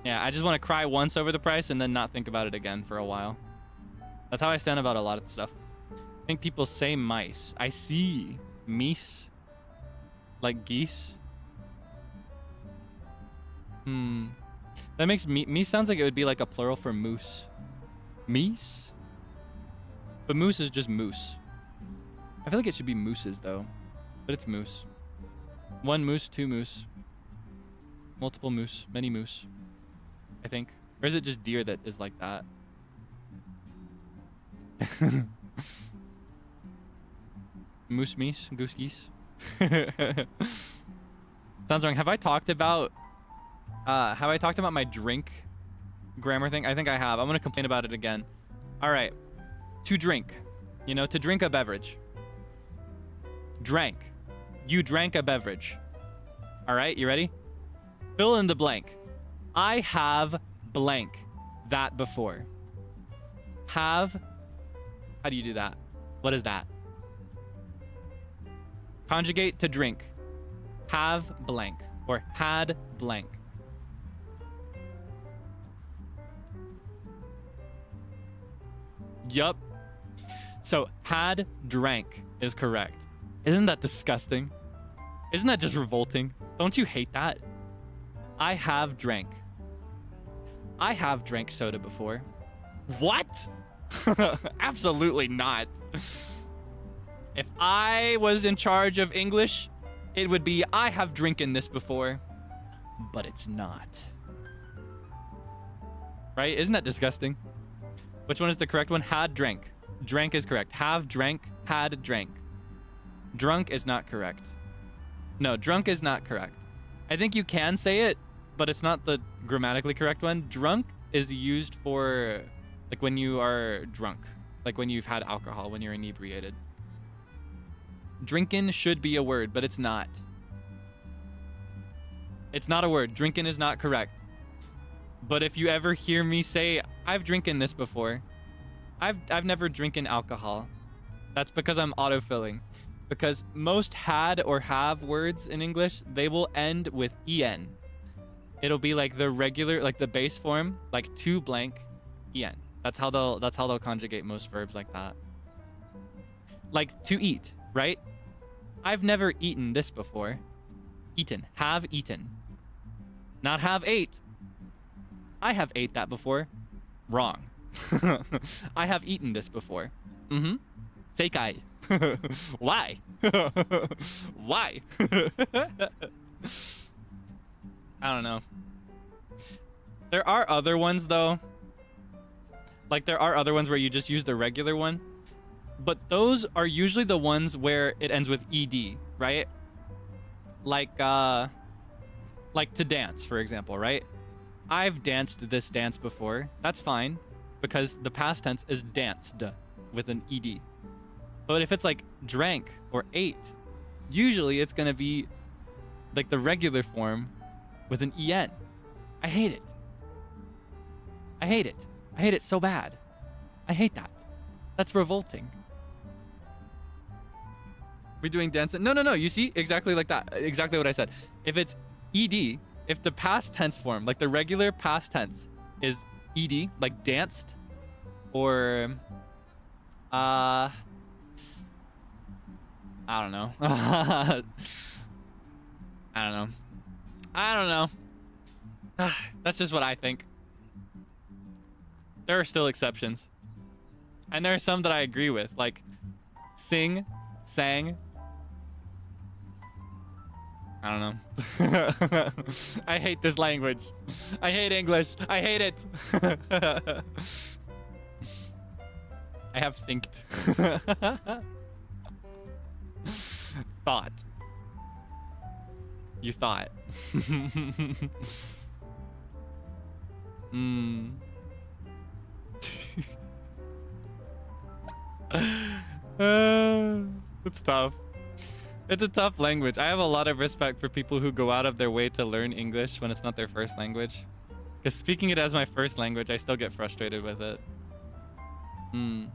Yeah, I just want to cry once over the price and then not think about it again for a while. That's how I stand about a lot of stuff. I think people say mice. I see meese, like geese. That makes meese sounds like it would be like a plural for moose. Meese? But moose is just moose. I feel like it should be mooses though, but it's moose. One moose, two moose. Multiple moose, many moose, I think. Or is it just deer that is like that? Moose meese, goose geese. Sounds wrong. Have I talked about my drink grammar thing? I think I have. I'm gonna complain about it again. All right. To drink. You know, to drink a beverage. Drank. You drank a beverage. All right, you ready? Fill in the blank. I have blank that before. Have. How do you do that? What is that? Conjugate to drink. Have blank or had blank. Yup. So had drank is correct. Isn't that disgusting? Isn't that just revolting? Don't you hate that? I have drank. I have drank soda before. What? Absolutely not. If I was in charge of English, it would be I have drinking this before, but it's not. Right? Isn't that disgusting? Which one is the correct one? Had drank. Drank is correct. Have drank. Had drank. Drunk is not correct. No, drunk is not correct. I think you can say it, but it's not the grammatically correct one. Drunk is used for like when you are drunk, like when you've had alcohol, when you're inebriated. Drinkin' should be a word, but it's not. It's not a word. Drinkin' is not correct. But if you ever hear me say, I've drinking this before, I've never drinking alcohol, that's because I'm autofilling. Because most had or have words in English, they will end with en. It'll be like the regular, like the base form, like to blank, en. That's how they'll conjugate most verbs like that. Like to eat, right? I've never eaten this before. Eaten, have eaten. Not have ate. I have ate that before. Wrong. I have eaten this before. Mm-hmm. Seikai. Why? Why? I don't know. There are other ones though. Like there are other ones where you just use the regular one. But those are usually the ones where it ends with ed, right? Like to dance, for example, right? I've danced this dance before. That's fine because the past tense is danced with an ed. But if it's like drank or ate, usually it's going to be like the regular form with an en. I hate it. I hate it. I hate it so bad. I hate that. That's revolting. We're doing dancing? No. You see? Exactly like that. Exactly what I said. If it's ed, if the past tense form, like the regular past tense is ed, like danced, or I don't know. I don't know. That's just what I think. There are still exceptions. And there are some that I agree with, like sing, sang. I don't know. I hate this language. I hate English. I hate it. I have thinked. Thought. You thought. It's tough. It's a tough language. I have a lot of respect for people who go out of their way to learn English when it's not their first language. Because speaking it as my first language, I still get frustrated with it. Ooh.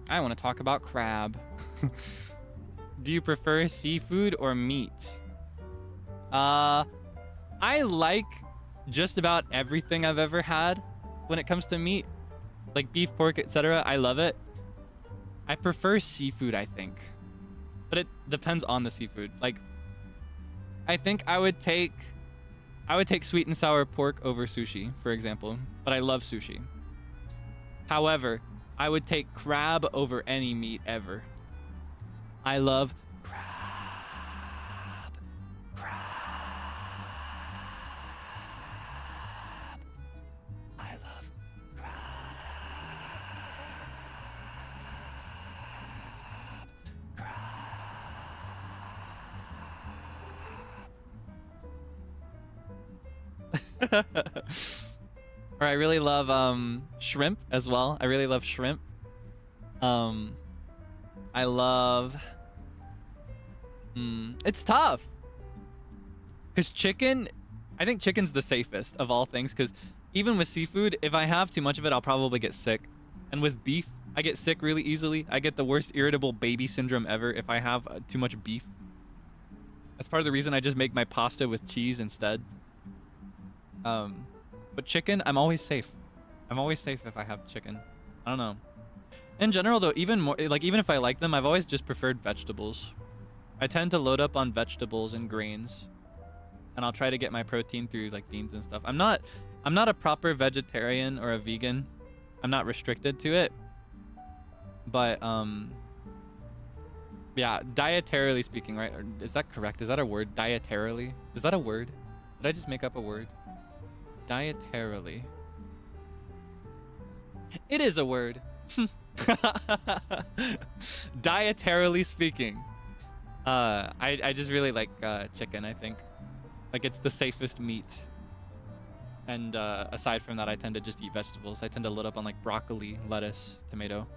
I want to talk about crab. Do you prefer seafood or meat? I like just about everything I've ever had when it comes to meat. Like beef, pork, etc. I love it. I prefer seafood, I think. But it depends on the seafood. Like, I think I would take sweet and sour pork over sushi, for example. But I love sushi. However, I would take crab over any meat ever. I love crab. I love crab. Or I really love shrimp as well. I really love shrimp. I love it's tough because chicken, I think chicken's the safest of all things because even with seafood, if I have too much of it, I'll probably get sick. And with beef, I get sick really easily. I get the worst irritable baby syndrome ever if I have too much beef. That's part of the reason I just make my pasta with cheese instead. But chicken, I'm always safe. I'm always safe if I have chicken. I don't know. In general, though, even if I like them, I've always just preferred vegetables. I tend to load up on vegetables and grains, and I'll try to get my protein through like beans and stuff. I'm not a proper vegetarian or a vegan. I'm not restricted to it. But yeah, dietarily speaking, right? Or is that correct? Is that a word? Dietarily? Is that a word? Did I just make up a word? Dietarily. It is a word. Dietarily speaking. I just really like chicken, I think. Like, it's the safest meat. And aside from that, I tend to just eat vegetables. I tend to load up on like broccoli, lettuce, tomato.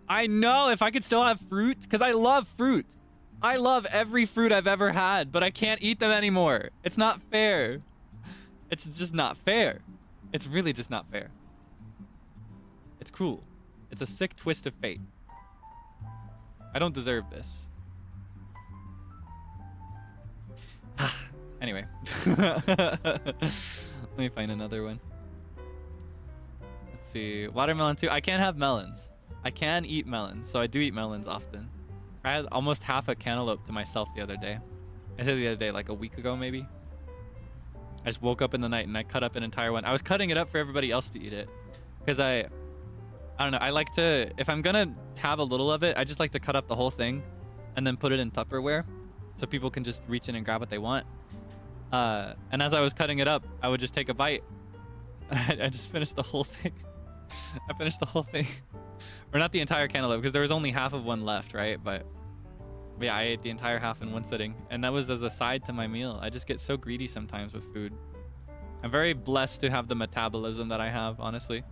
I know, if I could still have fruit, because I love fruit. I love every fruit I've ever had, but I can't eat them anymore. It's not fair. It's just not fair. It's really just not fair. It's cruel. It's a sick twist of fate. I don't deserve this. Anyway. Let me find another one. Let's see. Watermelon too. I can't have melons. I can eat melons, so I do eat melons often. I had almost half a cantaloupe to myself the other day. I said the other day, like a week ago maybe. I just woke up in the night and I cut up an entire one. I was cutting it up for everybody else to eat it. Because I don't know, I like to, if I'm gonna have a little of it, I just like to cut up the whole thing and then put it in Tupperware so people can just reach in and grab what they want. And as I was cutting it up, I would just take a bite. I just finished the whole thing. I finished the whole thing. Or not the entire cantaloupe, because there was only half of one left, right? But yeah, I ate the entire half in one sitting. And that was as a side to my meal. I just get so greedy sometimes with food. I'm very blessed to have the metabolism that I have, honestly.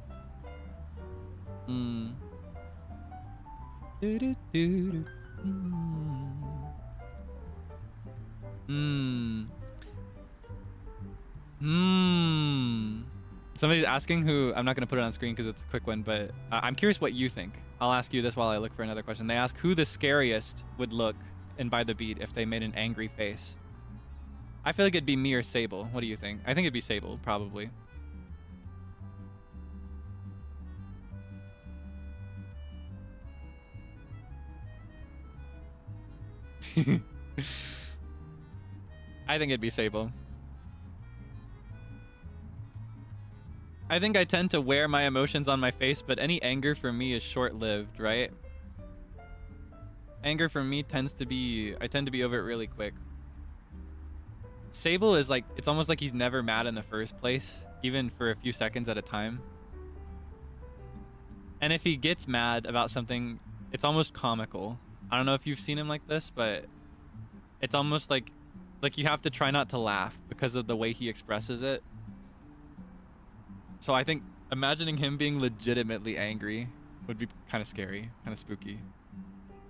Somebody's asking who, I'm not going to put it on screen because it's a quick one, but I'm curious what you think. I'll ask you this while I look for another question. They ask who the scariest would look in By the Beat if they made an angry face. I feel like it'd be me or Seible. What do you think? I think it'd be Seible, probably. I think it'd be Seible. I think I tend to wear my emotions on my face, but any anger for me is short-lived, right? Anger for me tends to be, I tend to be over it really quick. Seible is like, it's almost like he's never mad in the first place, even for a few seconds at a time. And if he gets mad about something, it's almost comical. I don't know if you've seen him like this, but it's almost like you have to try not to laugh because of the way he expresses it. So I think imagining him being legitimately angry would be kind of scary, kind of spooky.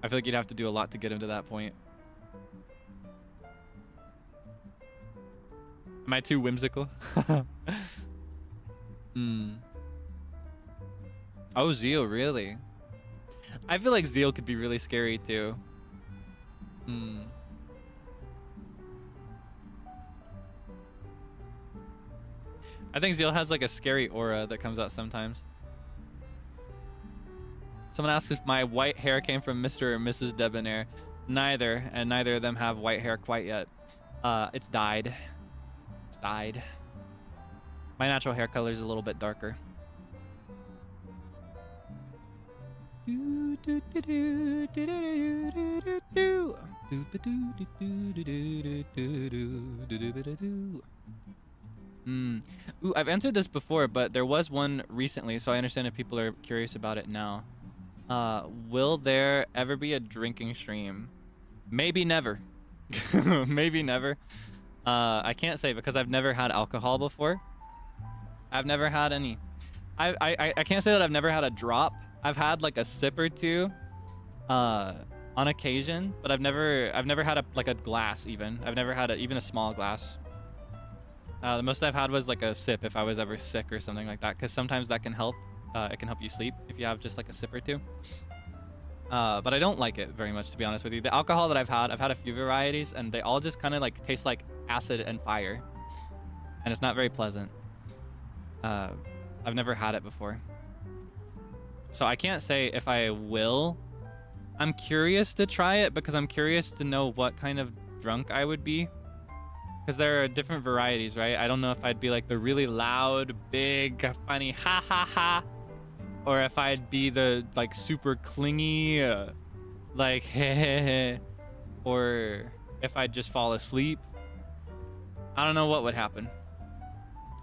I feel like you'd have to do a lot to get him to that point. Am I too whimsical? Oh, Zeal, really? I feel like Zeal could be really scary too. I think Zeal has like a scary aura that comes out sometimes. Someone asks if my white hair came from Mr. or Mrs. Debonair. Neither, and neither of them have white hair quite yet. It's dyed. It's dyed. My natural hair color is a little bit darker. Ooh, I've answered this before, but there was one recently, so I understand if people are curious about it now. Will there ever be a drinking stream? Maybe never. Maybe never. I can't say because I've never had alcohol before. I've never had any. I can't say that I've never had a drop. I've had like a sip or two on occasion, but I've never had a glass even. I've never had even a small glass. The most I've had was like a sip if I was ever sick or something like that, because sometimes that can help. It can help you sleep if you have just like a sip or two. But I don't like it very much, to be honest with you. The alcohol that I've had a few varieties, and they all just kind of like taste like acid and fire, and it's not very pleasant. I've never had it before, so I can't say if I will. I'm curious to try it because I'm curious to know what kind of drunk I would be, because there are different varieties, right? I don't know if I'd be like the really loud, big, funny ha ha ha, or if I'd be the like super clingy, like heh, or if I'd just fall asleep. I don't know what would happen.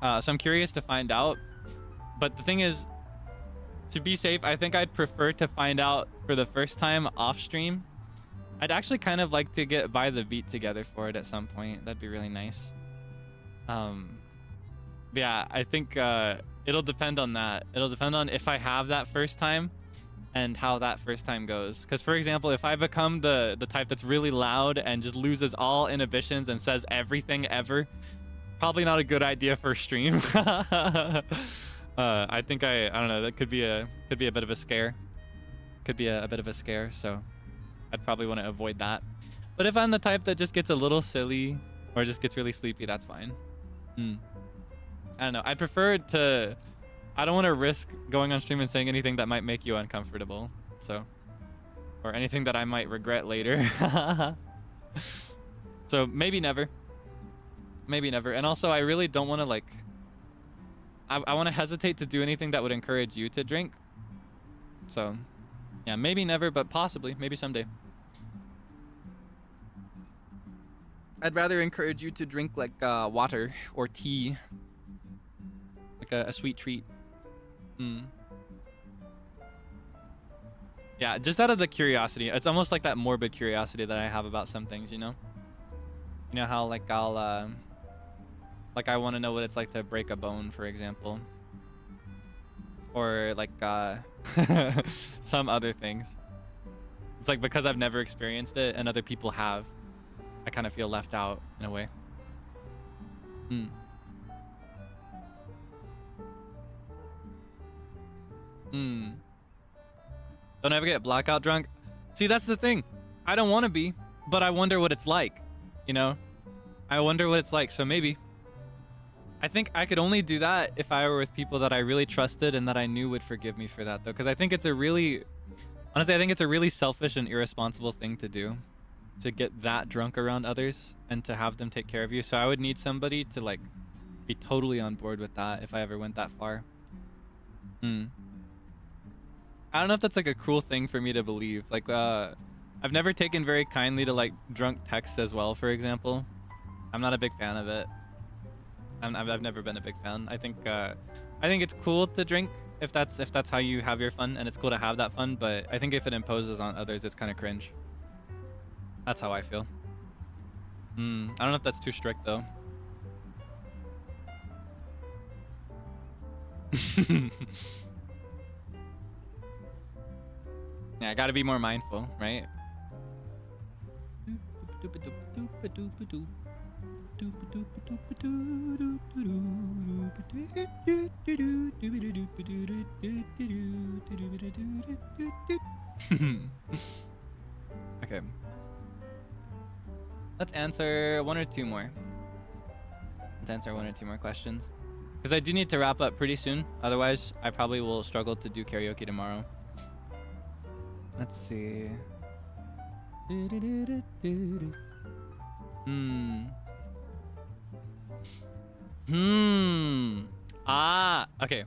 So I'm curious to find out. But the thing is, to be safe, I think I'd prefer to find out for the first time off stream. I'd actually kind of like to get by the beat together for it at some point. That'd be really nice. Yeah, I think it'll depend on that. It'll depend on if I have that first time and how that first time goes. Because, for example, if I become the type that's really loud and just loses all inhibitions and says everything ever, probably not a good idea for stream. I think I don't know. That could be a bit of a scare. Could be a bit of a scare. So I'd probably want to avoid that. But if I'm the type that just gets a little silly or just gets really sleepy, that's fine. I don't know. I prefer to. I don't want to risk going on stream and saying anything that might make you uncomfortable. So, or anything that I might regret later. So maybe never. Maybe never. And also, I really don't want to like. I want to hesitate to do anything that would encourage you to drink. So, yeah, maybe never, but possibly, maybe someday. I'd rather encourage you to drink like water or tea, like a sweet treat. Yeah, just out of the curiosity. It's almost like that morbid curiosity that I have about some things, you know? You know how like I'll like I want to know what it's like to break a bone, for example. Or like some other things. It's like because I've never experienced it and other people have, I kind of feel left out in a way. Don't ever get blackout drunk. See, that's the thing. I don't want to be, but I wonder what it's like, you know? I wonder what it's like, so maybe. I think I could only do that if I were with people that I really trusted and that I knew would forgive me for that, though. Because I think it's a really... Honestly, I think it's a really selfish and irresponsible thing to do. To get that drunk around others and to have them take care of you. So I would need somebody to, like, be totally on board with that if I ever went that far. I don't know if that's, like, a cruel thing for me to believe. Like, I've never taken very kindly to, like, drunk texts as well, for example. I'm not a big fan of it. I've never been a big fan. I think it's cool to drink if that's how you have your fun, and it's cool to have that fun. But I think if it imposes on others, it's kind of cringe. That's how I feel. I don't know if that's too strict though. Yeah, I gotta be more mindful, right? Okay. Let's answer one or two more. Let's answer one or two more questions. Because I do need to wrap up pretty soon. Otherwise, I probably will struggle to do karaoke tomorrow. Let's see. Okay.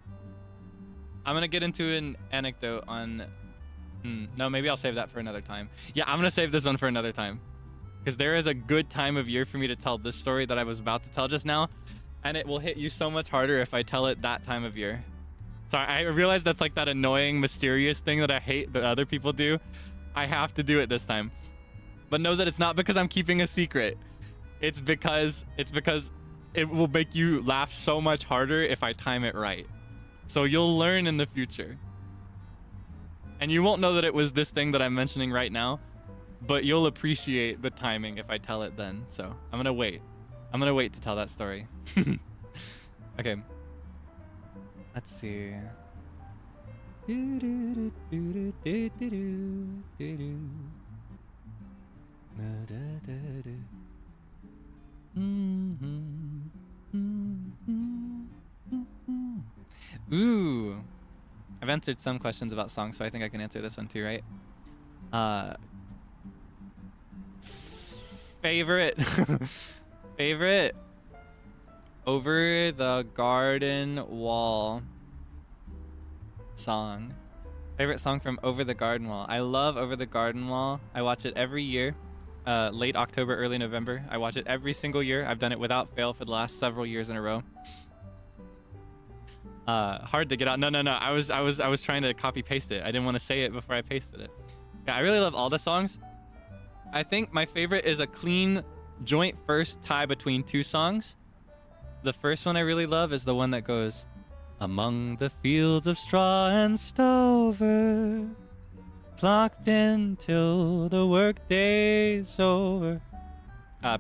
I'm gonna get into an anecdote on... No, maybe I'll save that for another time. Yeah, I'm gonna save this one for another time. Because there is a good time of year for me to tell this story that I was about to tell just now. And it will hit you so much harder if I tell it that time of year. Sorry, I realize that's like that annoying, mysterious thing that I hate that other people do. I have to do it this time. But know that it's not because I'm keeping a secret. It's because it will make you laugh so much harder if I time it right. So you'll learn in the future. And you won't know that it was this thing that I'm mentioning right now, but you'll appreciate the timing if I tell it then. So I'm gonna wait. I'm gonna wait to tell that story. Okay. Let's see. Ooh. I've answered some questions about songs, so I think I can answer this one too, right? Favorite favorite Over the Garden Wall song. Favorite song from Over the Garden Wall. I love Over the Garden Wall. I watch it every year. Late October, early November. I watch it every single year. I've done it without fail for the last several years in a row. Hard to get out. No. I was trying to copy paste it. I didn't want to say it before I pasted it. Yeah, I really love all the songs. I think my favorite is a clean joint first tie between two songs. The first one I really love is the one that goes, among the fields of straw and stover, clocked in till the work day's over.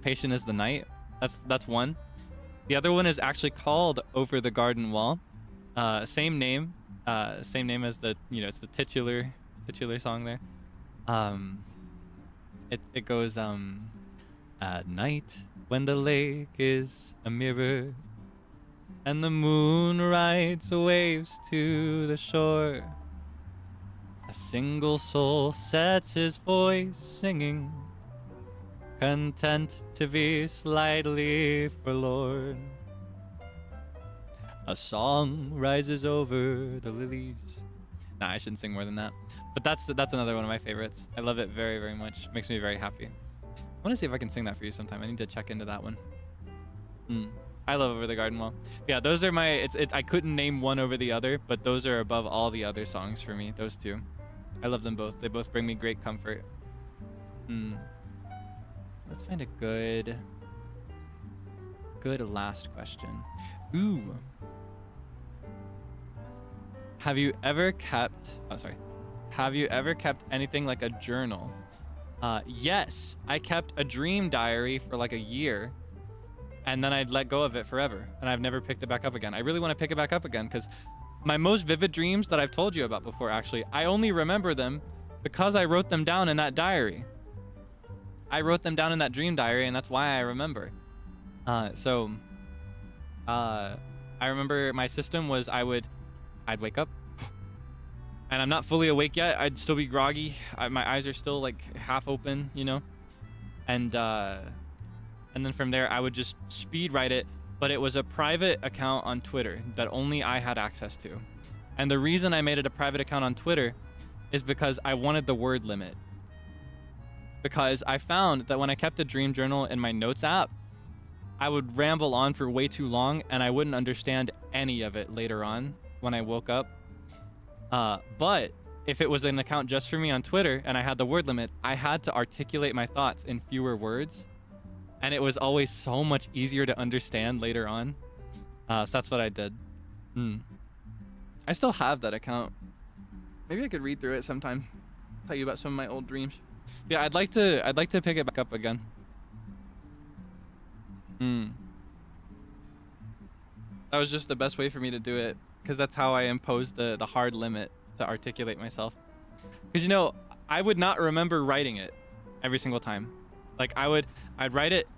Patient is the night. That's one. The other one is actually called Over the Garden Wall. Same name as the, it's the titular song there. It goes, at night when the lake is a mirror and the moon rides waves to the shore, a single soul sets his voice singing, content to be slightly forlorn. A song rises over the lilies. Nah, I shouldn't sing more than that. But that's another one of my favorites. I love it very, very much. Makes me very happy. I want to see if I can sing that for you sometime. I need to check into that one. I love Over the Garden Wall. Yeah, those are my... I couldn't name one over the other, but those are above all the other songs for me. Those two. I love them both. They both bring me great comfort. Let's find a good last question. Ooh. Have you ever kept anything like a journal? Yes, I kept a dream diary for like a year, and then I'd let go of it forever, and I've never picked it back up again. I really want to pick it back up again, because my most vivid dreams that I've told you about before, actually, I only remember them because I wrote them down in that diary. I wrote them down in that dream diary, and that's why I remember. I remember my system was I'd wake up, and I'm not fully awake yet. I'd still be groggy. My eyes are still like half open, and then from there I would just speed write it. But it was a private account on Twitter that only I had access to. And the reason I made it a private account on Twitter is because I wanted the word limit. Because I found that when I kept a dream journal in my notes app, I would ramble on for way too long, and I wouldn't understand any of it later on when I woke up. But if it was an account just for me on Twitter and I had the word limit, I had to articulate my thoughts in fewer words. And it was always so much easier to understand later on. So that's what I did. I still have that account. Maybe I could read through it sometime. Tell you about some of my old dreams. Yeah, I'd like to pick it back up again. That was just the best way for me to do it, because that's how I imposed the hard limit to articulate myself. Because I would not remember writing it every single time. Like I'd write it,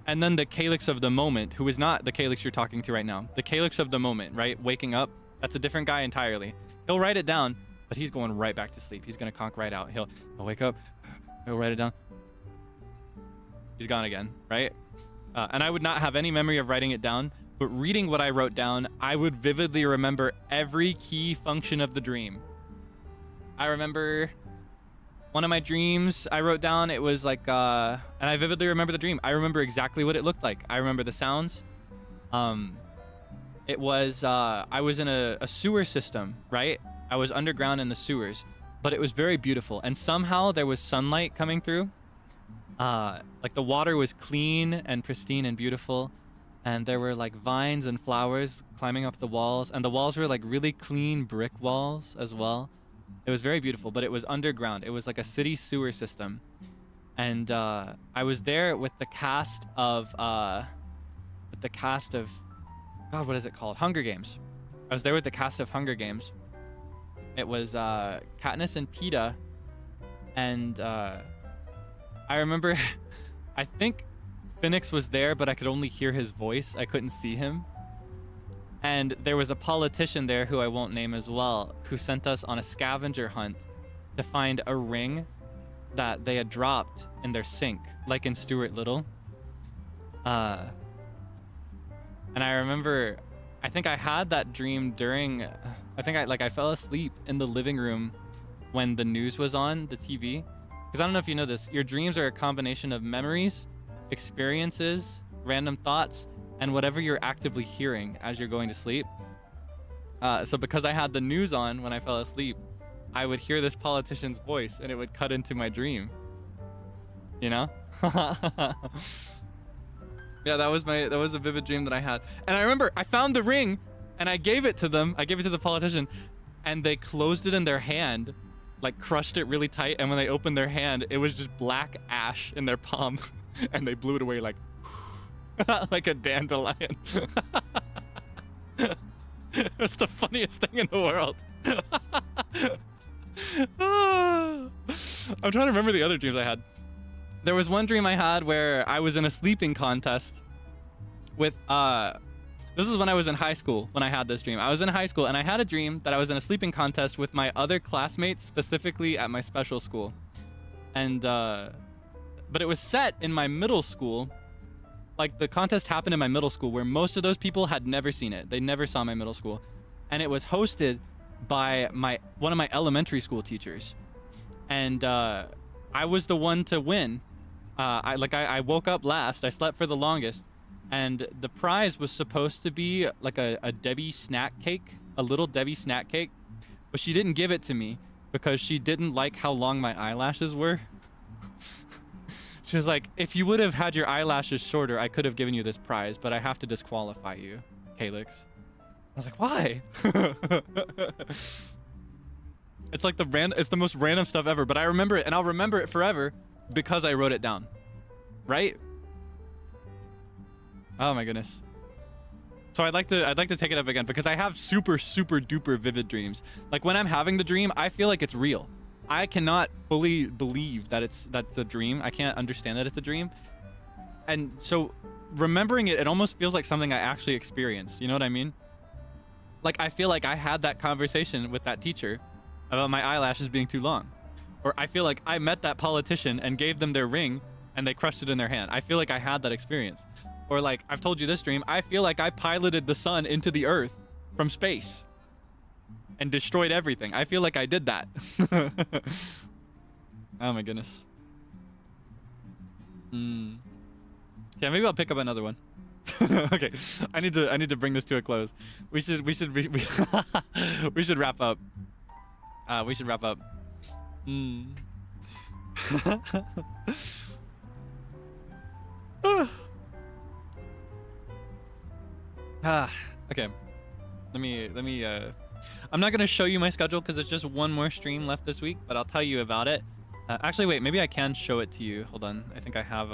and then the Kaelix of the moment, who is not the Kaelix you're talking to right now, the Kaelix of the moment, right? Waking up, that's a different guy entirely. He'll write it down, but he's going right back to sleep. He's gonna conk right out. He'll wake up, he'll write it down. He's gone again, right? And I would not have any memory of writing it down, but reading what I wrote down, I would vividly remember every key function of the dream. I remember one of my dreams I wrote down, it was like, and I vividly remember the dream. I remember exactly what it looked like. I remember the sounds. It was, I was in a sewer system, right? I was underground in the sewers, but it was very beautiful. And somehow there was sunlight coming through. Like the water was clean and pristine and beautiful. And there were like vines and flowers climbing up the walls. And the walls were like really clean brick walls as well. It was very beautiful, but it was underground. It was like a city sewer system. And I was there with the cast of God, what is it called? Hunger Games. I was there with the cast of Hunger Games. It was Katniss and Peeta, and I remember I think Phoenix was there, but I could only hear his voice. I couldn't see him. And there was a politician there who I won't name as well, who sent us on a scavenger hunt to find a ring that they had dropped in their sink, like in Stuart Little. And I remember, I think I had that dream during, I fell asleep in the living room when the news was on the TV. Because I don't know if you know this, your dreams are a combination of memories, experiences, random thoughts, and whatever you're actively hearing as you're going to sleep. So because I had the news on when I fell asleep, I would hear this politician's voice and it would cut into my dream. You know? Yeah, that was a vivid dream that I had. And I remember I found the ring and I gave it to them. I gave it to the politician and they closed it in their hand, like crushed it really tight. And when they opened their hand, it was just black ash in their palm and they blew it away like, like a dandelion. It was the funniest thing in the world. I'm trying to remember the other dreams I had. There was one dream I had where I was in a sleeping contest with, this is when I was in high school, when I had this dream. I was in high school and I had a dream that I was in a sleeping contest with my other classmates, specifically at my special school. And, but it was set in my middle school. Like the contest happened in my middle school where most of those people had never seen it. They never saw my middle school. And it was hosted by one of my elementary school teachers. And I was the one to win. I woke up last. I slept for the longest. And the prize was supposed to be like a Debbie snack cake, a little Debbie snack cake. But she didn't give it to me because she didn't like how long my eyelashes were. She was like, if you would have had your eyelashes shorter, I could have given you this prize, but I have to disqualify you, Kaelix. I was like, why? It's like it's the most random stuff ever, but I remember it and I'll remember it forever because I wrote it down. Right? Oh my goodness. So I'd like to take it up again because I have super duper vivid dreams. Like when I'm having the dream, I feel like it's real. I cannot fully believe that that's a dream. I can't understand that it's a dream. And so remembering it almost feels like something I actually experienced. You know what I mean? Like I feel like I had that conversation with that teacher about my eyelashes being too long. Or I feel like I met that politician and gave them their ring and they crushed it in their hand. I feel like I had that experience. Or like I've told you this dream, I feel like I piloted the sun into the earth from space and destroyed everything. I feel like I did that. Oh my goodness. Yeah, maybe I'll pick up another one. Okay, I need to bring this to a close. We should wrap up. We should wrap up. Okay. Let me I'm not gonna show you my schedule because it's just one more stream left this week, but I'll tell you about it. Actually, wait, maybe I can show it to you. Hold on. I think I have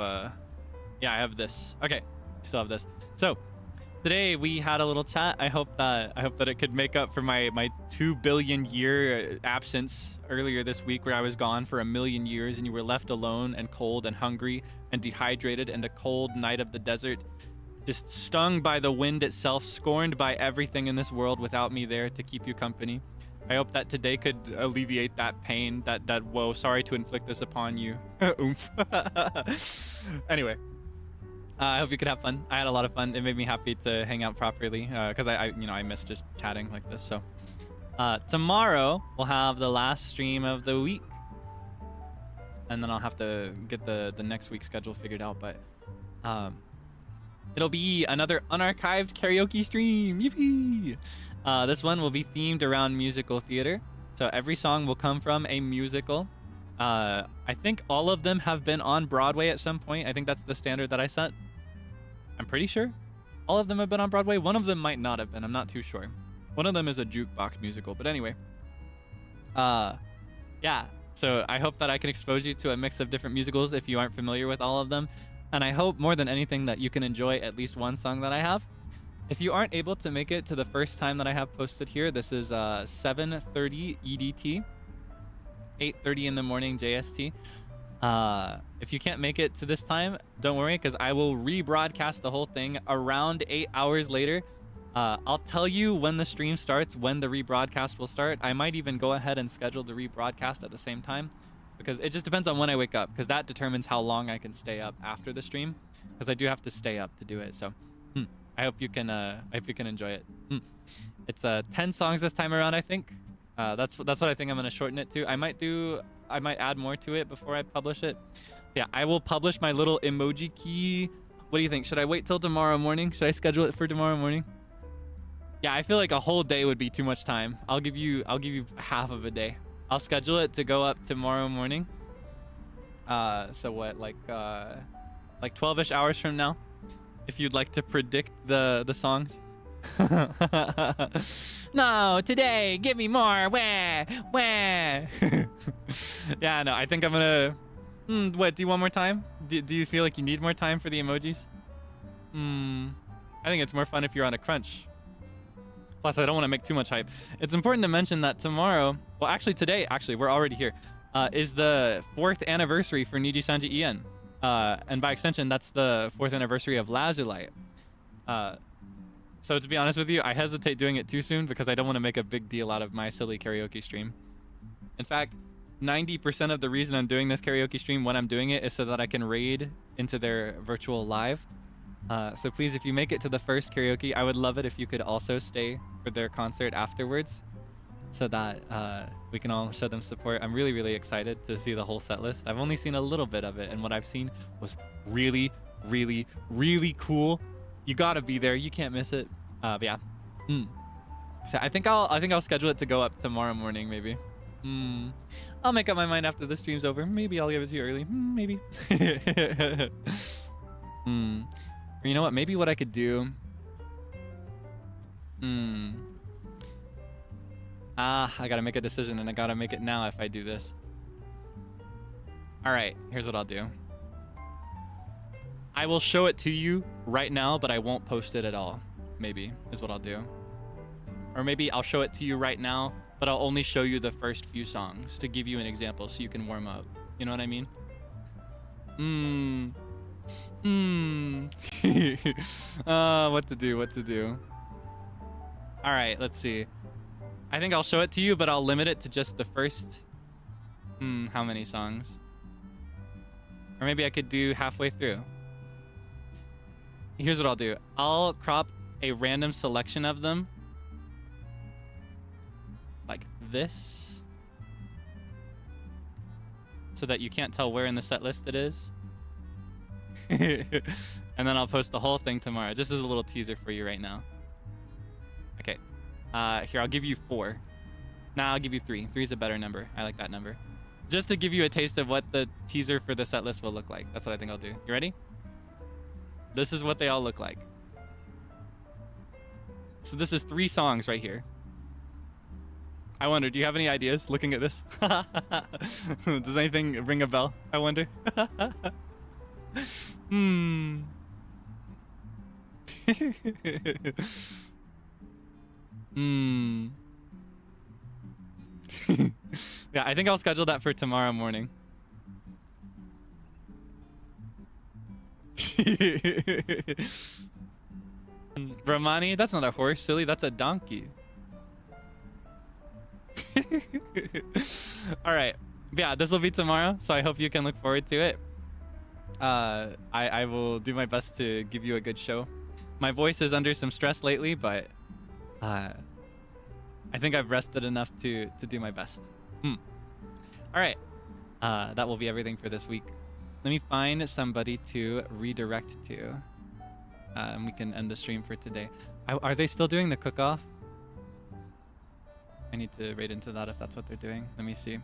yeah, I have this. Okay, I still have this. So today we had a little chat. I hope that it could make up for my 2 billion year absence earlier this week, where I was gone for 1 million years and you were left alone and cold and hungry and dehydrated in the cold night of the desert, just stung by the wind itself, scorned by everything in this world without me there to keep you company. I hope that today could alleviate that pain, that woe. Sorry to inflict this upon you. Oomph. Anyway, I hope you could have fun. I had a lot of fun. It made me happy to hang out properly because I miss just chatting like this. So tomorrow we'll have the last stream of the week, and then I'll have to get the next week's schedule figured out. But it'll be another unarchived karaoke stream. Yippee! This one will be themed around musical theater. So every song will come from a musical. I think all of them have been on Broadway at some point. I think that's the standard that I set. I'm pretty sure all of them have been on Broadway. One of them might not have been. I'm not too sure. One of them is a jukebox musical. But anyway. Yeah. So I hope that I can expose you to a mix of different musicals if you aren't familiar with all of them. And I hope more than anything that you can enjoy at least one song that I have. If you aren't able to make it to the first time that I have posted here, this is 7:30 EDT, 8:30 in the morning JST. If you can't make it to this time, don't worry, because I will rebroadcast the whole thing around 8 hours later. I'll tell you when the stream starts, when the rebroadcast will start. I might even go ahead and schedule the rebroadcast at the same time, because it just depends on when I wake up, because that determines how long I can stay up after the stream, because I do have to stay up to do it. So I hope you can enjoy it. It's 10 songs this time around, I think. That's what I think I'm gonna shorten it to. I might add more to it before I publish it. Yeah, I will publish my little emoji key. What do you think? Should I wait till tomorrow morning? Should I schedule it for tomorrow morning? Yeah, I feel like a whole day would be too much time. I'll give you half of a day. I'll schedule it to go up tomorrow morning. So what, like 12-ish hours from now, if you'd like to predict the songs. No, today, give me more. Where? Yeah, no, I think I'm gonna. What? Do you want more time? Do you feel like you need more time for the emojis? I think it's more fun if you're on a crunch. Plus, I don't want to make too much hype. It's important to mention that tomorrow, well, actually today, we're already here, is the 4th anniversary for NIJISANJI EN. And by extension, that's the 4th anniversary of Lazulite. So to be honest with you, I hesitate doing it too soon because I don't want to make a big deal out of my silly karaoke stream. In fact, 90% of the reason I'm doing this karaoke stream when I'm doing it is so that I can raid into their virtual live. So please, if you make it to the first karaoke, I would love it if you could also stay for their concert afterwards so that we can all show them support. I'm really, really excited to see the whole set list. I've only seen a little bit of it, and what I've seen was really, really, really cool. You gotta be there. You can't miss it. But yeah. So I think I'll schedule it to go up tomorrow morning, maybe. I'll make up my mind after the stream's over. Maybe I'll give it to you early. Maybe. Or you know what? Maybe what I could do. I gotta make a decision, and I gotta make it now if I do this. All right, here's what I'll do. I will show it to you right now, but I won't post it at all. Maybe is what I'll do. Or maybe I'll show it to you right now, but I'll only show you the first few songs to give you an example so you can warm up. You know what I mean? What to do? All right, let's see. I think I'll show it to you, but I'll limit it to just the first... how many songs? Or maybe I could do halfway through. Here's what I'll do. I'll crop a random selection of them. Like this. So that you can't tell where in the set list it is. And then I'll post the whole thing tomorrow. Just as a little teaser for you right now. Okay. Here, I'll give you 4. Nah, I'll give you 3. 3 is a better number. I like that number. Just to give you a taste of what the teaser for the set list will look like. That's what I think I'll do. You ready? This is what they all look like. So this is 3 songs right here. I wonder, do you have any ideas looking at this? Does anything ring a bell? I wonder. Yeah, I think I'll schedule that for tomorrow morning. Romani, that's not a horse, silly. That's a donkey. All right. Yeah, this will be tomorrow, so I hope you can look forward to it. I will do my best to give you a good show. My voice is under some stress lately, but I think I've rested enough to do my best. All right. That will be everything for this week. Let me find somebody to redirect to. And we can end the stream for today. Are they still doing the cook-off? I need to raid into that if that's what they're doing. Let me see.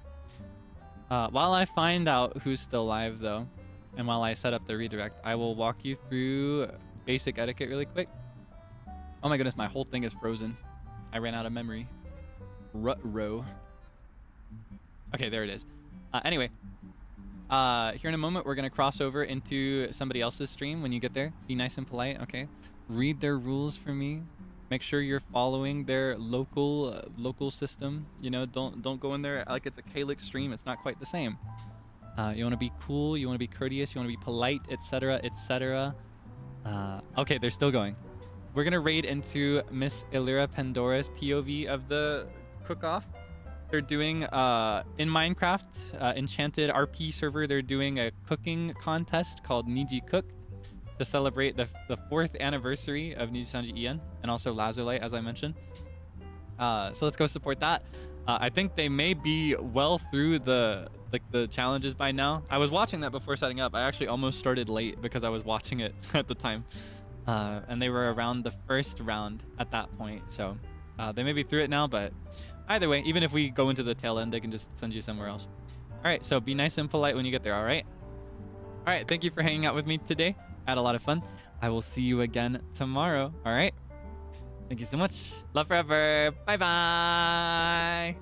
While I find out who's still live, though, and while I set up the redirect, I will walk you through basic etiquette really quick. Oh my goodness, my whole thing is frozen. I ran out of memory. Ruh-roh. Okay, there it is. Anyway, here in a moment, we're going to cross over into somebody else's stream. When you get there, be nice and polite, okay? Read their rules for me. Make sure you're following their local system. You know, don't go in there like it's a Kaelix stream. It's not quite the same. You want to be cool. You want to be courteous. You want to be polite, etc., etc. Okay, they're still going. We're gonna raid into Miss Illyra Pandora's POV of the cook-off. They're doing in Minecraft Enchanted RP server. They're doing a cooking contest called Niji Cooked to celebrate the 4th anniversary of NIJISANJI EN and also Lazulite, as I mentioned. So let's go support that. I think they may be well through the challenges by now. I was watching that before setting up. I actually almost started late because I was watching it at the time. And they were around the first round at that point. So they may be through it now, but either way, even if we go into the tail end, they can just send you somewhere else. All right, so be nice and polite when you get there, all right? All right, thank you for hanging out with me today. I had a lot of fun. I will see you again tomorrow, all right? Thank you so much. Love forever. Bye-bye.